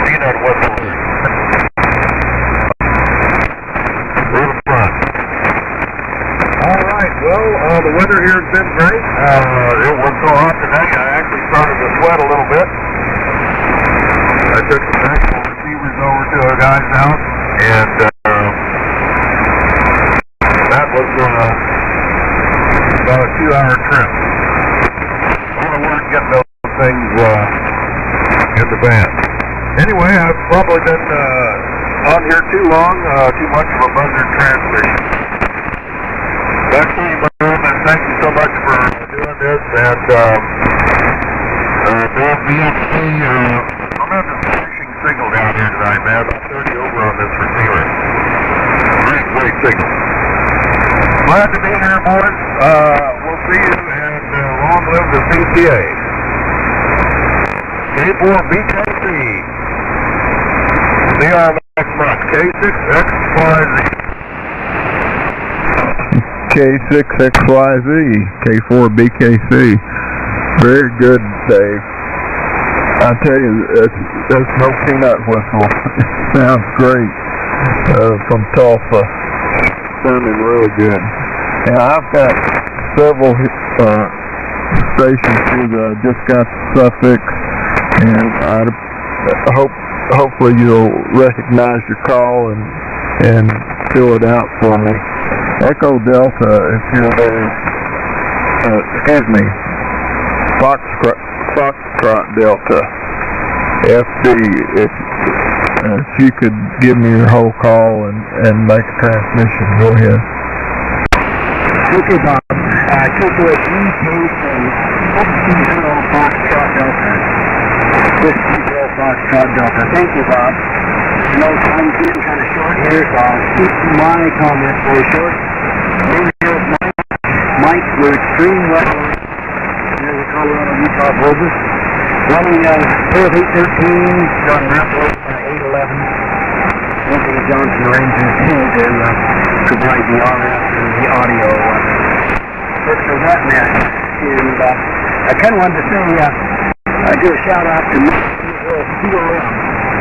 peanut whistle. Real fun. Alright, well, the weather here has been great. It was so hot today, I actually started to sweat a little bit. I took some actual receivers over to a guy's house, and that was about a 2-hour trip. Getting those things in the van. Anyway, I've probably been on here too long, too much of a buzzard transmission. Back to you, Bob, and thank you so much for doing this, and Bob, BFC, I'm having a flashing signal down here tonight, man. About 30 over on this receiver. Great signal. Glad to be here, boys. We'll see you, and long live the CCA. K4BKC. See you on next month. K6XYZ. K6XYZ. K4BKC. Very good, Dave. I tell you, that's no peanut whistle. It sounds great. From Tulsa. Sounding really good. And I've got several stations here that I just got the suffix, and I hopefully you'll recognize your call and fill it out for me. Echo Delta, if you're there, excuse me, Foxtrot Delta, FD, if you could give me your whole call and make a transmission, go ahead. Okay, Bob. Triple at Green Case and Foxtrot Delta. Whiskey Zero Foxtrot Delta. Thank you, Bob. I know time's getting kind of short here, so I'll keep my comments very short. Over here is Mike with extreme weather. There's the Colorado-Utah border. Running pair of 813s, got an outlook by 811. Into the Johnson Rangers here to provide the RF and the audio for that match. And I kind of wanted to say, do a shout out to COM.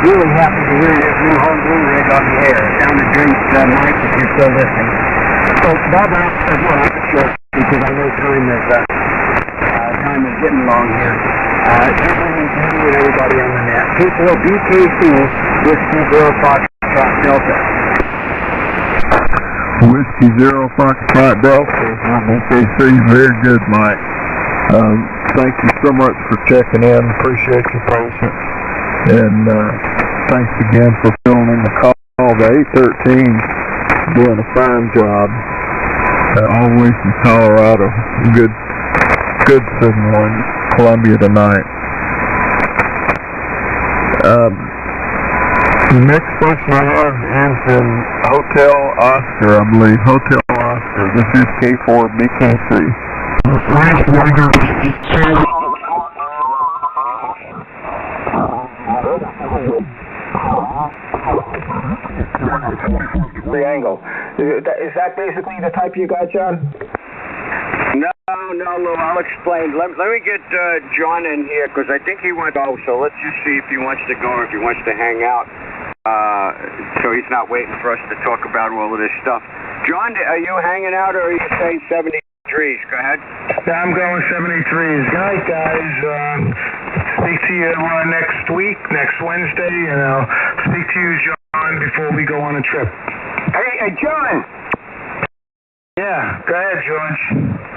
Really happy to hear this new homebrew rig on the air. It sounded great, Mike, if you're still listening. So, Bob, I'll short because I know time is getting long here. Everything to you and everybody on the net. People of BKC Whiskey Zero Foxtrot Delta. Whiskey Zero Foxtrot Delta. BKC, very good, Mike. Thank you so much for checking in. Appreciate your patience. And thanks again for filling in the call. The 813 doing a fine job. All the way from Colorado. Good signal in Columbia tonight. The next question I have is in Hotel Oscar, I believe. Hotel Oscar. This is K4 BKC. The angle. Is that basically the type you got, John? No, Lou, I'll explain. Let me get John in here, because I think he wants to go, so let's just see if he wants to go or if he wants to hang out, so he's not waiting for us to talk about all of this stuff. John, are you hanging out, or are you saying 73s? Go ahead. Yeah, I'm going 73s. Good night, guys. Speak to you next week, next Wednesday, and I'll speak to you, John, before we go on a trip. Hey, John! Yeah, go ahead, George.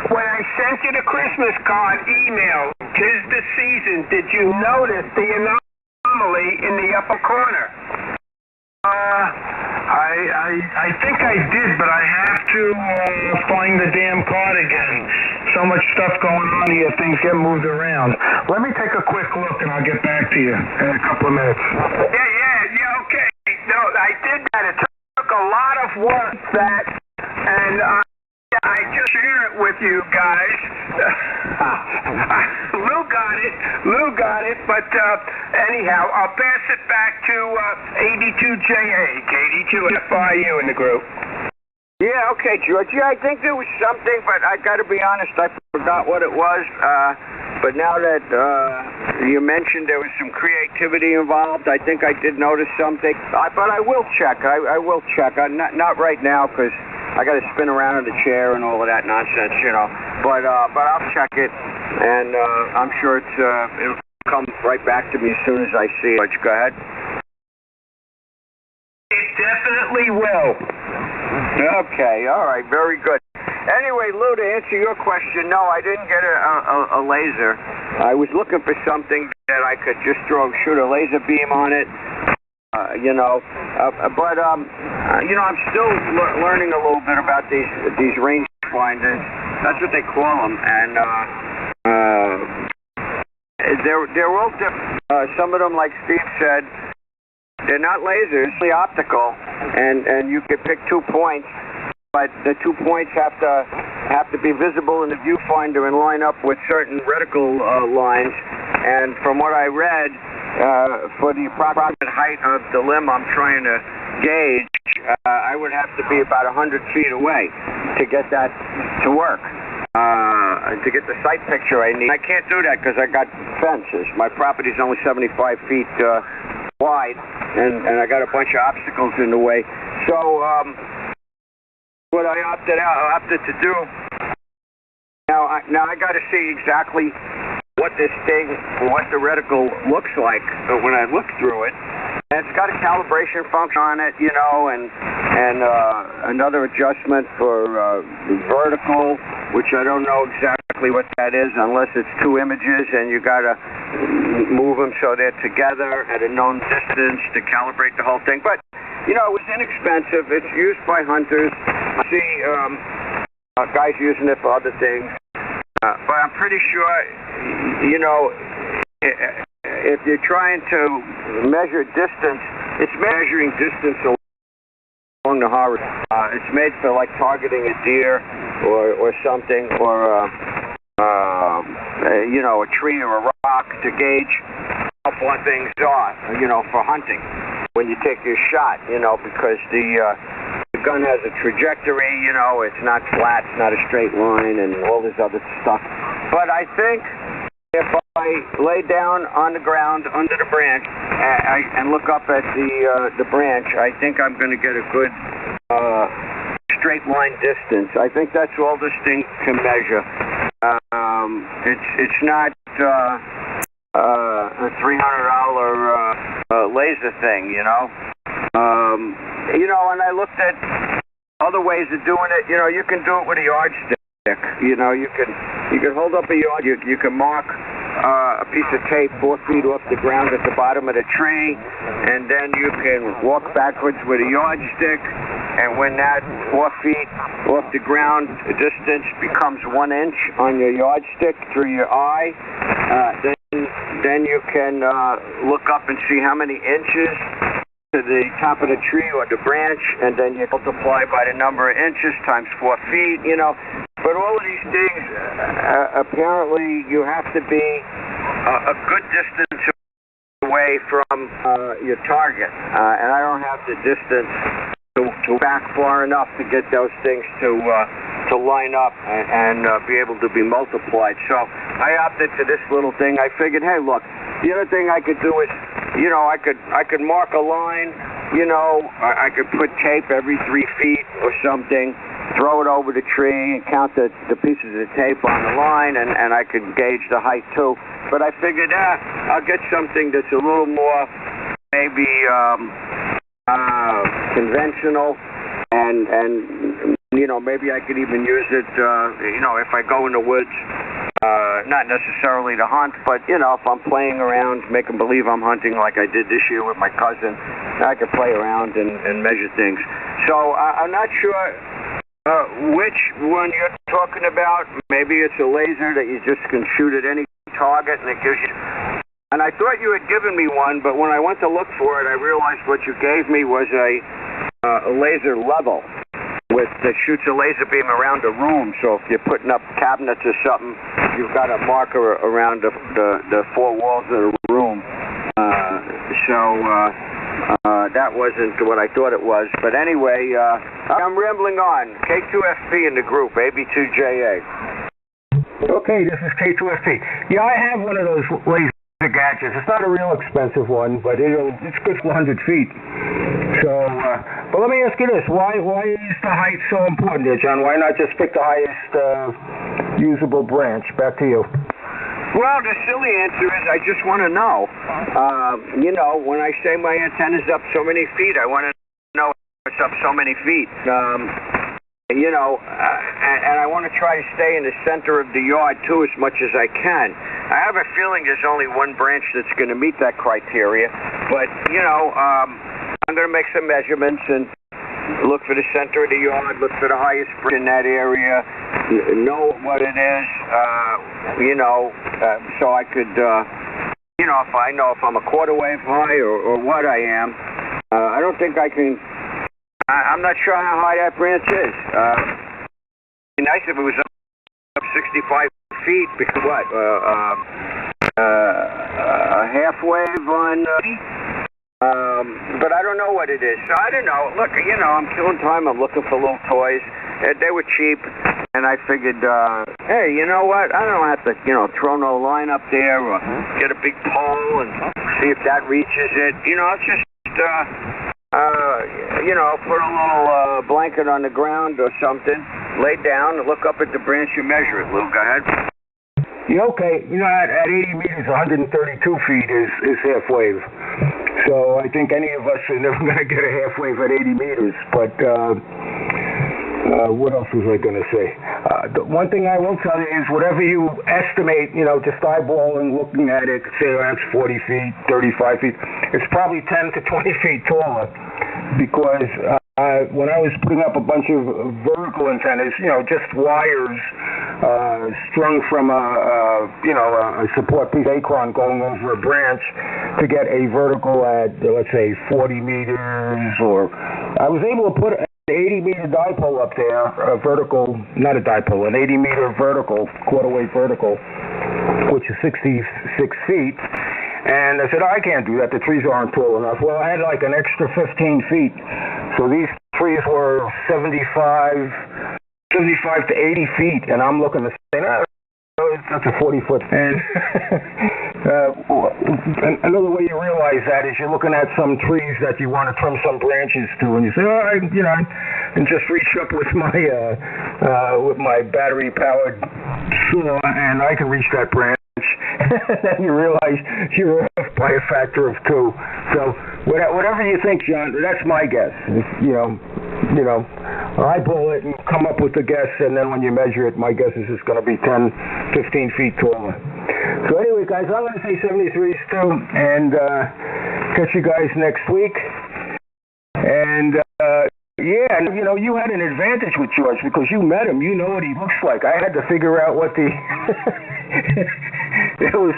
When I sent you the Christmas card email, 'tis the season, did you notice the anomaly in the upper corner? I think I did, but I have to find the damn card again. So much stuff going on here, things get moved around. Let me take a quick look and I'll get back to you in a couple of minutes. Yeah, okay. No, I did that. It took a lot of work, and I just share it with you guys. Lou got it, but anyhow, I'll pass it back to 82JA, KD2FIU in the group. Yeah, okay, George. Yeah, I think there was something, but I got to be honest, I forgot what it was. But now that you mentioned there was some creativity involved, I think I did notice something. But I will check. I will check. Not right now, because I got to spin around in the chair and all of that nonsense, you know. But I'll check it, and I'm sure it'll come right back to me as soon as I see it. Go ahead. It definitely will. Okay, all right, very good. Anyway, Lou, to answer your question, no, I didn't get a laser. I was looking for something that I could just shoot a laser beam on it. But I'm still learning a little bit about these range finders. That's what they call them, and they're all different. Some of them, like Steve said, they're not lasers, they're optical, and you can pick 2 points, but the 2 points have to be visible in the viewfinder and line up with certain reticle lines. And from what I read, for the approximate height of the limb I'm trying to gauge, I would have to be about 100 feet away to get that to work. To get the sight picture I need. I can't do that because I got fences. My property's only 75 feet wide, and I got a bunch of obstacles in the way. So what I opted to do, now I got to see exactly what the reticle looks like when I look through it. And it's got a calibration function on it, you know, and another adjustment for vertical, which I don't know exactly what that is unless it's 2 images and you got to move them so they're together at a known distance to calibrate the whole thing. But, you know, it was inexpensive. It's used by hunters. I see guys using it for other things. But I'm pretty sure, you know, if you're trying to measure distance, it's measuring distance along the horizon. It's made for like targeting a deer or something, or you know, a tree or a rock to gauge how far things are, you know, for hunting when you take your shot, you know, because the gun has a trajectory, you know, it's not flat, it's not a straight line, and all this other stuff. But I think if I lay down on the ground under the branch and look up at the branch, I think I'm going to get a good straight line distance. I think that's all this thing can measure. It's not a $300 laser thing, you know. You know, and I looked at other ways of doing it. You know, you can do it with a yardstick. You know, you can hold up a yard. You can mark a piece of tape 4 feet off the ground at the bottom of the tree, and then you can walk backwards with a yardstick. And when that 4 feet off the ground distance becomes 1 inch on your yardstick through your eye, then you can look up and see how many inches to the top of the tree or the branch, and then you multiply by the number of inches times 4 feet, you know. But all of these things, apparently you have to be a good distance away from your target, and I don't have the distance to back far enough to get those things to line up and be able to be multiplied. So I opted for this little thing. I figured, hey, look, the other thing I could do is, you know, I could mark a line, you know, I could put tape every 3 feet or something, throw it over the tree and count the pieces of tape on the line, and I could gauge the height too. But I figured, I'll get something that's a little more maybe conventional, and you know, maybe I could even use it, you know, if I go in the woods, not necessarily to hunt, but, you know, if I'm playing around, making believe I'm hunting like I did this year with my cousin, I could play around and measure things. So I'm not sure which one you're talking about. Maybe it's a laser that you just can shoot at any target, and it gives you... And I thought you had given me one, but when I went to look for it, I realized what you gave me was a laser level that shoots a laser beam around a room. So if you're putting up cabinets or something, you've got a marker around the 4 walls of the room. That wasn't what I thought it was. But anyway, I'm rambling on. K2FP in the group, AB2JA. Okay, this is K2FP. Yeah, I have one of those laser gadgets. It's not a real expensive one, but it's good for 100 feet. So, but let me ask you this: why is the height so important, there, John? Why not just pick the highest usable branch? Back to you. Well, the silly answer is I just want to know. You know, when I say my antenna's up so many feet, I want to know it's up so many feet. You know, and I want to try to stay in the center of the yard, too, as much as I can. I have a feeling there's only one branch that's going to meet that criteria, but, you know, I'm going to make some measurements and look for the center of the yard, look for the highest branch in that area, know what it is, you know, so I could, you know, if I know if I'm a quarter wave high or what I am. I don't think I can... I'm not sure how high that branch is. It'd be nice if it was up 65 feet, because what? A half wave on... but I don't know what it is. So I don't know. Look, you know, I'm killing time. I'm looking for little toys. They were cheap, and I figured, hey, you know what? I don't have to, you know, throw no line up there or get a big pole and see if that reaches it. You know, it's just... you know, put a little blanket on the ground or something, lay down, and look up at the branch and measure it. Lou, go ahead. Yeah, okay. You know, at 80 meters, 132 feet is half wave. So I think any of us are never going to get a half wave at 80 meters. But what else was I going to say? The one thing I will tell you is whatever you estimate, you know, just eyeballing, looking at it, say that's 40 feet, 35 feet, it's probably 10 to 20 feet taller. Because when I was putting up a bunch of vertical antennas, you know, just wires strung from a support piece acorn going over a branch to get a vertical at, let's say, 40 meters, or I was able to put an 80-meter dipole up there, a vertical, not a dipole, an 80-meter vertical, quarter-wave vertical, which is 66 feet. And I said, I can't do that. The trees aren't tall enough. Well, I had like an extra 15 feet. So these trees were 75 to 80 feet. And I'm looking to say, that's a 40-foot. And another way you realize that is you're looking at some trees that you want to trim some branches to. And you say, and just reach up with my battery-powered saw, and I can reach that branch. And then you realize you're off by a factor of 2. So whatever you think, John, that's my guess. Eyeball it and come up with the guess, and then when you measure it, my guess is it's going to be 10, 15 feet taller. So anyway, guys, I'm going to say 73s too, and catch you guys next week. And you had an advantage with George because you met him. You know what he looks like. I had to figure out what the it was.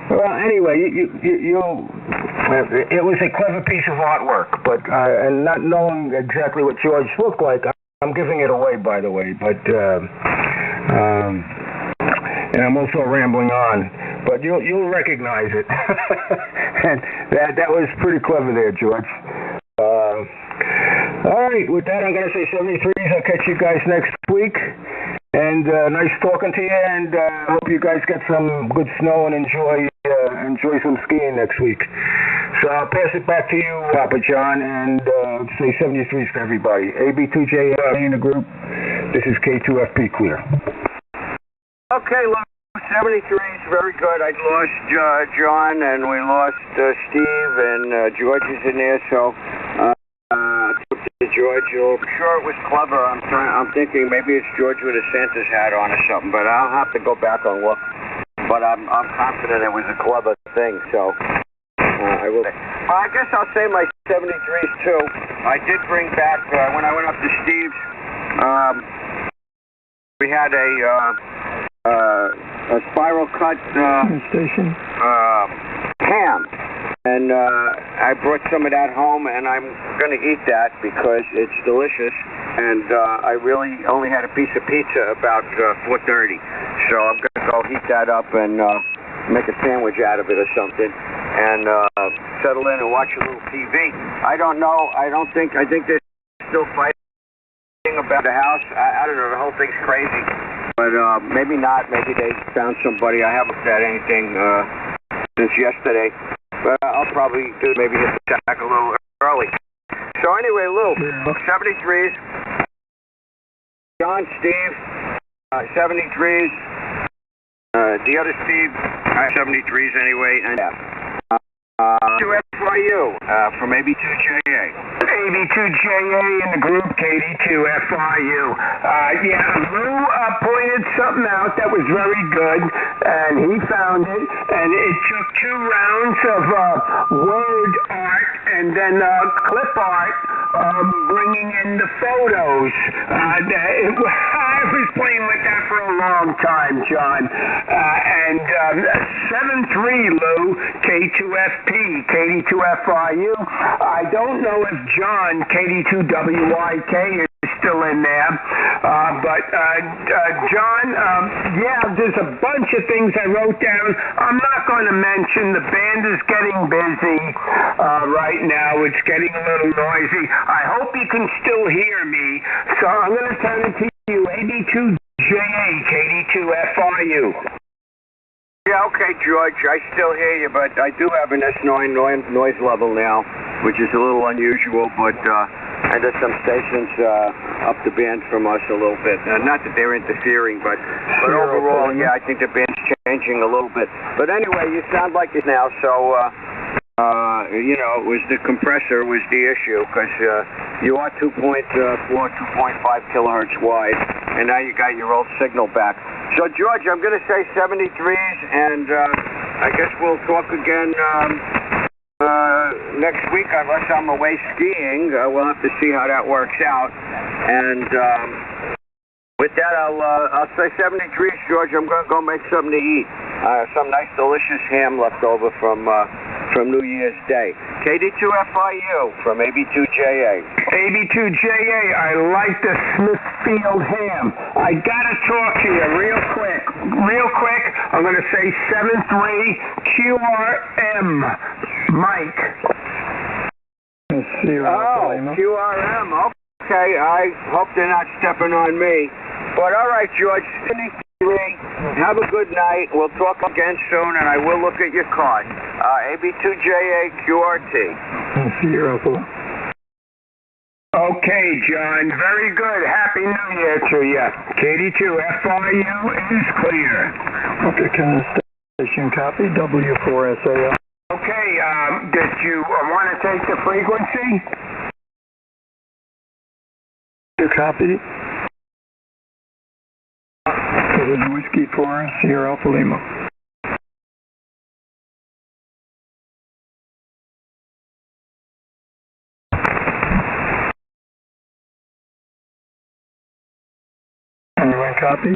Well, anyway, it was a clever piece of artwork, but and not knowing exactly what George looked like, I'm giving it away, by the way. But and I'm also rambling on, but you'll recognize it. And that was pretty clever there, George. All right, with that, I'm going to say 73s. I'll catch you guys next week. And nice talking to you, and hope you guys get some good snow and enjoy some skiing next week. So I'll pass it back to you, Papa John, and say 73s to everybody. AB2J in the group. This is K2FP clear. Okay, 73s, very good. I lost John, and we lost Steve, and George is in there, so George, I'm sure it was clever. I'm thinking maybe it's George with a Santa's hat on or something, but I'll have to go back and look. But I'm confident it was a clever thing, so I will. I guess I'll say my 73s too. I did bring back when I went up to Steve's. We had a spiral cut station ham. And I brought some of that home, and I'm going to eat that because it's delicious. And I really only had a piece of pizza about 4:30. So I'm going to go heat that up and make a sandwich out of it or something. And settle in and watch a little TV. I don't know. I think they're still fighting about the house. I don't know. The whole thing's crazy. But maybe not. Maybe they found somebody. I haven't said anything since yesterday. But I'll probably maybe hit the sack a little early. So anyway, Lou, 73s. John, Steve, 73s. The other Steve, 73s anyway. And to FYU from AB2JA. AB2JA in the group, KD2FIU. Lou pointed something out that was very good, and he found it, and it took 2 rounds of word art and then clip art bringing in the photos. I was playing with that for a long time, John. And 7-3, Lou, K2FP, KD2FIU. I don't know if John, KD2WYK, is still in there. But John, there's a bunch of things I wrote down. I'm not going to mention the band is getting busy right now. It's getting a little noisy. I hope you can still hear me. So I'm going to turn it to you, AB2JA, KD2FIU. Yeah, okay, George, I still hear you, but I do have an S9 noise level now, which is a little unusual, but and there's some stations up the band from us a little bit. Not that they're interfering, but overall, yeah, I think the band's changing a little bit. But anyway, you sound like it now, so, it was the compressor was the issue, because you are 2.4, 2.5 kilohertz wide, and now you got your old signal back. So, George, I'm going to say 73s, and I guess we'll talk again next week, unless I'm away skiing. We'll have to see how that works out. And With that, I'll say 73, George. I'm going to go make something to eat. Some nice, delicious ham left over from New Year's Day. KD2FIU from AB2JA. AB2JA, I like the Smithfield ham. I gotta talk to you real quick. I'm gonna say 73QRM. Mike. QRM. Okay, I hope they're not stepping on me. But all right, George. Have a good night. We'll talk again soon, and I will look at your card. AB2JA QRT. See you, Uncle. Okay, John. Very good. Happy New Year to you. KD2FIU is clear. Okay, Canada Station copy. W4SAL. Okay, did you want to take the frequency? You copy. Whiskey 4, Sierra Alpha Lima. Anyone copy?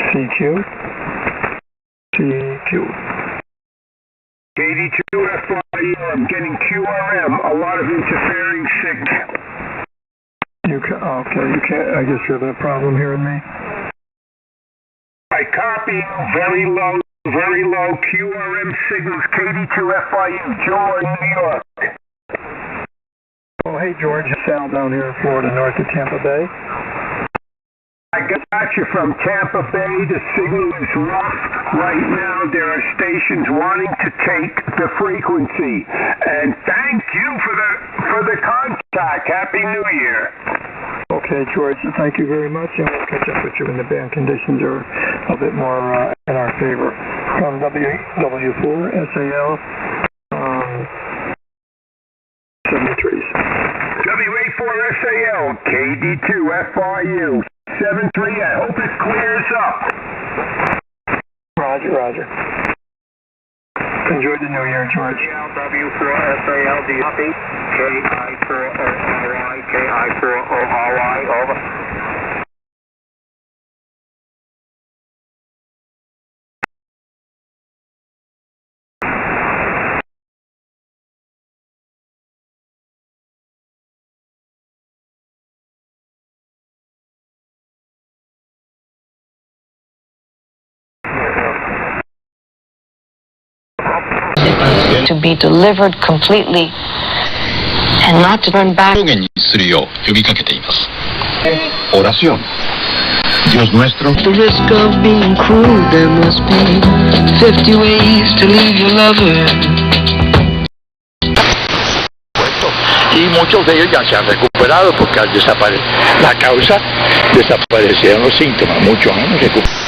CQ. KD2FIU, I'm getting QRM, a lot of interfering signal. Okay, you can't, I guess you're having a problem hearing me. I copy very low QRM signals, KD2FIU, George, New York. Oh, hey, George, Sal down here in Florida, north of Tampa Bay. I got you from Tampa Bay. The signal is rough. Right now, there are stations wanting to take the frequency. And thank you for the contact. Happy New Year. Okay, George, thank you very much, and we'll catch up with you when the band conditions are a bit more in our favor. From W4SAL, 73s. WA4SAL, KD2FIU, 73. I hope it clears up. Roger. Enjoy the New Year, George. W4SAL, do you copy? KI4ORY, KI4ORY, over. To be delivered completely and not to turn back. Oración. Dios nuestro. At the risk of being cruel, there must be 50 ways to leave your lover. Y muchos de ellos ya se han recuperado porque al desaparecer la causa, desaparecieron los síntomas. Muchos han recuperado.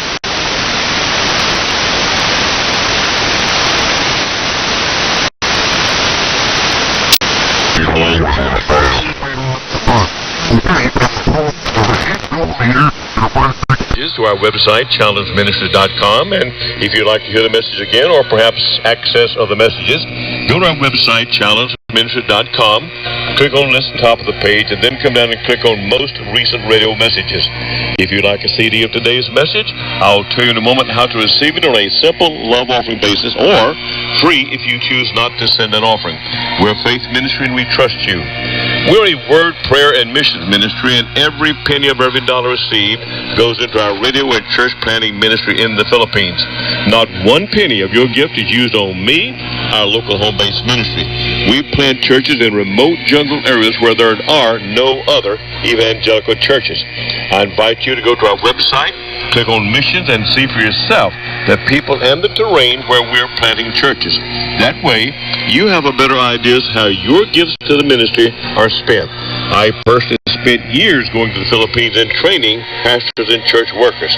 To our website, challengeministry.com, and if you'd like to hear the message again or perhaps access other messages, go to our website, challengeministry.com, click on Listen top of the page, and then come down and click on Most Recent Radio Messages. If you'd like a CD of today's message, I'll tell you in a moment how to receive it on a simple love offering basis or free if you choose not to send an offering. We're a faith ministry and we trust you. We're a word, prayer, and missions ministry, and every penny of every dollar received goes into our radio and church planting ministry in the Philippines. Not one penny of your gift is used on me, our local home-based ministry. We plant churches in remote jungle areas where there are no other evangelical churches. I invite you to go to our website, click on missions, and see for yourself the people and the terrain where we're planting churches. That way, you have a better idea as how your gifts to the ministry are spent. I personally spent years going to the Philippines and training pastors and church workers.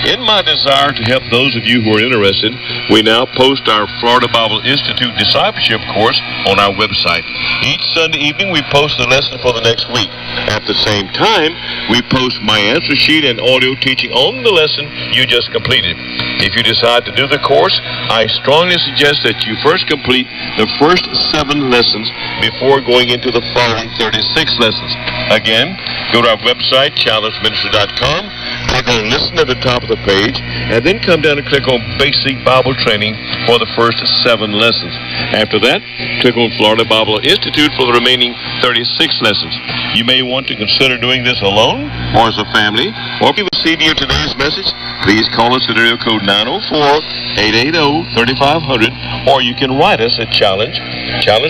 In my desire to help those of you who are interested, we now post our Florida Bible Institute discipleship course on our website. Each Sunday evening, we post the lesson for the next week. At the same time, we post my answer sheet and audio teaching on the lesson you just completed. If you decide to do the course, I strongly suggest that you first complete the first 7 lessons before going into the following 36 lessons. Again, go to our website, challengeministry.com, click on Listen at the top of the page, and then come down and click on Basic Bible Training for the first 7 lessons. After that, click on Florida Bible Institute for the remaining 36 lessons. You may want to consider doing this alone or as a family, or if you received your today's message, please call us at area code 904-880-3500, or you can write us at Challenge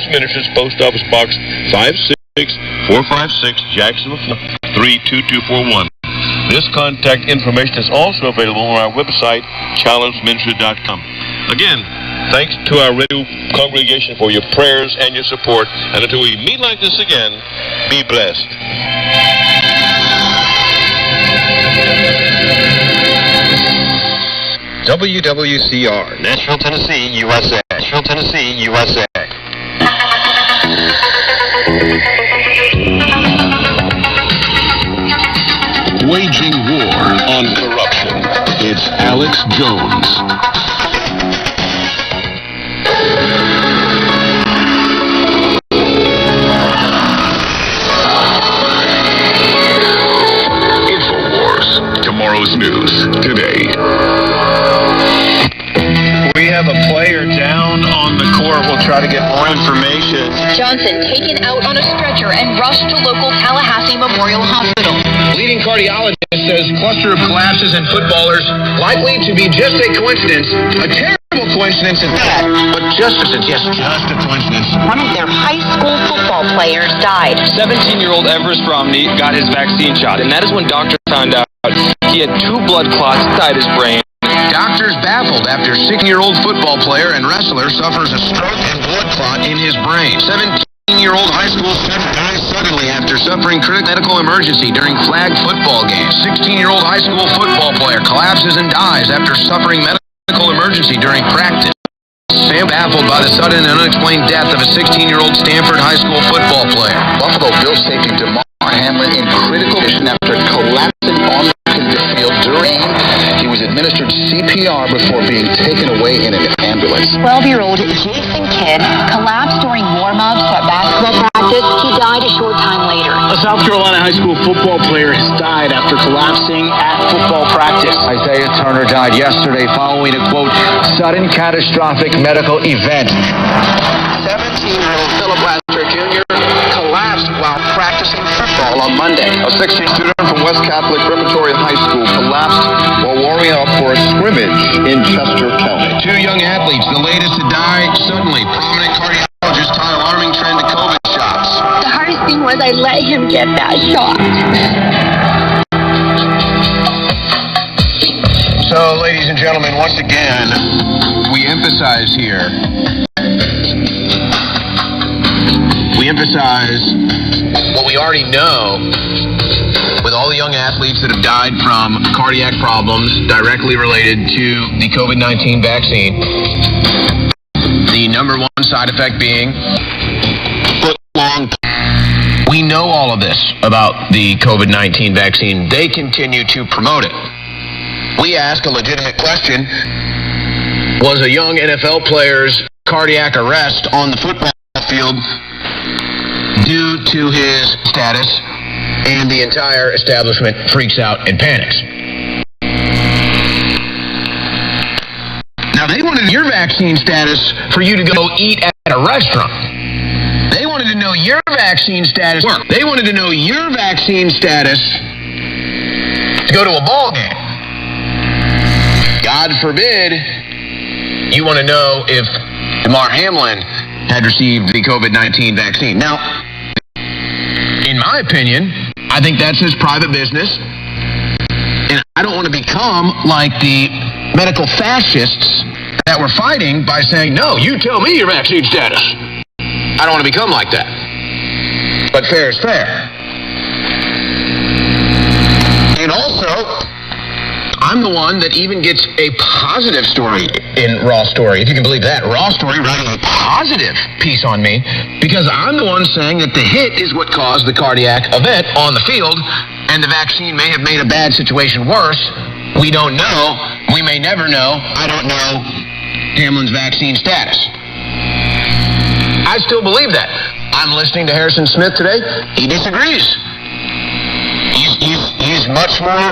Ministries, Post Office Box 56456, Jacksonville, 32241. This contact information is also available on our website, challengeministry.com. Again, thanks to our radio congregation for your prayers and your support. And until we meet like this again, be blessed. WWCR, Nashville, Tennessee, USA. Nashville, Tennessee, USA. Waging war on corruption. It's Alex Jones. InfoWars. Tomorrow's news today. We have a player down on the court. We'll try to get more information. Johnson taken out on a stretcher and rushed to local Tallahassee Memorial Hospital. Leading cardiologist says cluster of collapses in footballers likely to be just a coincidence. A terrible coincidence at that, but just a coincidence. One of their high school football players died. 17-year-old Everest Romney got his vaccine shot, and that is when doctors found out he had 2 blood clots inside his brain. Doctors baffled after 16-year-old football player and wrestler suffers a stroke and blood clot in his brain. 17-year-old high school student dies suddenly after suffering critical medical emergency during flag football game. 16-year-old high school football player collapses and dies after suffering medical emergency during practice. Sam baffled by the sudden and unexplained death of a 16-year-old Stanford high school football player. Buffalo Bills safety DeMar Hamlin in critical condition after collapsing on the field during he was administered CPR before being taken away in an ambulance. 12-year-old Jason Kidd collapsed during warm-ups at basketball practice. He died a short time later. A South Carolina high school football player has died after collapsing at football practice. Isaiah Turner died yesterday following a, quote, sudden catastrophic medical event. 17-year-old Philip Laster Jr. collapsed while practicing football on Monday. A 16 student from West Catholic Preparatory High School collapsed while warming up for a scrimmage in Chester County. 2 young athletes, the latest to die suddenly. Prominent cardiologist tie alarming trend to COVID shots. The hardest thing was I let him get that shot. So, ladies and gentlemen, once again, we emphasize here. We emphasize what we already know with all the young athletes that have died from cardiac problems directly related to the COVID-19 vaccine. The number one side effect being foot-long. We know all of this about the COVID-19 vaccine. They continue to promote it. We ask a legitimate question. Was a young NFL player's cardiac arrest on the football field due to his status, and the entire establishment freaks out and panics? Now, they wanted your vaccine status for you to go eat at a restaurant. They wanted to know your vaccine status. They wanted to know your vaccine status to go to a ball game. God forbid you want to know if DeMar Hamlin had received the COVID-19 vaccine. Now, in my opinion, I think that's his private business. And I don't want to become like the medical fascists that were fighting by saying, no, you tell me your vaccine status. I don't want to become like that. But fair is fair. And also, I'm the one that even gets a positive story in Raw Story, if you can believe that. Raw Story writing a positive piece on me because I'm the one saying that the hit is what caused the cardiac event on the field, and the vaccine may have made a bad situation worse, we don't know, we may never know, I don't know Hamlin's vaccine status. I still believe that. I'm listening to Harrison Smith today. He disagrees. He's much more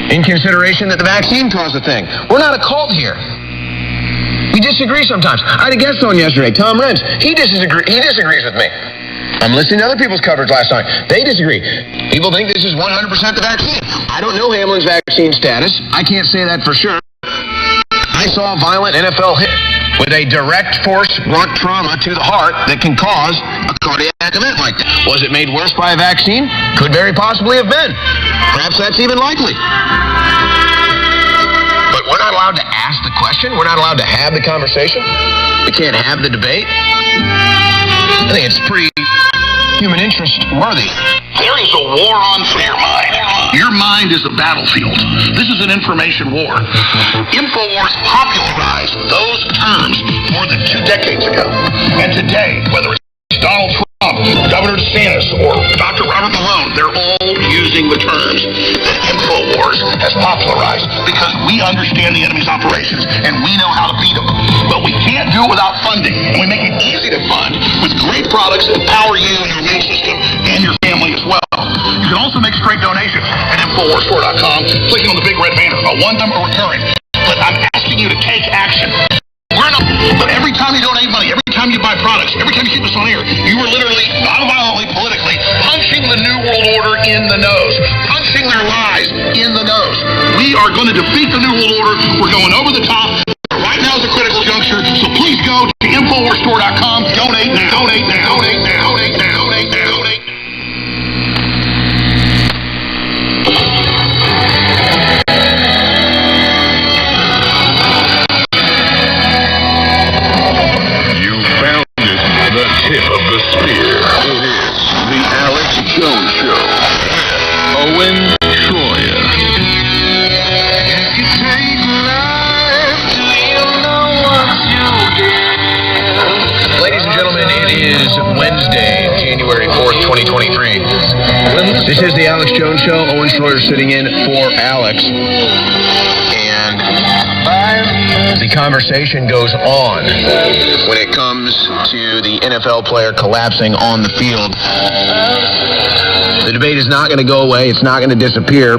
in consideration that the vaccine caused the thing. We're not a cult here. We disagree sometimes. I had a guest on yesterday, Tom Renz. He disagrees with me. I'm listening to other people's coverage last night. They disagree. People think this is 100% the vaccine. I don't know Hamlin's vaccine status. I can't say that for sure. I saw a violent NFL hit with a direct force blunt trauma to the heart that can cause a cardiac event like that. Was it made worse by a vaccine? Could very possibly have been. Perhaps that's even likely. But we're not allowed to ask the question. We're not allowed to have the conversation. We can't have the debate. I think it's pretty human interest worthy. There is a war on your mind. Your mind is a battlefield. This is an information war. InfoWars popularized those terms more than 2 decades ago. And today, whether it's Donald Trump, Governor DeSantis, or Dr. Robert Malone, they're all using the terms that InfoWars has popularized because we understand the enemy's operations and we know how to beat them. But we can't do it without funding. And we make it easy to fund with great products that empower you and your immune system and your family as well. You can also make straight donations at InfoWarsStore.com, clicking on the big red banner, a one-time or recurring. But I'm asking you to take action. But every time you donate money, every time you buy products, every time you keep us on air, you are literally, non-violently, politically, punching the New World Order in the nose. Punching their lies in the nose. We are going to defeat the New World Order. We're going over the top. Right now is a critical juncture, so please go to InfoWarsStore.com. Donate now. Donate now. Donate now. Donate now. Donate now. Donate now. Tip of the spear. It is the Alex Jones Show. Owen Schroyer. If you take life, you'll know what you did. Ladies and gentlemen, it is Wednesday, January 4th, 2023. This is the Alex Jones Show. Owen Schroyer sitting in for Alex. And the conversation goes on when it comes to the NFL player collapsing on the field. The debate is not going to go away. It's not going to disappear.